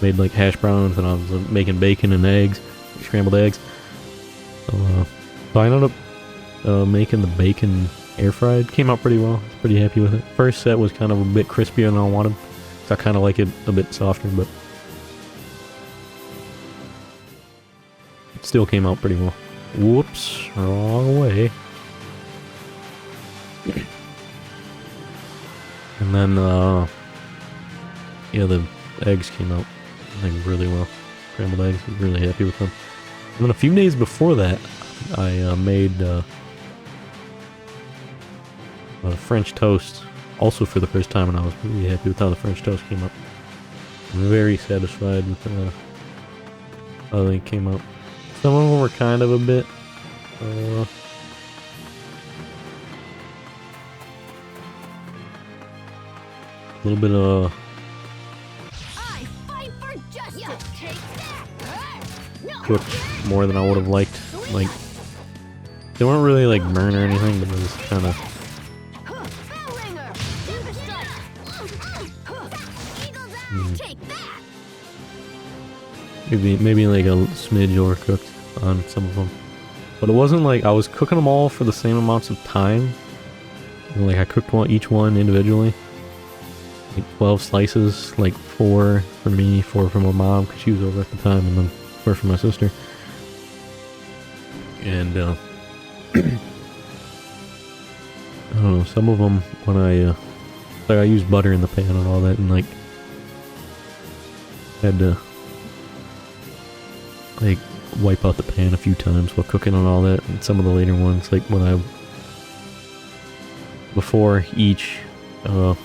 Speaker 1: made like hash browns, and I was making bacon and eggs, scrambled eggs. So I ended up making the bacon air fried. Came out pretty well. I was pretty happy with it. First set was kind of a bit crispier than I wanted, so I kind of like it a bit softer, but it still came out pretty well. Whoops, wrong way. And then yeah, the eggs came out like really well. Scrambled eggs, I was really happy with them. And then a few days before that, I made French toast, also for the first time, and I was really happy with how the French toast came out. I'm very satisfied with how they came out. Some of them were kind of a bit a little bit
Speaker 3: I fight for justice. Take that.
Speaker 1: cooked more than I would have liked. Like, they weren't really like burnt or anything, but it was kind of.
Speaker 3: Take that.
Speaker 1: Maybe like a smidge overcooked on some of them, but it wasn't like I was cooking them all for the same amounts of time. Like I cooked each one individually, like 12 slices, like 4 for me, 4 for my mom because she was over at the time, and then 4 for my sister. And I don't know, some of them when I used butter in the pan and all that, and like had to like wipe out the pan a few times while cooking and all that. And some of the later ones, like when before each time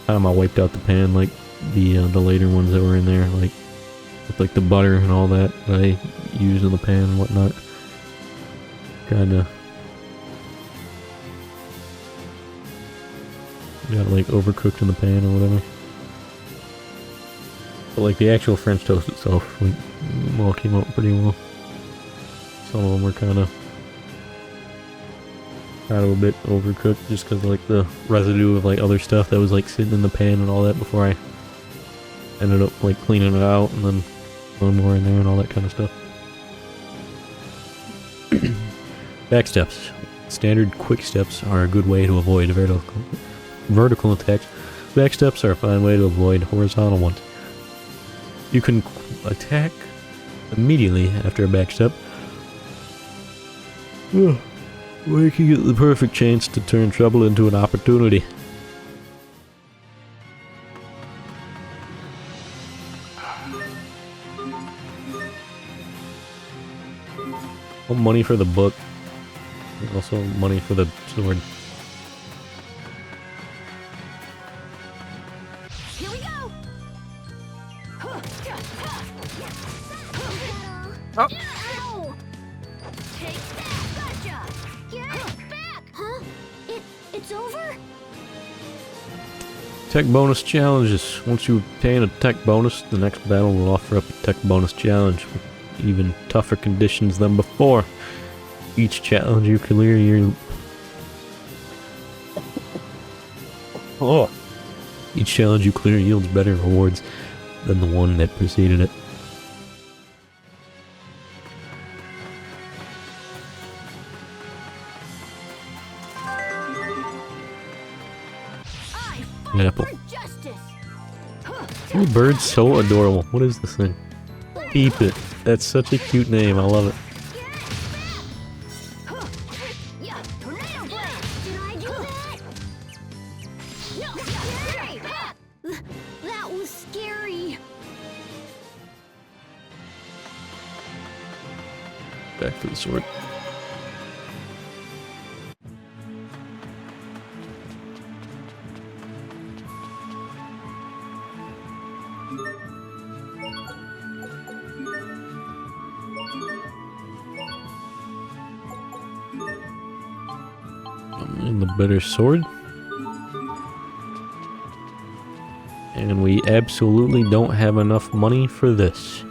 Speaker 1: I wiped out the pan, like the later ones that were in there, like with like the butter and all that I used in the pan and whatnot, kinda got like overcooked in the pan or whatever. But like the actual French toast itself, like, well, came out pretty well. Some of them were kind of a bit overcooked just because like the residue of like other stuff that was like sitting in the pan and all that before I ended up like cleaning it out and then throwing more in there and all that kind of stuff. Back steps. Standard quick steps are a good way to avoid vertical attacks. Back steps are a fine way to avoid horizontal ones. You can attack immediately after a back step, or you can get the perfect chance to turn trouble into an opportunity. Well, money for the book, and also money for the sword.
Speaker 3: Here we go.
Speaker 2: It's over?
Speaker 1: Tech bonus challenges. Once you obtain a tech bonus, the next battle will offer up a tech bonus challenge with even tougher conditions than before. Each challenge you clear, Each challenge you clear yields better rewards than the one that preceded it. An apple. This bird's so adorable. What is this thing? Peep it. That's such a cute name. I love it.
Speaker 2: That was scary.
Speaker 1: Back to the sword. And the better sword. And we absolutely don't have enough money for this.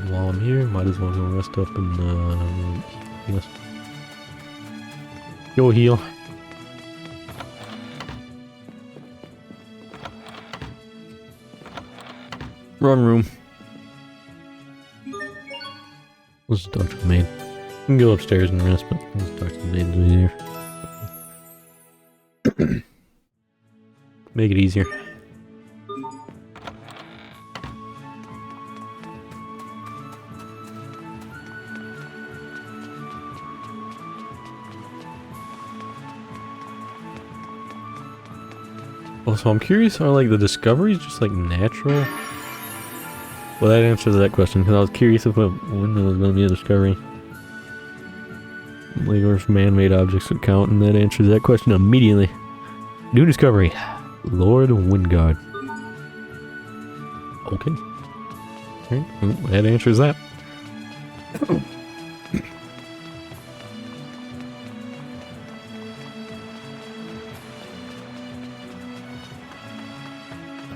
Speaker 1: While I'm here, might as well go rest up and yes. Go heal. Run room. Let's talk to the maid. We can go upstairs and rest, but let's talk to the maid easier. Make it easier. Also, I'm curious, are like the discoveries just like natural? Well, that answers that question, because I was curious if when there was going to be a discovery. Like, or if man-made objects would count, and that answers that question immediately. New discovery. Lord Wingard. Okay. Alright, well, that answers that.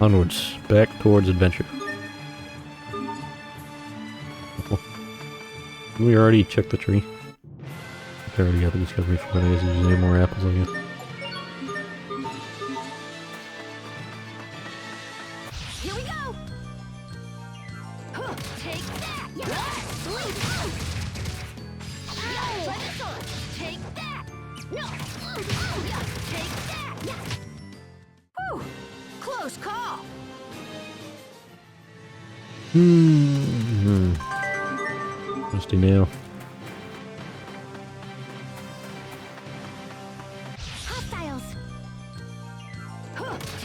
Speaker 1: Onwards. Back towards adventure. We already checked the tree. I already got the discovery for it. I guess there's any more apples, I guess.
Speaker 2: Here we go. Take that. Try this on. Take that. No. Take that. Whew. Close call.
Speaker 1: Rusty nail.
Speaker 2: Hostiles.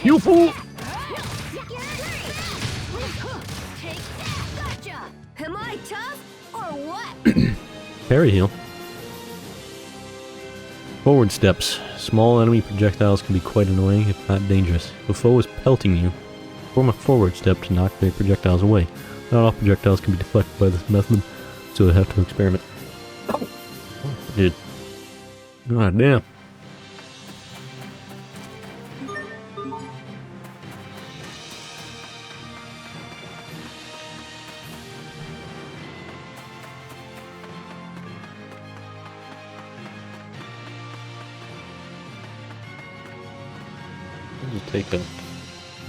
Speaker 1: You fool!
Speaker 2: Take that. Gotcha. Am I tough or what?
Speaker 1: Parry heal. Forward steps. Small enemy projectiles can be quite annoying, if not dangerous. If a foe is pelting you, perform a forward step to knock their projectiles away. Not all projectiles can be deflected by this method, so I have to experiment. Oh, dude. God damn. I'll just take a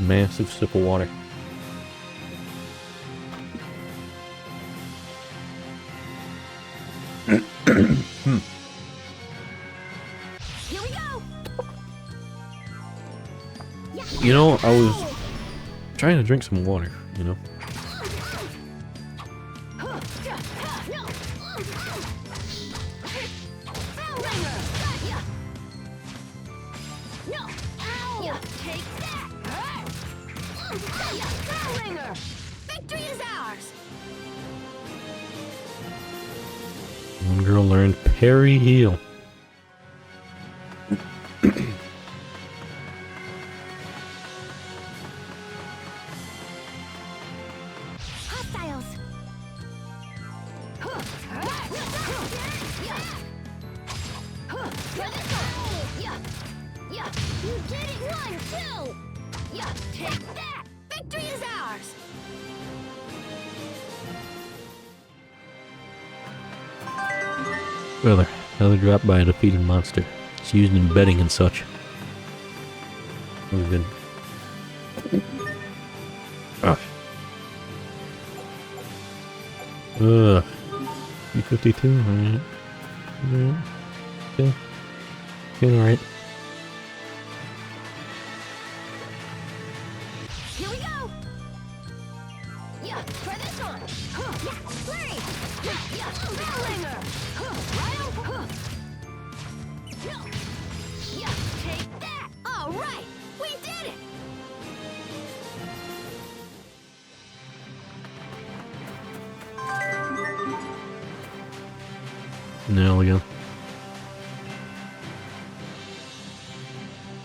Speaker 1: massive sip of water.
Speaker 2: Here we go.
Speaker 1: You know, I was trying to drink some water, you know?
Speaker 2: Victory is ours.
Speaker 1: One girl learned parry heal.
Speaker 2: You did it! 1, 2! Yeah, take that! Victory is ours!
Speaker 1: Another drop by a defeated monster. It's used in betting and such. That was good. Ah. 52, alright. Okay. Okay, alright.
Speaker 2: Here we go! Yeah, try this one! Yeah, play! Yeah, Belllinger! Right on! Yeah, take that! All right, we did it!
Speaker 1: Now again.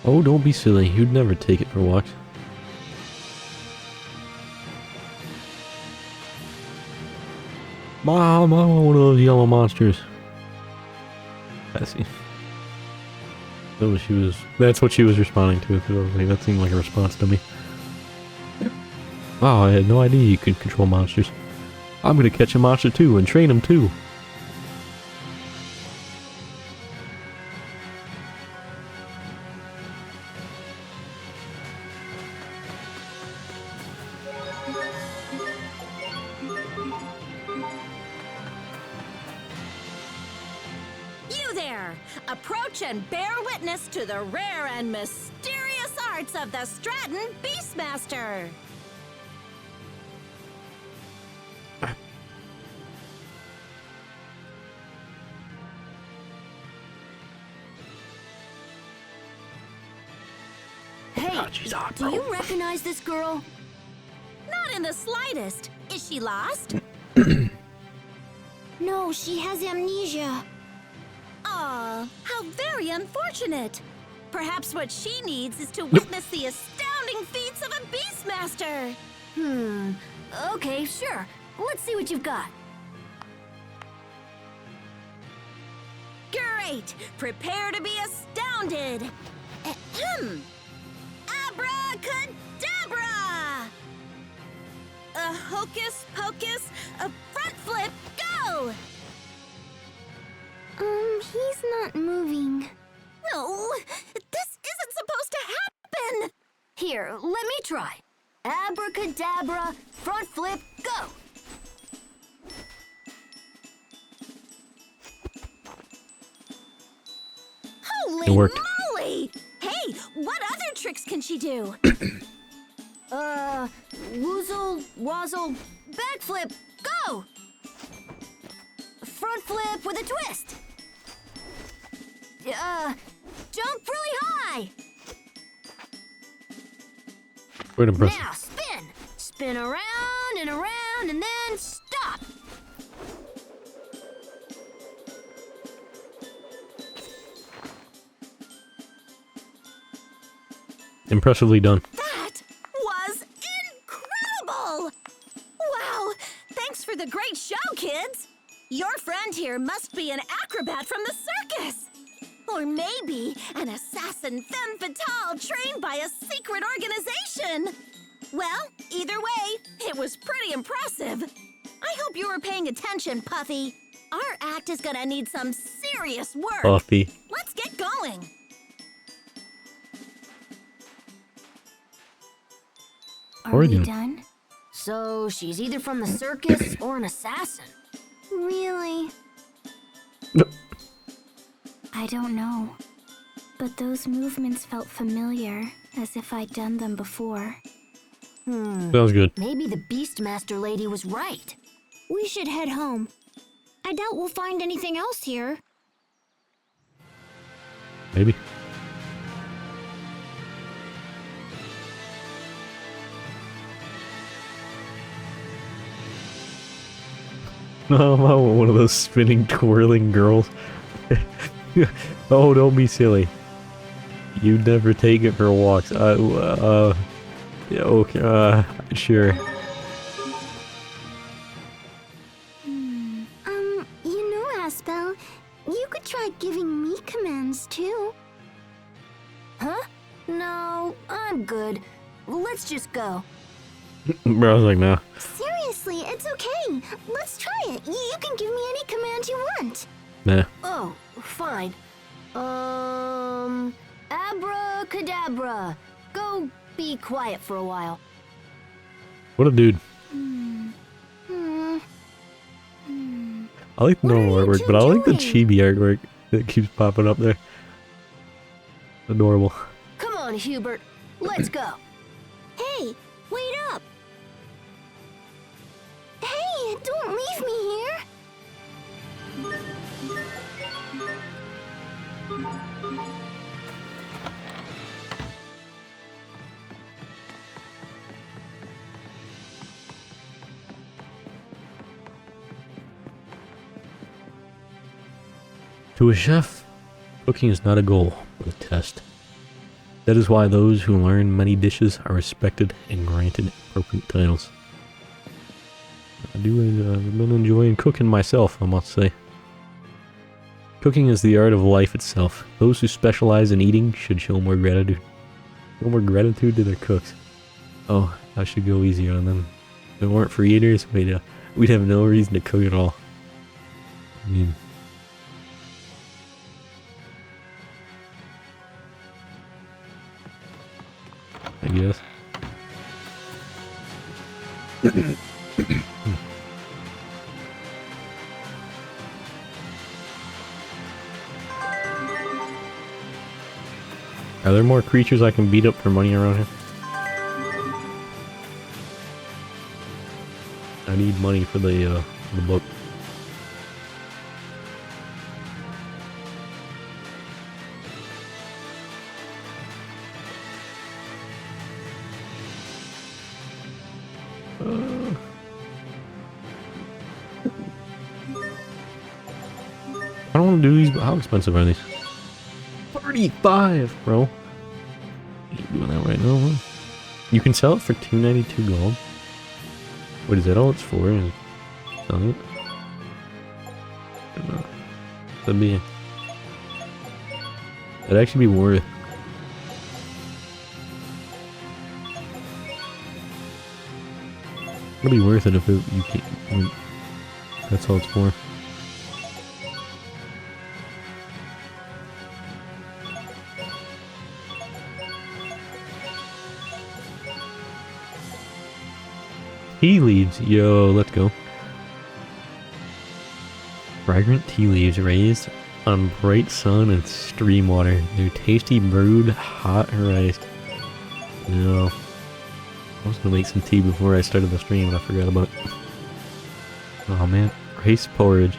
Speaker 1: Oh, don't be silly. You'd never take it for walks. Mom, I want one of those yellow monsters. I see. That's what she was responding to. So I was like, that seemed like a response to me. Wow, I had no idea you could control monsters. I'm gonna catch a monster too and train him too.
Speaker 2: You there! Approach and bear witness to the rare and mysterious arts of the Stratton Beastmaster! Hey, do you recognize this girl? Not in the slightest. Is she lost?
Speaker 6: No, she has amnesia.
Speaker 2: Aw, how very unfortunate. Perhaps what she needs is to witness the astounding feats of a Beastmaster.
Speaker 3: Okay, sure. Let's see what you've got.
Speaker 2: Great! Prepare to be astounded! Ahem! Abracadabra! A hocus pocus, a front flip, go!
Speaker 6: He's not moving.
Speaker 2: No, this isn't supposed to happen!
Speaker 3: Here, let me try. Abracadabra, front flip, go!
Speaker 2: Holy
Speaker 1: It worked.
Speaker 2: moly! Hey, what other tricks can she do?
Speaker 3: Woozle, wazzle, backflip, go! Front flip with a twist. Jump really high.
Speaker 1: Quite impressive.
Speaker 3: Now spin. Spin around and around and then stop.
Speaker 1: Impressively done.
Speaker 2: That was incredible! Wow, thanks for the great show, kids! Your friend here must be an acrobat from the circus! Or maybe an assassin femme fatale trained by a secret organization! Well, either way, it was pretty impressive. I hope you were paying attention, Puffy. Our act is gonna need some serious work.
Speaker 1: Puffy.
Speaker 2: Let's get going.
Speaker 6: Are
Speaker 1: Origin.
Speaker 6: we done?
Speaker 3: So she's either from the circus or an assassin.
Speaker 6: Really?
Speaker 1: No.
Speaker 6: I don't know. But those movements felt familiar, as if I'd done them before.
Speaker 1: Sounds good.
Speaker 3: Maybe the Beastmaster lady was right.
Speaker 2: We should head home. I doubt we'll find anything else here.
Speaker 1: Maybe. No, I want one of those spinning, twirling girls. Oh, don't be silly. You never take it for walks. Yeah, okay, sure.
Speaker 6: You know, Aspel,
Speaker 3: go.
Speaker 1: Bro, I was like, nah.
Speaker 2: Seriously, it's okay. Let's try it. You can give me any command you want.
Speaker 1: Nah.
Speaker 3: Oh, fine. Abracadabra. Go be quiet for a while.
Speaker 1: What a dude. I like the
Speaker 2: What are
Speaker 1: normal
Speaker 2: you
Speaker 1: artwork,
Speaker 2: two
Speaker 1: but I like the
Speaker 2: doing?
Speaker 1: chibi artwork that keeps popping up there. Adorable.
Speaker 3: Come on, Hubert. Let's go.
Speaker 2: Hey, wait up. Hey, don't leave me here.
Speaker 1: To a chef, cooking is not a goal, but a test. That is why those who learn many dishes are respected and granted appropriate titles. I've been enjoying cooking myself, I must say. Cooking is the art of life itself. Those who specialize in eating should show more gratitude. Show more gratitude to their cooks. Oh, I should go easier on them. If it weren't for eaters, we'd have no reason to cook at all. I mean... I guess. Are there more creatures I can beat up for money around here? I need money for the book. I don't want to do these, but how expensive are these? 35, bro. Ain't doing that right now, huh? You can sell it for 292 gold. What is that all it's for? Is selling it? I don't know. That'd actually be worth. It'd be worth it if you can't. That's all it's for. Tea leaves, yo, let's go. Fragrant tea leaves raised on bright sun and stream water. They're tasty brewed, hot or iced. No. I was gonna make some tea before I started the stream and I forgot about it. Oh man, rice porridge.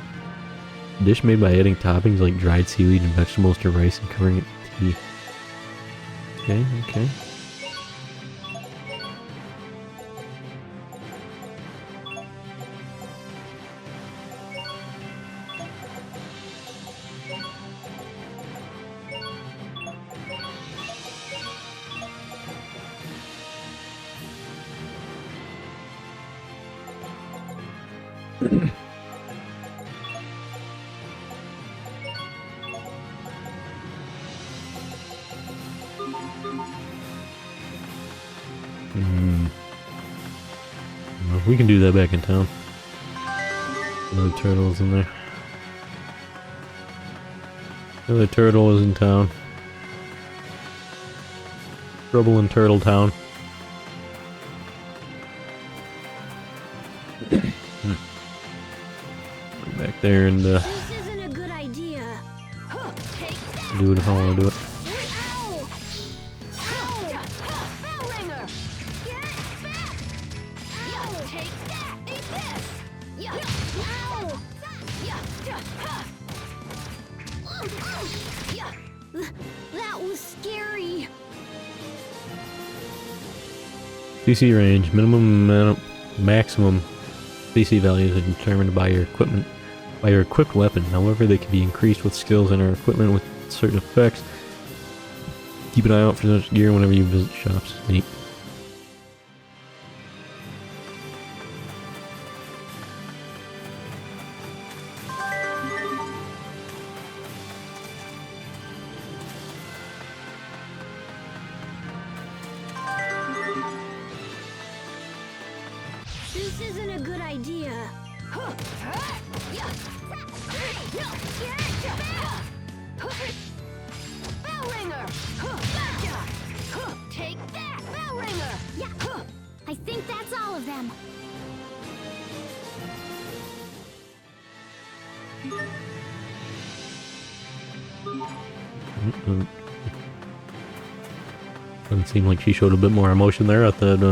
Speaker 1: A dish made by adding toppings like dried seaweed and vegetables to rice and covering it with tea. Okay, okay. Well, we can do that back in town. Another turtle's in there. Another turtle is in town. Trouble in Turtle Town. Back there and
Speaker 2: This isn't a good idea.
Speaker 1: do it if I want to do it.
Speaker 2: Ow! Ow! Bell ringer! Get back! Ow! Take that! Eat this! Ow! That was scary.
Speaker 1: CC range, minimum, maximum CC values are determined by your equipment, by your equipped weapon. However, they can be increased with skills and or equipment with certain effects. Keep an eye out for such gear whenever you visit shops. Neat.
Speaker 2: This isn't a good idea. Bell ringer! Take that, bell ringer!
Speaker 6: Yeah. I think that's all of them.
Speaker 1: Doesn't seem like she showed a bit more emotion there at that,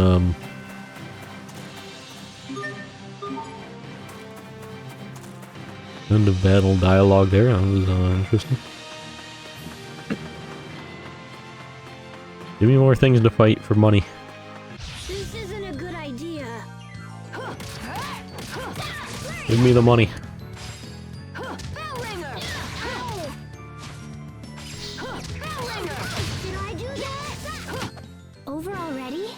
Speaker 1: end of battle dialogue there. That was, interesting. Give me more things to fight for money.
Speaker 2: This isn't a good idea.
Speaker 1: Give me the money.
Speaker 2: Bell ringer! Bell ringer! Did I do that?
Speaker 6: Over already?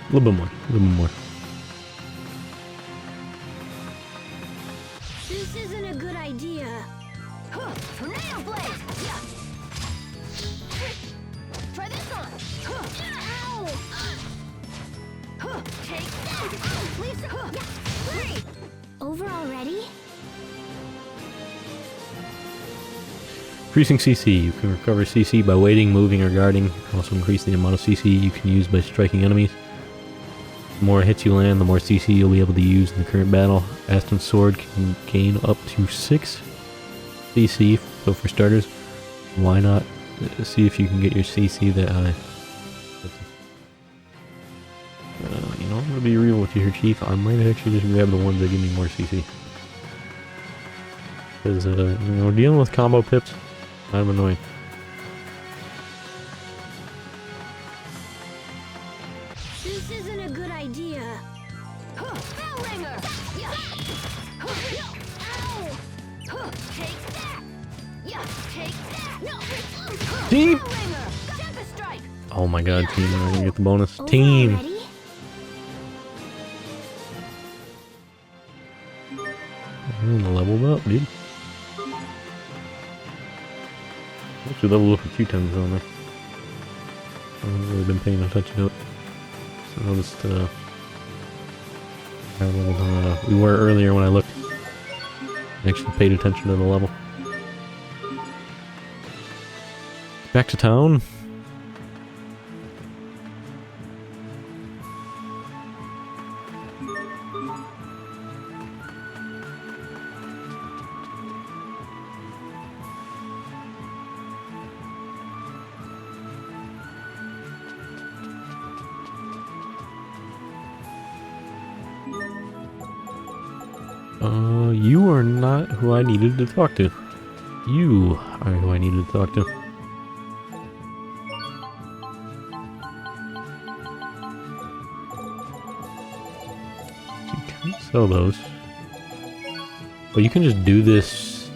Speaker 1: A little bit more. A little bit more.
Speaker 2: This isn't a good idea. Tornado blade! Try this on! Ow! Take that! Lisa!
Speaker 6: Over already?
Speaker 1: Increasing CC. You can recover CC by waiting, moving, or guarding. You can also increase the amount of CC you can use by striking enemies. The more hits you land, the more CC you'll be able to use in the current battle. Aston's sword can gain up to 6 CC, so for starters, why not see if you can get your CC that high? You know, I'm gonna be real with you here, Chief. I might actually just grab the ones that give me more CC. Because, you know, dealing with combo pips, kind of annoying.
Speaker 2: This isn't a good idea. Bell ringer! Ow! Take that! Take that!
Speaker 1: Team!
Speaker 2: Bell ringer! Tempest strike!
Speaker 1: Oh my god, team, I'm gonna get the bonus.
Speaker 6: Over
Speaker 1: Team!
Speaker 6: already?
Speaker 1: I'm gonna level up, dude. Actually leveled up a few times on there. I haven't really been paying attention to it. So I noticed, how leveled we were earlier when I looked. I actually paid attention to the level. Back to town. You are not who I needed to talk to. You are who I needed to talk to. You can sell those. But you can just do this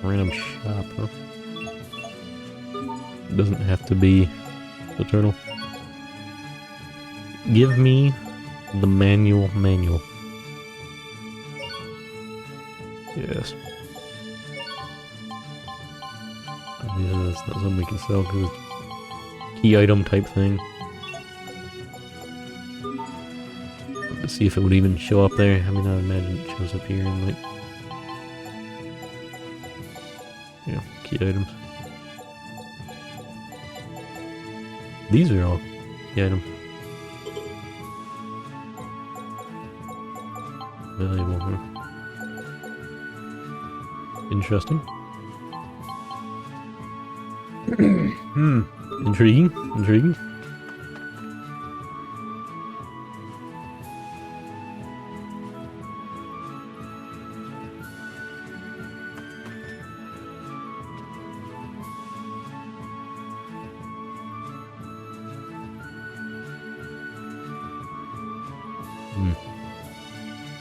Speaker 1: random shop, huh? It doesn't have to be the turtle. Give me the manual. Yes. Yeah, that's not something we can sell because key item type thing. Let's see if it would even show up there. I mean, I would imagine it shows up here in like, yeah, key items. These are all key items. Valuable, huh? Interesting. Intriguing.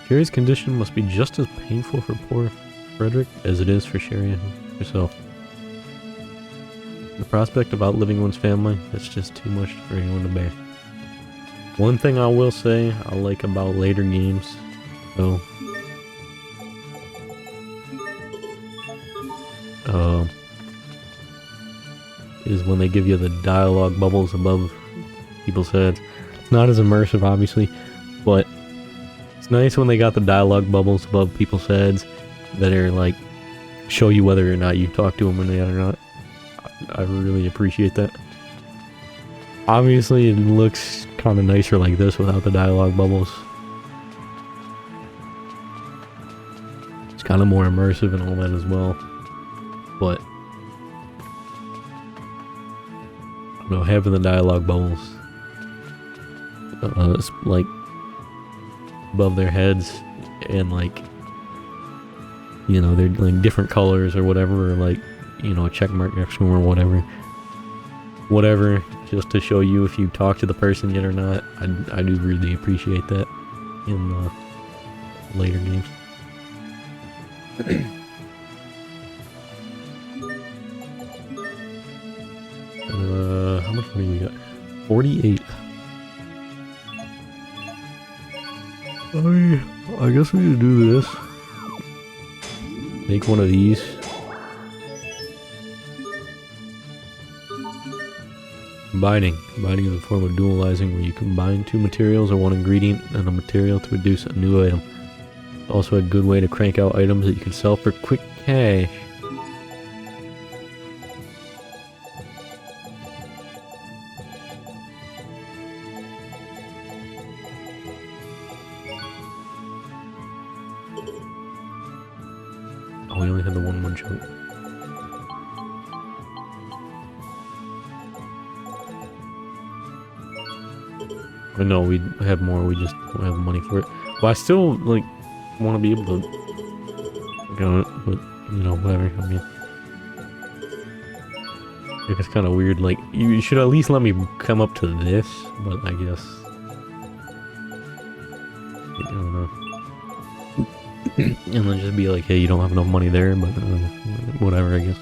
Speaker 1: Sherry's condition must be just as painful for poor Frederick as it is for Sherry herself. The prospect of outliving one's family, that's just too much for anyone to bear. One thing I will say I like about later games, though, is when they give you the dialogue bubbles above people's heads. It's not as immersive, obviously, but it's nice when they got the dialogue bubbles above people's heads that are like show you whether or not you talk to them or not. I really appreciate that. Obviously, it looks kind of nicer like this without the dialogue bubbles. It's kind of more immersive and all that as well. But I don't know, having the dialogue bubbles it's like above their heads and like, you know, they're like different colors or whatever, or like, you know, a check mark next to them or whatever, just to show you if you talk to the person yet or not. I do really appreciate that in later games. How much money we got? 48. I guess we need to do this. Make one of these. Combining. Combining is a form of dualizing where you combine two materials or one ingredient and a material to produce a new item. It's also a good way to crank out items that you can sell for quick cash. Oh, we only had the one chunk. I know we have more, we just don't have the money for it. But I still, like, want to be able to go it, but, you know, whatever, I mean. Like, it's kind of weird, like, you should at least let me come up to this, but I guess. I don't know. And then just be like, hey, you don't have enough money there, but whatever, I guess.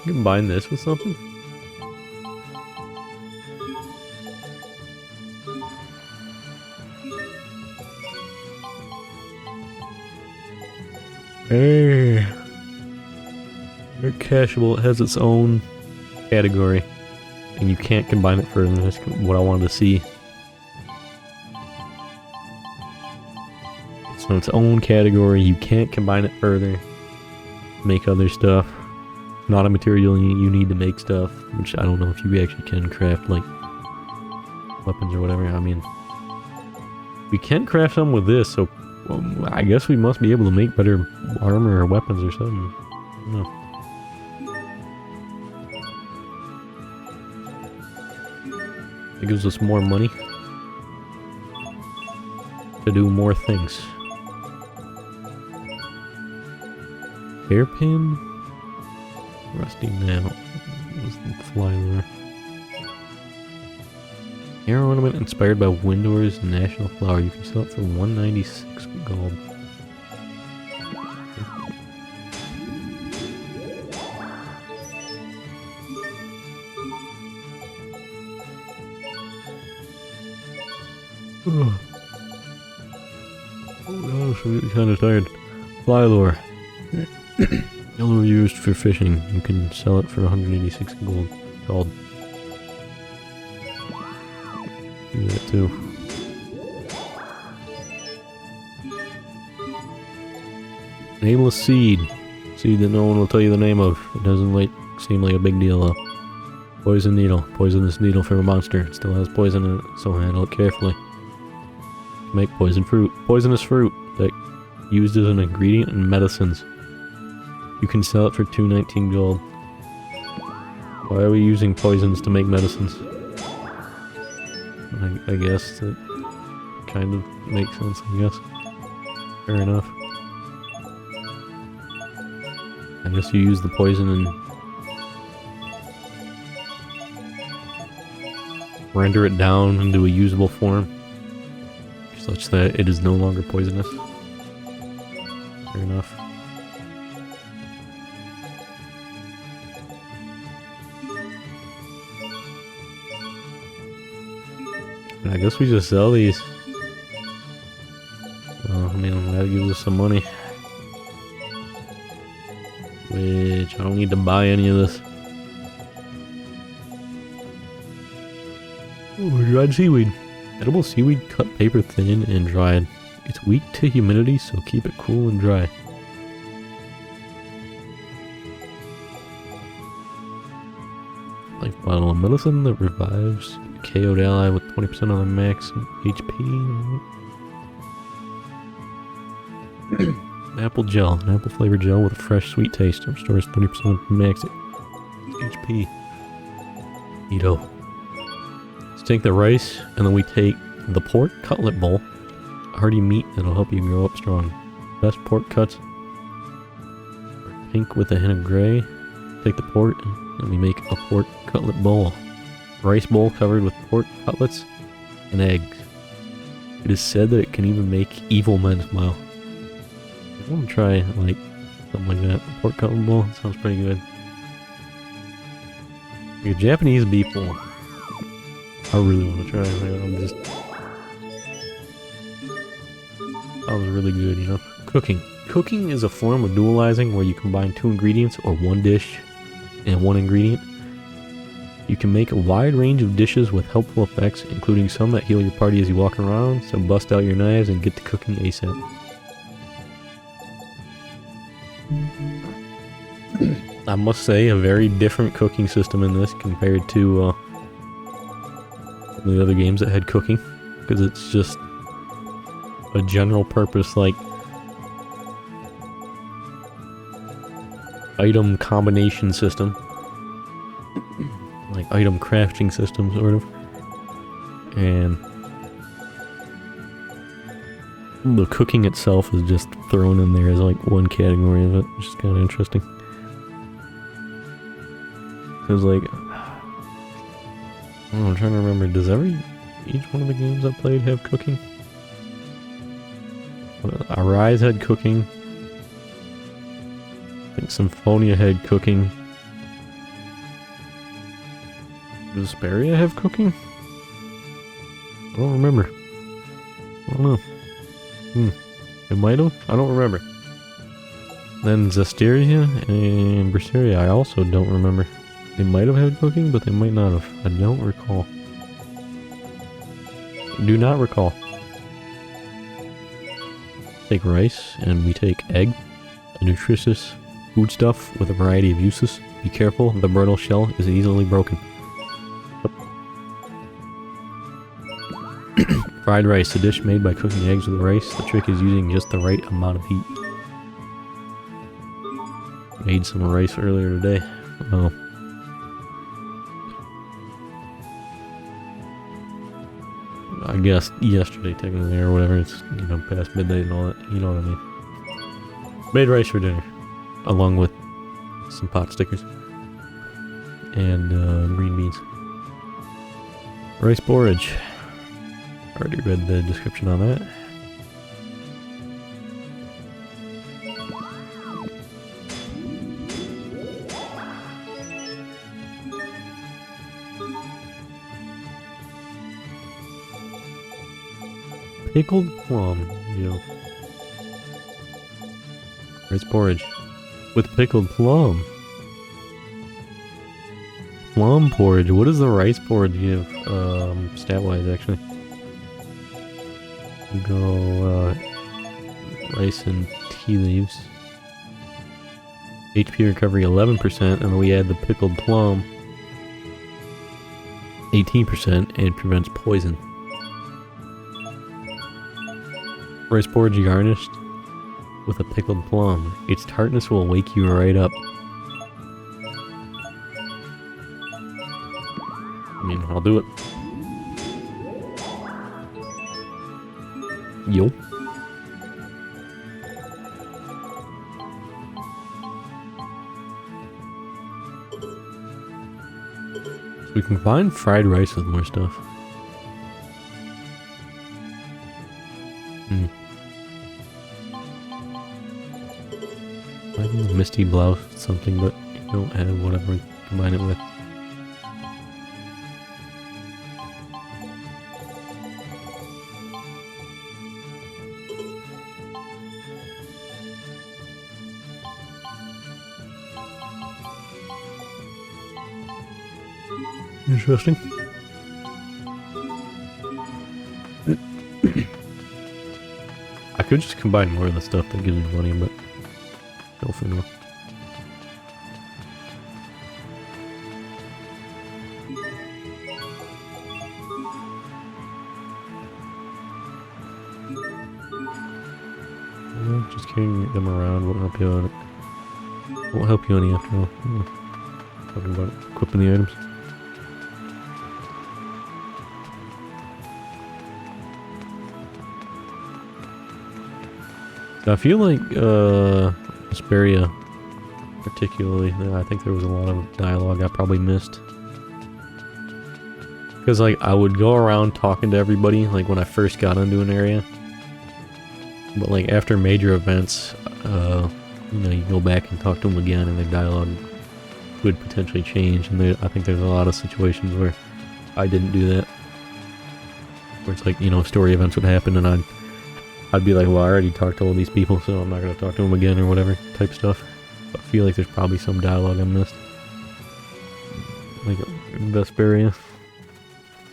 Speaker 1: Combine this with something? Hey. Very cashable. It has its own category. And you can't combine it further. That's what I wanted to see. So its own category. You can't combine it further. Make other stuff. Not a material you need to make stuff, which I don't know if you actually can craft, like, weapons or whatever. I mean, we can craft some with this, so I guess we must be able to make better armor or weapons or something. I don't know. It gives us more money to do more things. Hairpin? Rusty nail. Fly lure. Hair ornament inspired by Windor's national flower. You can sell it for 196 gold. Oh, I'm kind of tired. Fly lure. Lure used for fishing. You can sell it for 186 gold. Called. Do that too. Nameless seed. Seed that no one will tell you the name of. It doesn't seem like a big deal though. Poison needle. Poisonous needle from a monster. It still has poison in it, so handle it carefully. Make poison fruit. Poisonous fruit that used as an ingredient in medicines. You can sell it for 219 gold. Why are we using poisons to make medicines? I guess that kind of makes sense, I guess. Fair enough. I guess you use the poison and render it down into a usable form, such that it is no longer poisonous. Fair enough. I guess we just sell these. I mean, that gives us some money. Which, I don't need to buy any of this. Ooh, dried seaweed. Edible seaweed cut paper thin and dried. It's weak to humidity, so keep it cool and dry. Life bottle of medicine that revives a KO'd ally with 20% of the max HP. Apple gel. An apple flavored gel with a fresh sweet taste. It restores 30% of the max HP. Neato. Let's take the rice, and then we take the pork cutlet bowl. Hearty meat that'll help you grow up strong. Best pork cuts. Pink with a hint of gray. Take the pork, and we make a pork cutlet bowl. Rice bowl covered with pork cutlets and eggs. It is said that it can even make evil men smile. I want to try, like, something like that. A pork cutlet bowl, sounds pretty good. Like a Japanese beef bowl. I really want to try it, man. That was really good, you know. Cooking. Cooking is a form of dualizing where you combine two ingredients or one dish and one ingredient. You can make a wide range of dishes with helpful effects, including some that heal your party as you walk around, so bust out your knives and get to cooking ASAP. I must say, a very different cooking system in this compared to the other games that had cooking, because it's just a general purpose, like, item combination system. Like item crafting system, sort of. And the cooking itself is just thrown in there as like one category of it, which is kind of interesting. Because like, I don't know, I'm trying to remember, does each one of the games I played have cooking? Arise had cooking. I think Symphonia had cooking. Does Vesperia have cooking? I don't remember. I don't know. It might have? I don't remember. Then Zestiria and Berseria, I also don't remember. They might have had cooking, but they might not have. I don't recall. Do not recall. Take rice, and we take egg, a nutritious foodstuff with a variety of uses. Be careful, the brittle shell is easily broken. Fried rice, a dish made by cooking eggs with rice. The trick is using just the right amount of heat. Made some rice earlier today. Oh. I guess yesterday technically or whatever, it's, you know, past midnight and all that, you know what I mean. Made rice for dinner, along with some pot stickers and green beans. Rice porridge. Already read the description on that. Pickled plum, yo. Rice porridge with pickled plum. Plum porridge. What does the rice porridge give? Stat-wise, actually. We go rice and tea leaves. HP recovery 11%, and then we add the pickled plum 18% and prevents poison. Rice porridge garnished with a pickled plum. Its tartness will wake you right up. I mean, I'll do it. Yo. So we can find fried rice with more stuff. I think Misty Blouse something, but you don't have whatever we combine it with. Interesting. I could just combine more of the stuff that gives me money, but go for now. Just carrying them around won't help you on it. Won't help you any after all. Talking about equipping the items. I feel like Vesperia particularly, I think there was a lot of dialogue I probably missed. Because like I would go around talking to everybody like when I first got into an area. But like after major events, you know, you go back and talk to them again and their dialogue would potentially change. And I think there's a lot of situations where I didn't do that. Where it's like, you know, story events would happen and I'd be like, well, I already talked to all these people, so I'm not going to talk to them again or whatever type stuff. I feel like there's probably some dialogue I missed. Like Vesperia.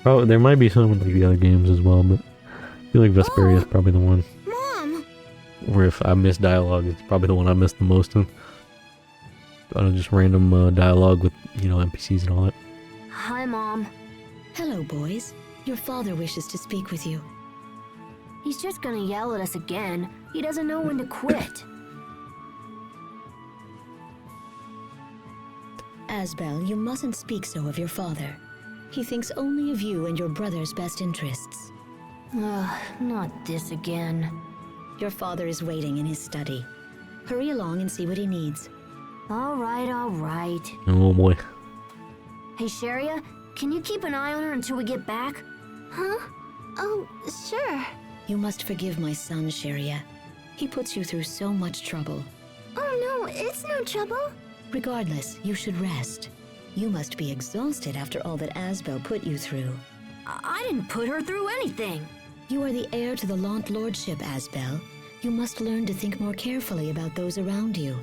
Speaker 1: Oh, there might be some in like the other games as well, but I feel like Vesperia is probably the one.
Speaker 2: Mom!
Speaker 1: Where if I miss dialogue, it's probably the one I missed the most in. Just random dialogue with, you know, NPCs and all that.
Speaker 3: Hi, Mom.
Speaker 8: Hello, boys. Your father wishes to speak with you.
Speaker 3: He's just gonna yell at us again. He doesn't know when to quit.
Speaker 8: Asbel, you mustn't speak so of your father. He thinks only of you and your brother's best interests.
Speaker 3: Ugh, not this again.
Speaker 8: Your father is waiting in his study. Hurry along and see what he needs.
Speaker 3: All right, all right.
Speaker 1: Oh boy.
Speaker 3: Hey, Sharia, can you keep an eye on her until we get back?
Speaker 2: Huh? Oh, sure.
Speaker 8: You must forgive my son, Sharia. He puts you through so much trouble.
Speaker 2: Oh no, it's no trouble.
Speaker 8: Regardless, you should rest. You must be exhausted after all that Asbel put you through.
Speaker 3: I didn't put her through anything.
Speaker 8: You are the heir to the Lant Lordship, Asbel. You must learn to think more carefully about those around you.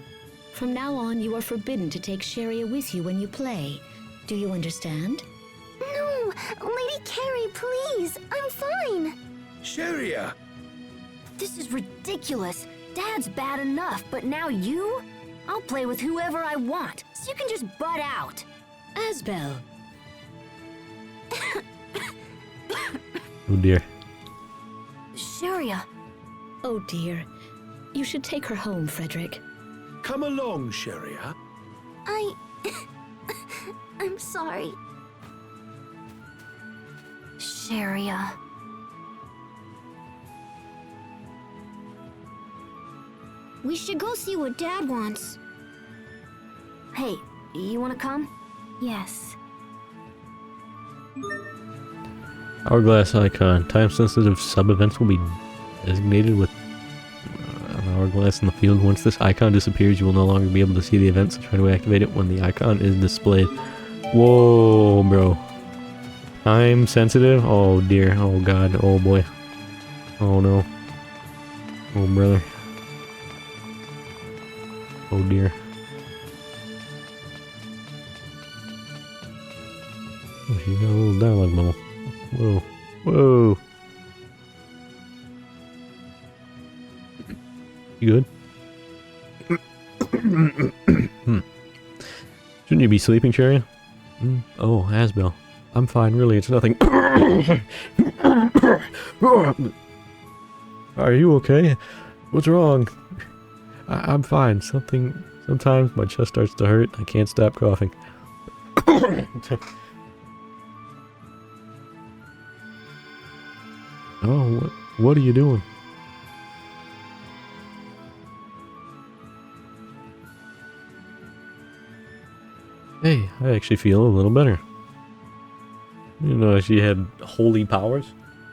Speaker 8: From now on, you are forbidden to take Sharia with you when you play. Do you understand?
Speaker 2: No, Lady Carrie, please. I'm fine.
Speaker 4: Sharia!
Speaker 3: This is ridiculous. Dad's bad enough, but now you? I'll play with whoever I want, so you can just butt out.
Speaker 8: Asbel!
Speaker 1: Oh dear.
Speaker 3: Sharia.
Speaker 8: Oh dear. You should take her home, Frederick.
Speaker 4: Come along, Sharia.
Speaker 2: I'm sorry.
Speaker 3: Sharia.
Speaker 2: We should go see what Dad wants.
Speaker 3: Hey, you wanna come?
Speaker 6: Yes.
Speaker 1: Hourglass icon. Time-sensitive sub-events will be designated with an hourglass in the field. Once this icon disappears, you will no longer be able to see the event, so try to activate it when the icon is displayed. Whoa, bro. Time-sensitive? Oh, dear. Oh, God. Oh, boy. Oh, no. Oh, brother. Oh, dear. Oh, she got a little dialogue bubble. Whoa. Whoa. You good? Shouldn't you be sleeping, Sharia? Oh, Asbel. I'm fine, really, it's nothing. Are you okay? What's wrong? I'm fine. Sometimes my chest starts to hurt. I can't stop coughing. Oh, what are you doing? Hey, I actually feel a little better. You know, she had holy powers?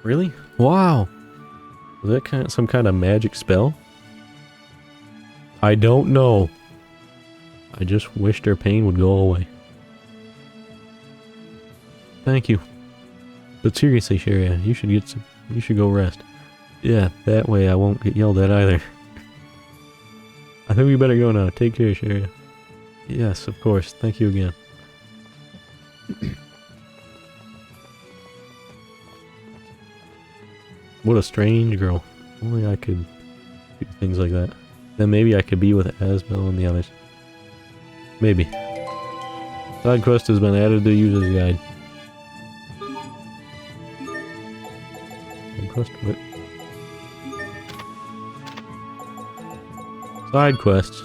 Speaker 1: Really? Wow! Was that some kind of magic spell? I don't know. I just wished her pain would go away. Thank you. But seriously, Sharia, you should go rest. Yeah, that way I won't get yelled at either. I think we better go now. Take care, Sharia. Yes, of course. Thank you again. What a strange girl. Only I could do things like that. Then maybe I could be with Asbel and the others. Maybe. Side quest has been added to user's guide. Side quest? What? Side quests.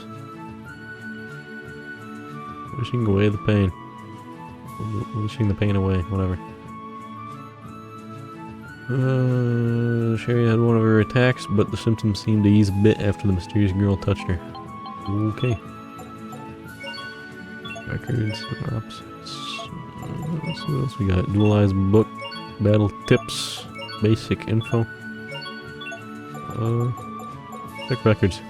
Speaker 1: Wishing away the pain. Wishing the pain away, whatever. Sherry had one of her attacks, but the symptoms seemed to ease a bit after the mysterious girl touched her. Okay. Records, synopsis. Let's see what else we got. Dualized book, battle tips, basic info. Check records.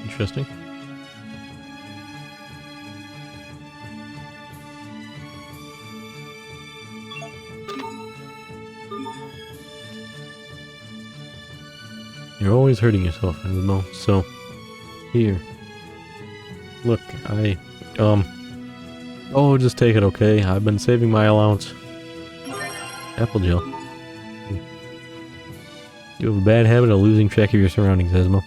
Speaker 1: Interesting. You're always hurting yourself, I don't know. So, here. Look, oh, just take it, okay? I've been saving my allowance. Apple gel. You have a bad habit of losing track of your surroundings, Esmo.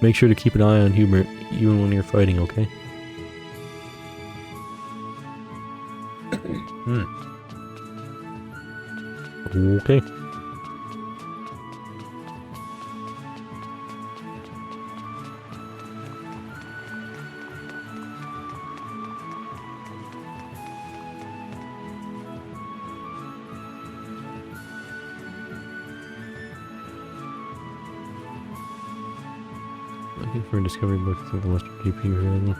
Speaker 1: Make sure to keep an eye on Hubert, even when you're fighting, okay? Okay. Looking for a discovery book through the Western GP here.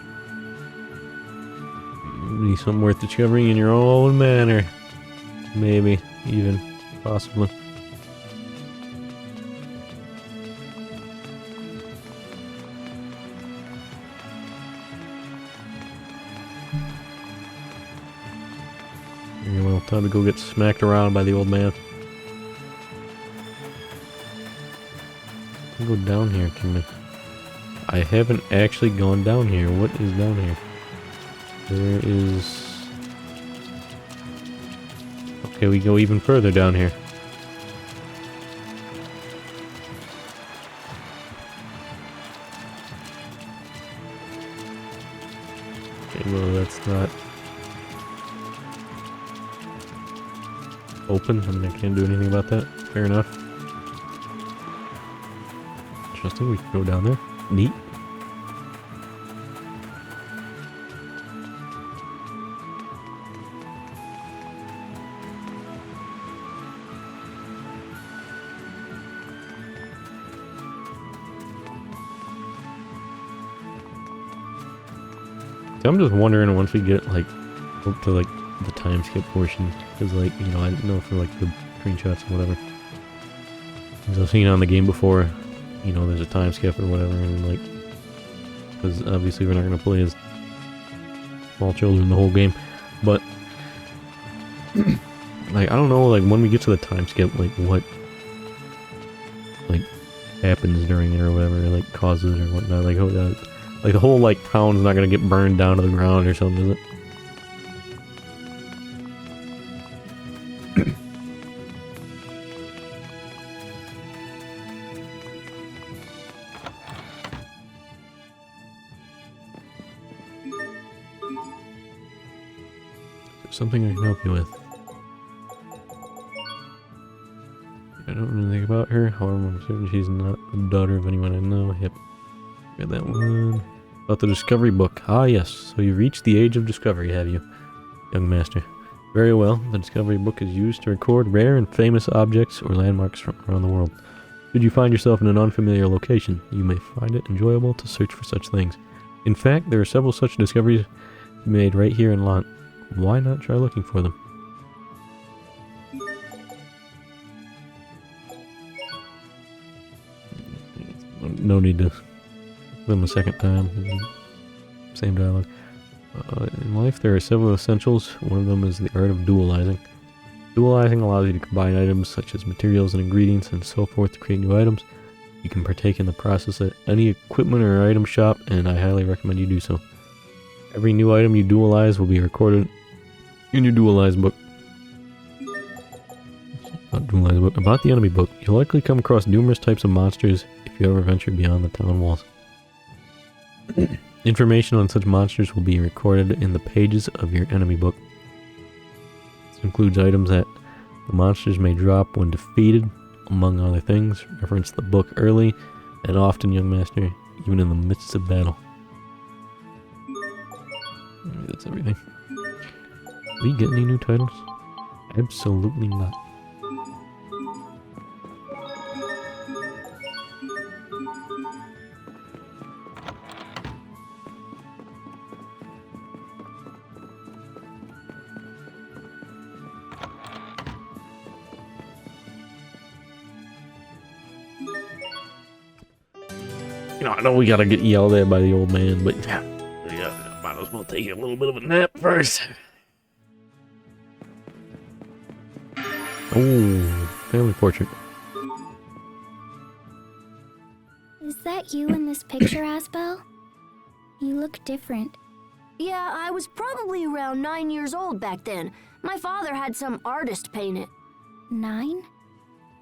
Speaker 1: Be something worth discovering in your own manner. Maybe, even, possibly. Well, time to go get smacked around by the old man. I'll go down here, can we? I haven't actually gone down here. What is down here? There is... Okay, we go even further down here. Okay, well, that's not... open. I mean, I can't do anything about that. Fair enough. Interesting, we can go down there. Neat. I'm just wondering once we get like up to like the time skip portion, because like, you know, I don't know for like the screenshots or whatever. Because I've seen it on the game before, you know, there's a time skip or whatever, and like, because obviously we're not going to play as small children the whole game, but like, I don't know, like when we get to the time skip, like what like happens during it or whatever, like causes or whatnot, like like the whole like town's not going to get burned down to the ground or something, is it? Something I can help you with. I don't know anything about her, however I'm certain she's not the daughter of anyone I know. Yep. Got that one. About the discovery book. Ah yes, so you've reached the age of discovery, have you, young master? Very well, the discovery book is used to record rare and famous objects or landmarks from around the world. Should you find yourself in an unfamiliar location, you may find it enjoyable to search for such things. In fact, there are several such discoveries made right here in Lant. Why not try looking for them? No need to them a second time. Same dialogue. In life, there are several essentials. One of them is the art of dualizing. Dualizing allows you to combine items such as materials and ingredients and so forth to create new items. You can partake in the process at any equipment or item shop, and I highly recommend you do so. Every new item you dualize will be recorded in your dualize book. About the enemy book, you'll likely come across numerous types of monsters if you ever venture beyond the town walls. Information on such monsters will be recorded in the pages of your enemy book. This includes items that the monsters may drop when defeated, among other things. Reference the book early and often, young master, even in the midst of battle. Maybe that's everything. Did we get any new titles? Absolutely not. I know we gotta get yelled at by the old man, but yeah, might as well take a little bit of a nap first. Oh, family portrait.
Speaker 6: Is that you in this picture, Asbel? You look different.
Speaker 3: Yeah, I was probably around 9 years old back then. My father had some artist paint it.
Speaker 6: 9?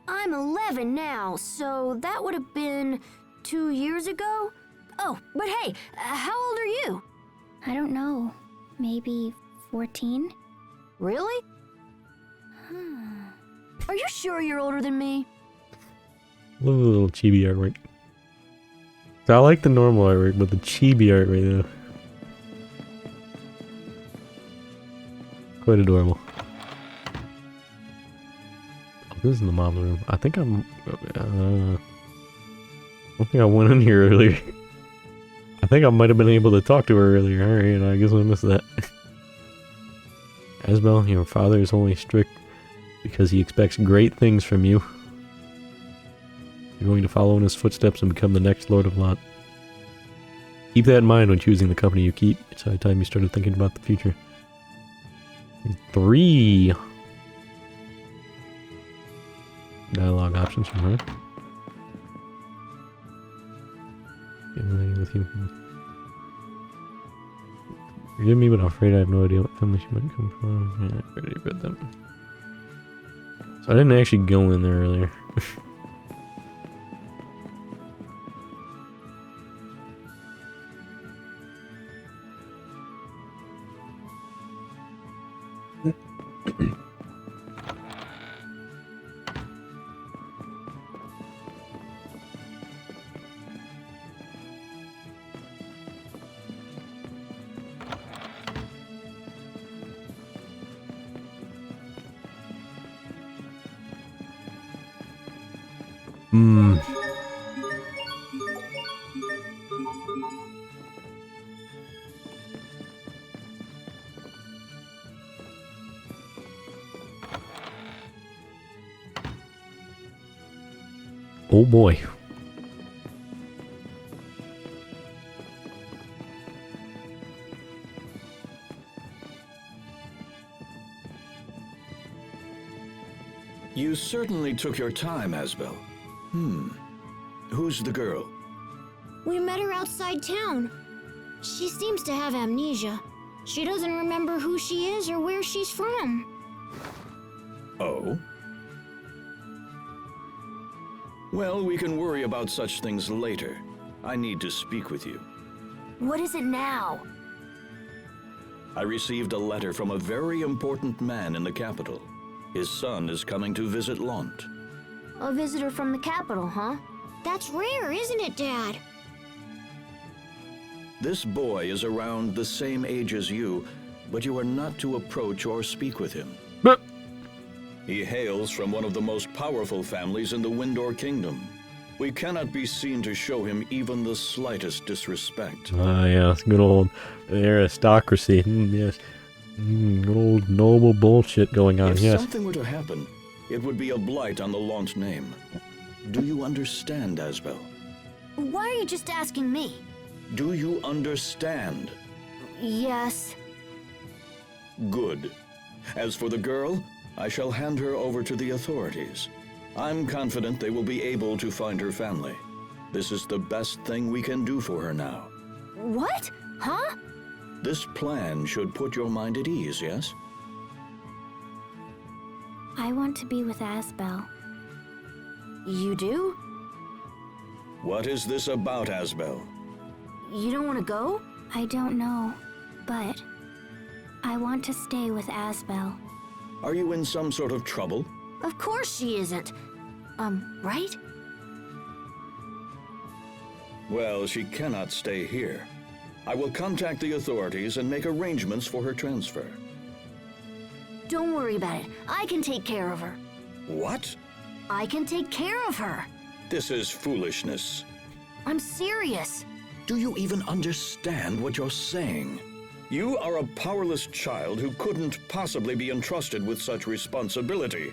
Speaker 3: I'm 11 now, so that would have been 2 years ago? Oh, but hey, how old are you?
Speaker 6: I don't know. Maybe 14?
Speaker 3: Really? Are you sure you're older than me?
Speaker 1: Love the little chibi artwork. So I like the normal artwork, but the chibi artwork, though. Quite adorable. Oh, this is the mom's room. I think I'm... I don't think I went in here earlier. I think I might have been able to talk to her earlier. Alright, I guess I missed that. Asbel, your father is only strict because he expects great things from you. You're going to follow in his footsteps and become the next Lord of Lot. Keep that in mind when choosing the company you keep. It's high time you started thinking about the future. 3 dialogue options from her. With you. Forgive me, but I'm afraid I have no idea what family she might come from. Yeah, I already read them. So I didn't actually go in there earlier. Oh boy.
Speaker 4: You certainly took your time, Asbel. Who's the girl?
Speaker 2: We met her outside town. She seems to have amnesia. She doesn't remember who she is or where she's from.
Speaker 4: Oh? Well, we can worry about such things later. I need to speak with you.
Speaker 3: What is it now?
Speaker 4: I received a letter from a very important man in the capital. His son is coming to visit Lont.
Speaker 3: A visitor from the capital, huh?
Speaker 2: That's rare, isn't it, Dad?
Speaker 4: This boy is around the same age as you, but you are not to approach or speak with him. He hails from one of the most powerful families in the Windor Kingdom. We cannot be seen to show him even the slightest disrespect.
Speaker 1: Ah, yeah, good old aristocracy. Yes. Good old noble bullshit going on,
Speaker 4: If
Speaker 1: yes.
Speaker 4: something were to happen, it would be a blight on the Lont name. Do you understand, Asbel?
Speaker 3: Why are you just asking me?
Speaker 4: Do you understand?
Speaker 3: Yes.
Speaker 4: Good. As for the girl, I shall hand her over to the authorities. I'm confident they will be able to find her family. This is the best thing we can do for her now.
Speaker 3: What? Huh?
Speaker 4: This plan should put your mind at ease, yes?
Speaker 6: I want to be with Asbel.
Speaker 3: You do?
Speaker 4: What is this about, Asbel?
Speaker 3: You don't want to go?
Speaker 6: I don't know, but I want to stay with Asbel.
Speaker 4: Are you in some sort of trouble?
Speaker 3: Of course she isn't. Right?
Speaker 4: Well, she cannot stay here. I will contact the authorities and make arrangements for her transfer.
Speaker 3: Don't worry about it. I can take care of her.
Speaker 4: What?
Speaker 3: I can take care of her.
Speaker 4: This is foolishness.
Speaker 3: I'm serious.
Speaker 4: Do you even understand what you're saying? You are a powerless child who couldn't possibly be entrusted with such responsibility.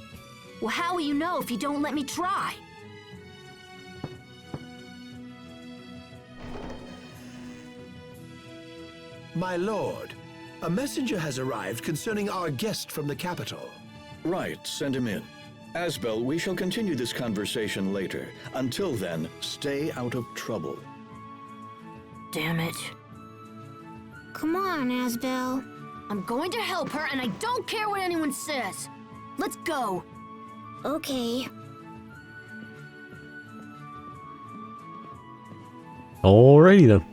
Speaker 3: Well, how will you know if you don't let me try?
Speaker 9: My lord, a messenger has arrived concerning our guest from the capital.
Speaker 4: Right, send him in. Asbel, we shall continue this conversation later. Until then, stay out of trouble.
Speaker 3: Damn it.
Speaker 2: Come on, Asbel.
Speaker 3: I'm going to help her, and I don't care what anyone says. Let's go.
Speaker 2: Okay.
Speaker 1: Alrighty then.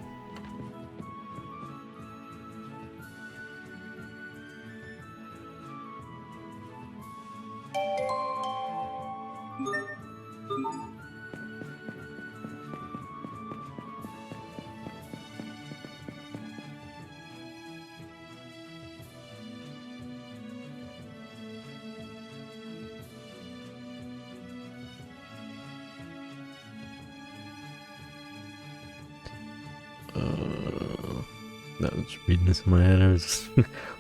Speaker 1: I was reading this in my head. I was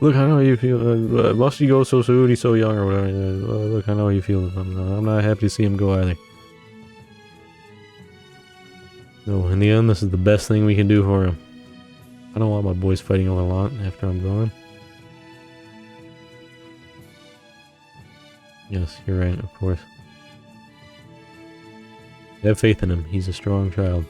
Speaker 1: look, I know how you feel. Must he go so soon? He's so young, or whatever. Look, I know how you feel. I'm not happy to see him go either. No, in the end, this is the best thing we can do for him. I don't want my boys fighting over a lot after I'm gone. Yes, you're right, of course. Have faith in him. He's a strong child.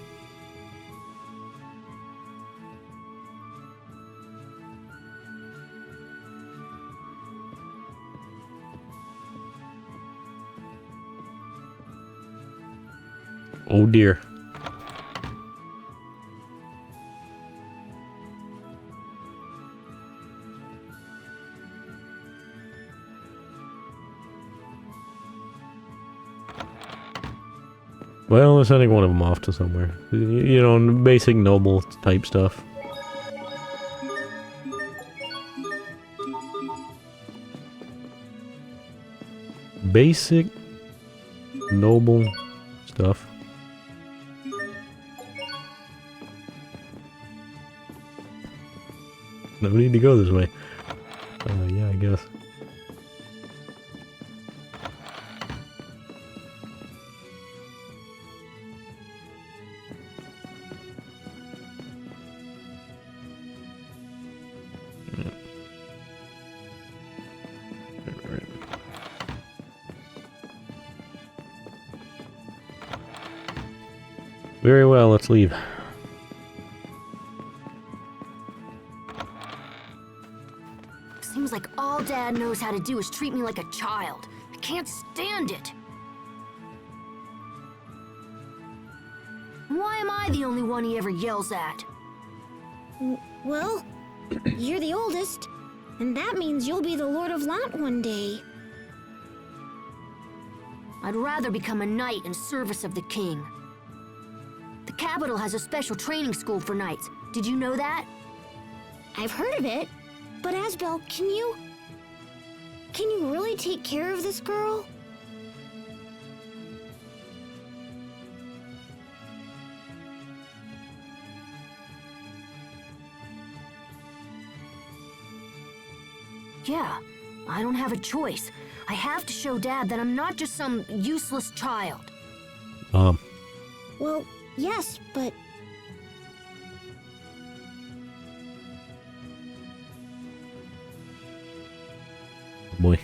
Speaker 1: Oh dear. Well, they're sending one of them off to somewhere. You know, basic noble type stuff. Basic noble stuff. No need to go this way. Yeah, I guess. Very well, let's leave.
Speaker 3: Seems like all Dad knows how to do is treat me like a child. I can't stand it. Why am I the only one he ever yells at?
Speaker 2: Well, you're the oldest, and that means you'll be the Lord of Lant one day.
Speaker 3: I'd rather become a knight in service of the king. The capital has a special training school for knights. Did you know that?
Speaker 2: I've heard of it, but Asbel, can you really take care of this girl?
Speaker 3: Yeah, I don't have a choice. I have to show Dad that I'm not just some useless child.
Speaker 2: Well, yes, but...
Speaker 1: Boy.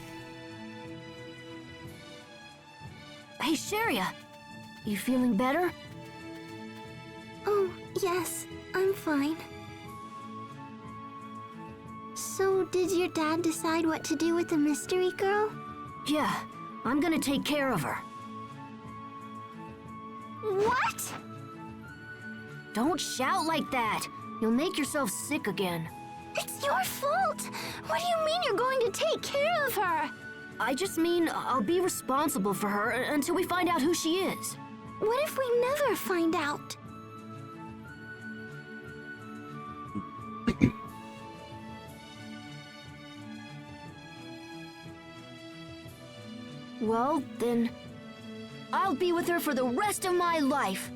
Speaker 3: Hey, Sharia, you feeling better?
Speaker 6: Yes, I'm fine. So, did your dad decide what to do with the mystery girl?
Speaker 3: Yeah, I'm gonna take care of her.
Speaker 6: What?
Speaker 3: Don't shout like that. You'll make yourself sick again.
Speaker 6: It's your fault! What do you mean you're going to take care of her?
Speaker 3: I just mean I'll be responsible for her until we find out who she is.
Speaker 6: What if we never find out?
Speaker 3: Well, then, I'll be with her for the rest of my life.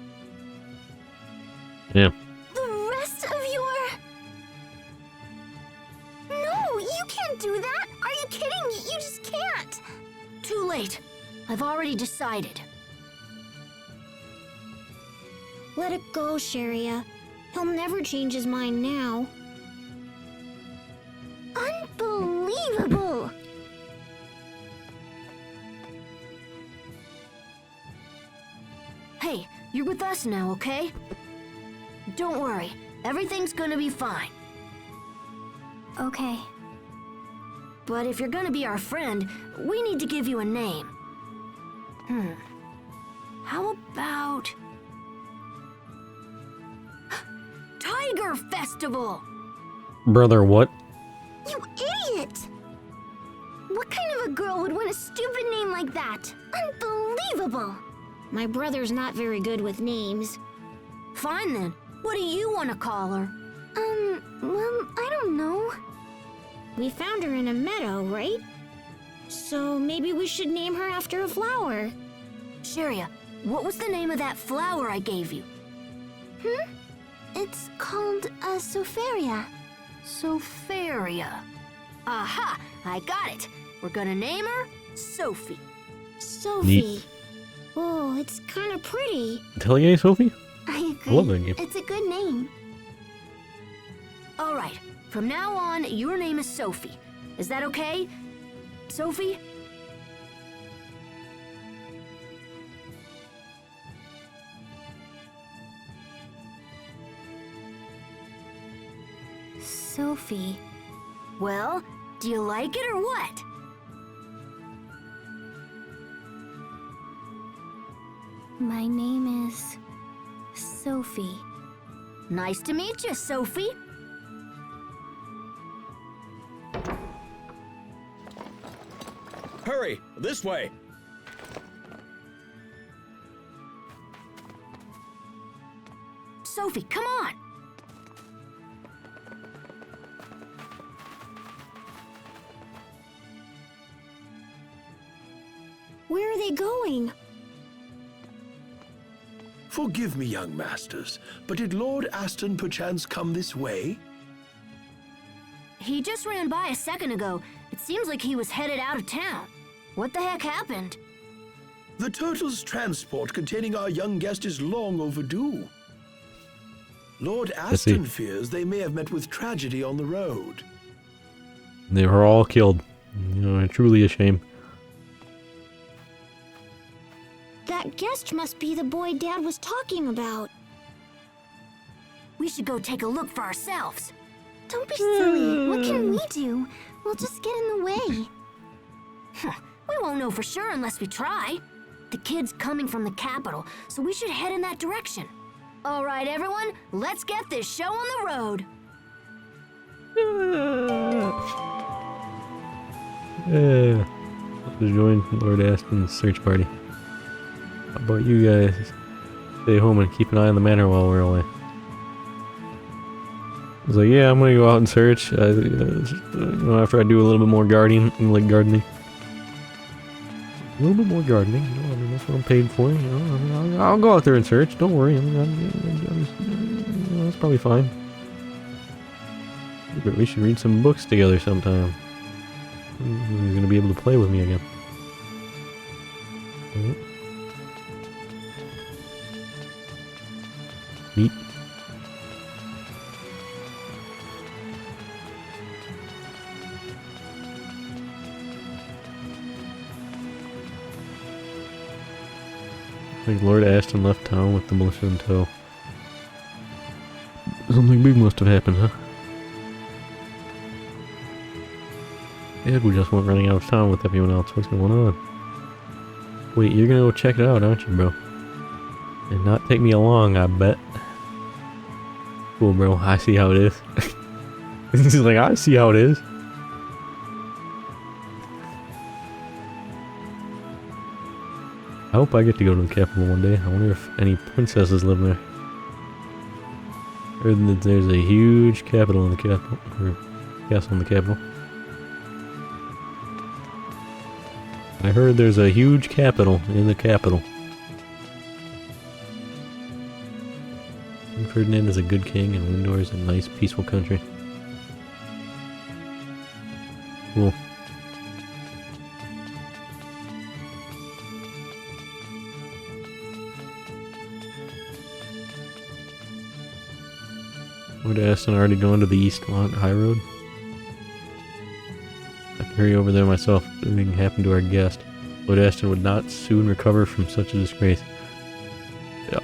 Speaker 1: Yeah.
Speaker 6: The rest of your... No, you can't do that! Are you kidding? You just can't!
Speaker 3: Too late. I've already decided.
Speaker 2: Let it go, Sharia. He'll never change his mind now.
Speaker 6: Unbelievable!
Speaker 3: Hey, you're with us now, okay? Don't worry. Everything's gonna be fine.
Speaker 6: Okay.
Speaker 3: But if you're gonna be our friend, we need to give you a name. How about... Tiger Festival!
Speaker 1: Brother, what?
Speaker 6: You idiot! What kind of a girl would want a stupid name like that? Unbelievable!
Speaker 2: My brother's not very good with names.
Speaker 3: Fine then. What do you want to call her?
Speaker 6: Well, I don't know.
Speaker 2: We found her in a meadow, right? So maybe we should name her after a flower.
Speaker 3: Sharia, what was the name of that flower I gave you?
Speaker 6: It's called a Sofaria.
Speaker 3: Sofaria. Aha! I got it. We're gonna name her Sophie.
Speaker 2: Sophie.
Speaker 1: Neat.
Speaker 2: Oh, it's kind of pretty.
Speaker 1: Atelier Sophie?
Speaker 6: I agree.
Speaker 1: I love that game.
Speaker 6: It's a good name.
Speaker 3: All right. From now on, your name is Sophie. Is that okay? Sophie?
Speaker 6: Sophie.
Speaker 3: Well, do you like it or what?
Speaker 6: My name is Sophie.
Speaker 3: Nice to meet you, Sophie.
Speaker 4: Hurry, this way.
Speaker 3: Sophie, come on.
Speaker 2: Where are they going?
Speaker 9: Forgive me, young masters, but did Lord Aston perchance come this way?
Speaker 3: He just ran by a second ago. It seems like he was headed out of town. What the heck happened?
Speaker 9: The turtle's transport containing our young guest is long overdue. Lord Aston fears they may have met with tragedy on the road.
Speaker 1: They were all killed. You know, truly a shame.
Speaker 2: That guest must be the boy Dad was talking about.
Speaker 3: We should go take a look for ourselves.
Speaker 6: Don't be silly. What can we do? We'll just get in the way.
Speaker 3: We won't know for sure unless we try. The kid's coming from the capital, so we should head in that direction. All right, everyone, let's get this show on the road.
Speaker 1: Let's join Lord Aston's search party. How about you guys stay home and keep an eye on the manor while we're away? I was like, yeah, I'm gonna go out and search. After I do a little bit more gardening, a little bit more gardening. You know, I mean, that's what I'm paid for. You know, I mean, I'll go out there and search. Don't worry. I mean, that's probably fine. But we should read some books together sometime. He's gonna be able to play with me again. Alright. Neat. I think Lord Aston left town with the militia in tow. Something big must have happened, huh? Edward just went running out of town with everyone else. What's going on? Wait, you're gonna go check it out, aren't you, bro? And not take me along, I bet. Cool, bro. I see how it is. He's like, I see how it is. I hope I get to go to the capital one day. I wonder if any princesses live there. Heard that there's a huge capital in the capital, or castle in the capital. I heard there's a huge capital in the capital. King Ferdinand is a good king, and Windor is a nice, peaceful country. Cool. Would Aston already going to the Eastmont High Road? I can hurry over there myself if anything happened to our guest. Lord Aston would not soon recover from such a disgrace. Yeah.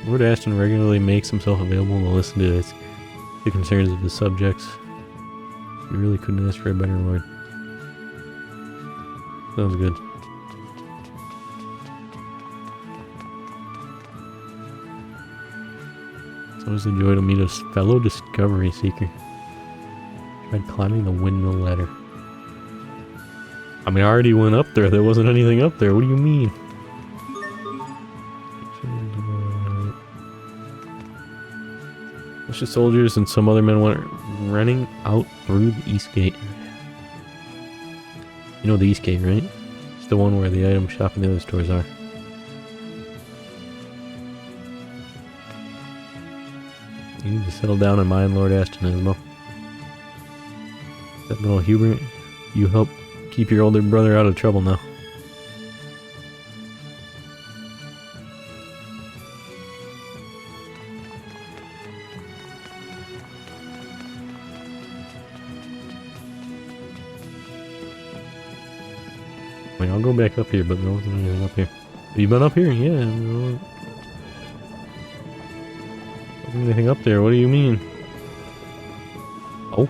Speaker 1: Lord Aston regularly makes himself available to listen to the concerns of his subjects. We really couldn't ask for a better lord. Sounds good. It's always a joy to meet a fellow discovery seeker. Tried climbing the windmill ladder. I mean, I already went up there. There wasn't anything up there. What do you mean? Militia soldiers and some other men went running out through the east gate. You know the east gate, right? It's the one where the item shop and the other stores are. You need to settle down and mind Lord Aston as well. That little Hubert, you help keep your older brother out of trouble now. I mean, I'll go back up here, but there wasn't anything up here. Have you been up here? Yeah. There wasn't anything up there. What do you mean? Oh.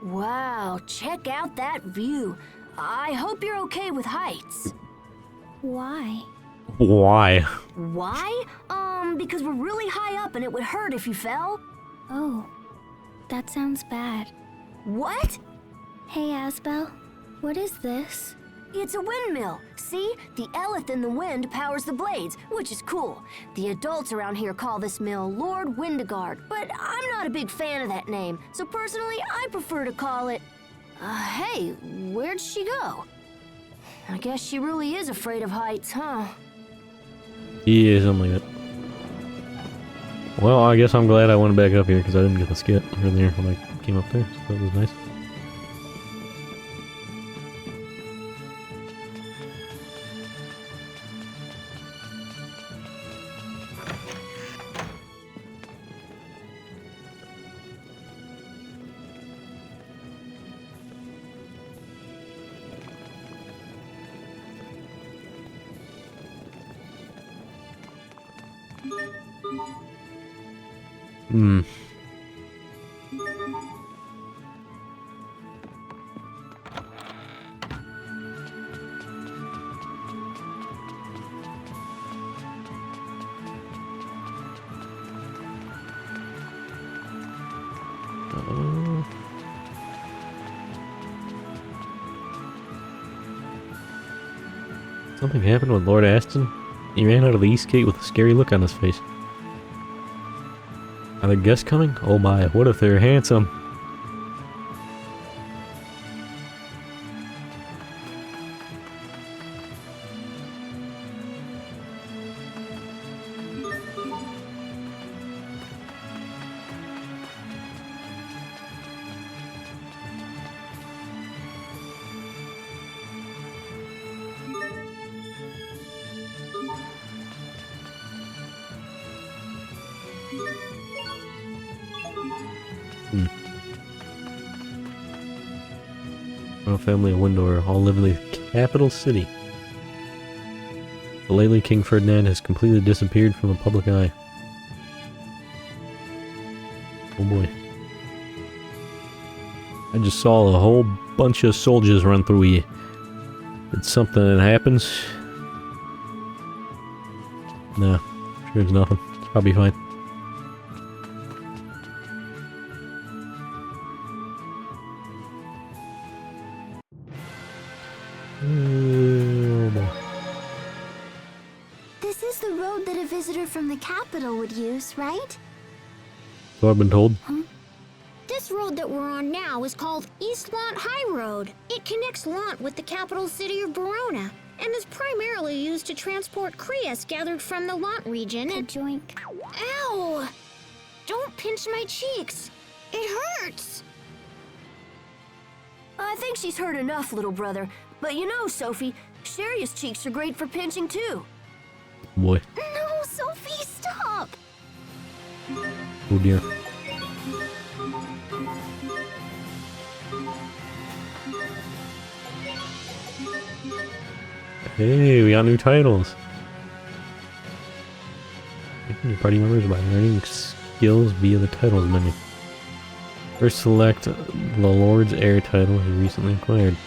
Speaker 3: Wow, check out that view. I hope you're okay with heights.
Speaker 6: Why?
Speaker 1: Why?
Speaker 3: Why? Because we're really high up and it would hurt if you fell.
Speaker 6: Oh, that sounds bad.
Speaker 3: What?
Speaker 6: Hey, Asbel, what is this?
Speaker 3: It's a windmill. See? The Eleth in the wind powers the blades, which is cool. The adults around here call this mill Lord Windegard, but I'm not a big fan of that name, so personally I prefer to call it... hey, where'd she go? I guess she really is afraid of heights, huh?
Speaker 1: Yeah, something like that. Well, I guess I'm glad I went back up here because I didn't get the skit earlier when I came up there, so that was nice. Hmm. Something happened with Lord Aston? He ran out of the East Gate with a scary look on his face. Are there guests coming? Oh my, what if they're handsome? Royal family of Windor all live in the capital city. But lately, King Ferdinand has completely disappeared from the public eye. Oh boy. I just saw a whole bunch of soldiers run through here. It's something that happens. Nah, sure it's nothing. It's probably fine. Oh boy.
Speaker 6: This is the road that a visitor from the capital would use, right?
Speaker 1: So I've been told.
Speaker 2: This road that we're on now is called East Lant High Road. It connects Lant with the capital city of Verona and is primarily used to transport Krias gathered from the Lant region and...
Speaker 6: Joink.
Speaker 2: Ow! Don't pinch my cheeks. It hurts.
Speaker 3: I think she's heard enough, little brother. But you know, Sophie, Sharia's cheeks are great for pinching too.
Speaker 1: Boy.
Speaker 2: No, Sophie, stop.
Speaker 1: Oh dear. Hey, we got new titles. Your party members by learning skills via the titles menu. First, select the Lord's Heir title you recently acquired.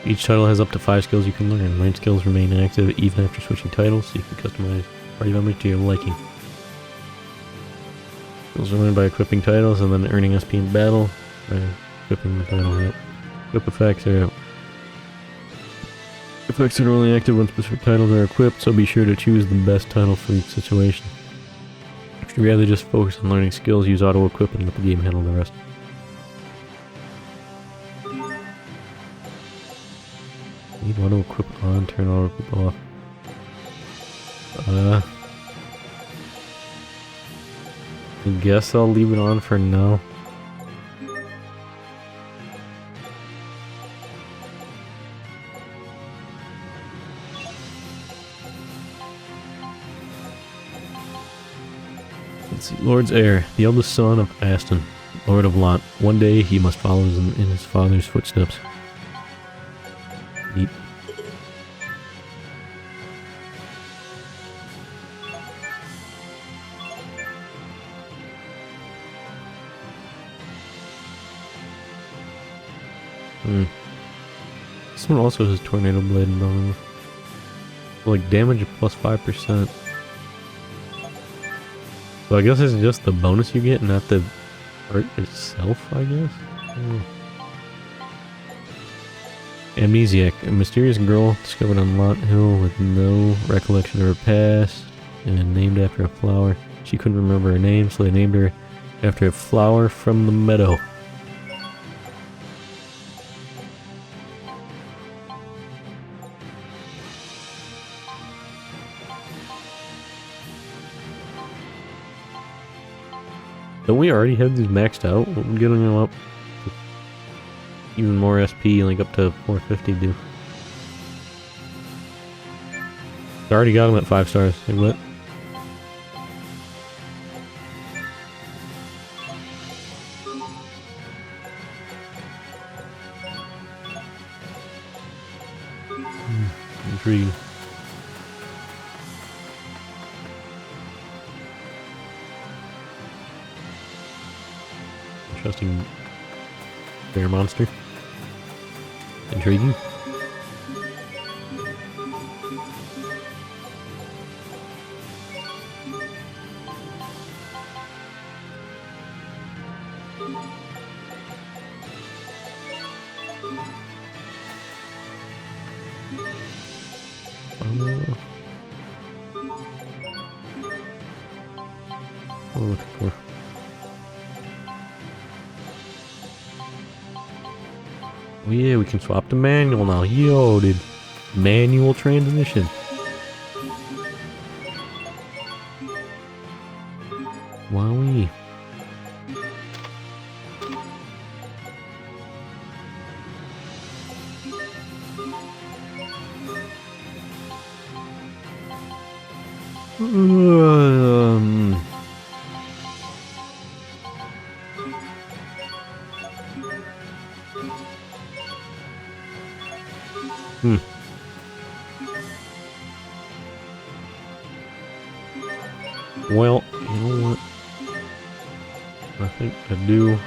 Speaker 1: Each title has up to 5 skills you can learn. 9 skills remain active even after switching titles, so you can customize party members to your liking. Skills are learned by equipping titles and then earning SP in battle by equipping the title. Yep. Equip effects are only active when specific titles are equipped, so be sure to choose the best title for each situation. If you'd rather just focus on learning skills, use auto-equip and let the game handle the rest. Leave auto-equip on, turn auto-equip off. I guess I'll leave it on for now. Let's see. Lord's Heir, the eldest son of Aston, Lord of Lant. One day he must follow in his father's footsteps. Neat. This one also has Tornado Blade and Bone. Like damage of plus 5%. So I guess it's just the bonus you get, not the art itself, I guess? Amnesiac, a mysterious girl discovered on Lot Hill with no recollection of her past and named after a flower. She couldn't remember her name, so they named her after a flower from the meadow. Don't we already have these maxed out? What would getting them up to even more SP, like up to 450 do? I already got them at 5 stars. Like what? Intriguing. Interesting bear monster. Intriguing. What am I looking for? Oh yeah, we can swap to manual now. Yo, dude. Manual transmission. Wowee. Well, you know what? I think I do.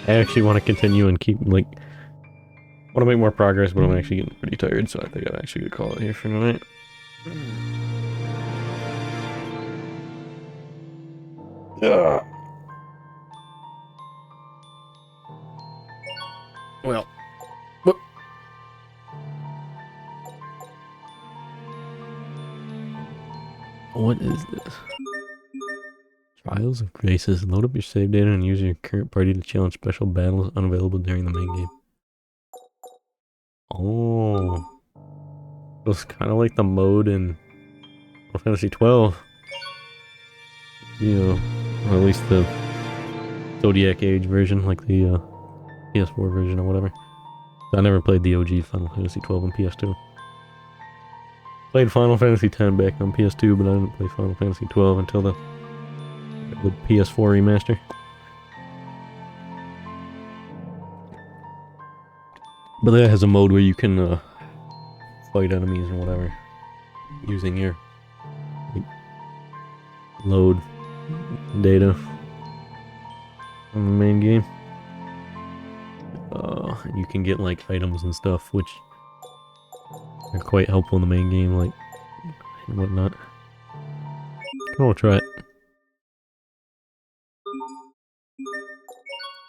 Speaker 1: I actually want to continue and keep, like, want to make more progress, but I'm actually getting pretty tired, so I think I'm actually gonna call it here for tonight. Ugh. Well, whoop. What is this? Trials of Graces. Load up your save data and use your current party to challenge special battles unavailable during the main game. Oh. It was kind of like the mode in Final Fantasy 12. You know, or at least the Zodiac Age version, like the PS4 version or whatever. I never played the OG Final Fantasy 12 on PS2. Played Final Fantasy 10 back on PS2, but I didn't play Final Fantasy 12 until the PS4 remaster. But that has a mode where you can fight enemies and whatever using your like, load data on the main game. You can get like items and stuff, which are quite helpful in the main game, like and whatnot. I'll try it.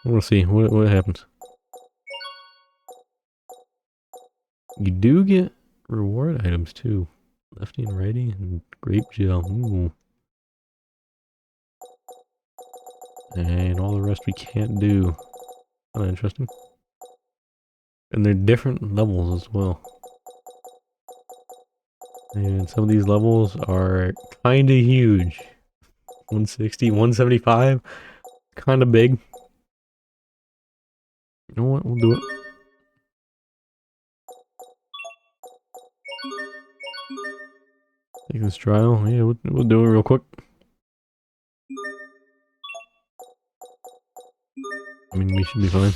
Speaker 1: We'll see what happens. You do get reward items too. Lefty and righty and grape gel. Ooh. And all the rest we can't do. Kinda interesting. And they're different levels as well. And some of these levels are kinda huge. 160, 175. Kinda big. You know what? We'll do it. Take this trial. Yeah, we'll do it real quick. I mean, we should be fine.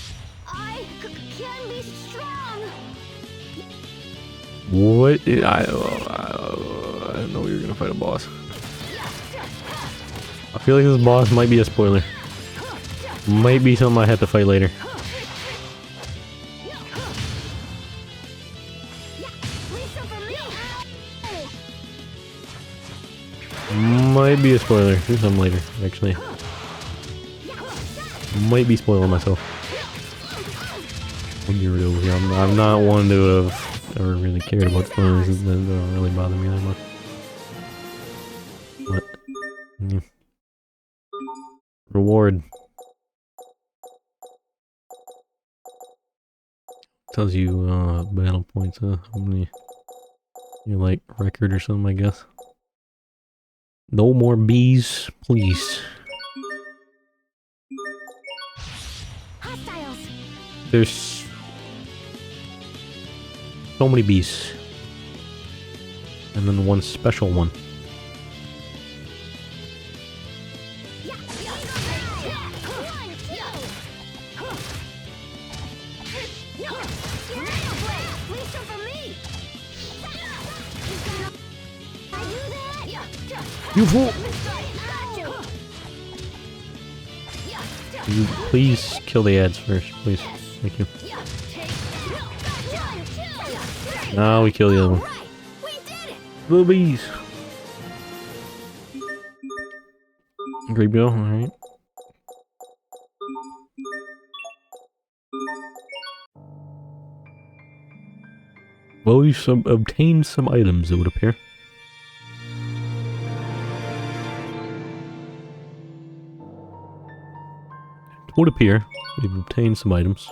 Speaker 3: I can be strong.
Speaker 1: What? I didn't know we were gonna fight a boss. I feel like this boss might be a spoiler. Might be something I have to fight later. Might be a spoiler. Do something later, actually. Might be spoiling myself. We'll get rid of it. I'm not one to have ever really cared about spoilers. That don't really bother me that much. What? Yeah. Reward. Tells you battle points, how many your like record or something, I guess. No more bees, please.
Speaker 3: Hostiles.
Speaker 1: There's so many bees. And then one special one. You fool! You please kill the ads first, please. Thank you. Now we kill the other one. Blue bees! Grape Bill, alright. Well, we've obtained some items, it would appear. It would appear we've obtained some items.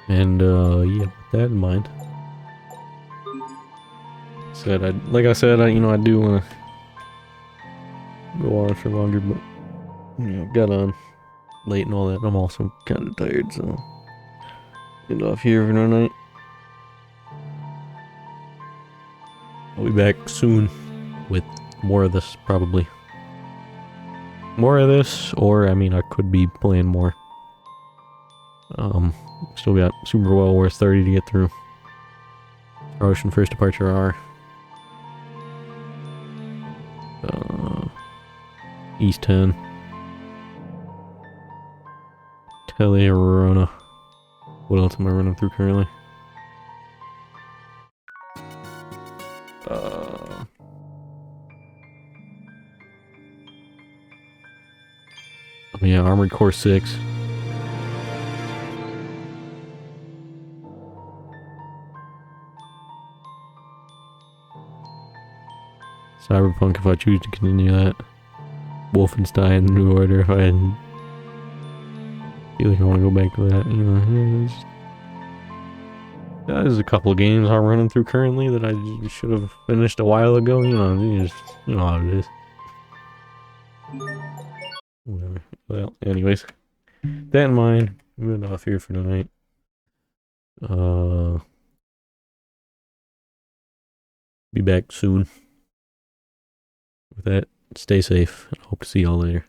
Speaker 1: And, yeah, with that in mind. Like I said, I do want to go on for longer, but, got on late and all that. I'm also kind of tired, so get off here for tonight. I'll be back soon with more of this, probably. More of this, or, I mean, I could be playing more. Still got Super Well Worth 30 to get through. Star Ocean First Departure R. East 10. Telerona. What else am I running through currently? Oh yeah, Armored Core 6. Cyberpunk if I choose to continue that. Wolfenstein New Order if I feel like I want to go back to that. You know, there's a couple of games I'm running through currently that I should have finished a while ago. You know how it is. Whatever. Well, anyways, that in mind, I'm moving off here for tonight. Be back soon. With that, stay safe. I hope to see y'all later.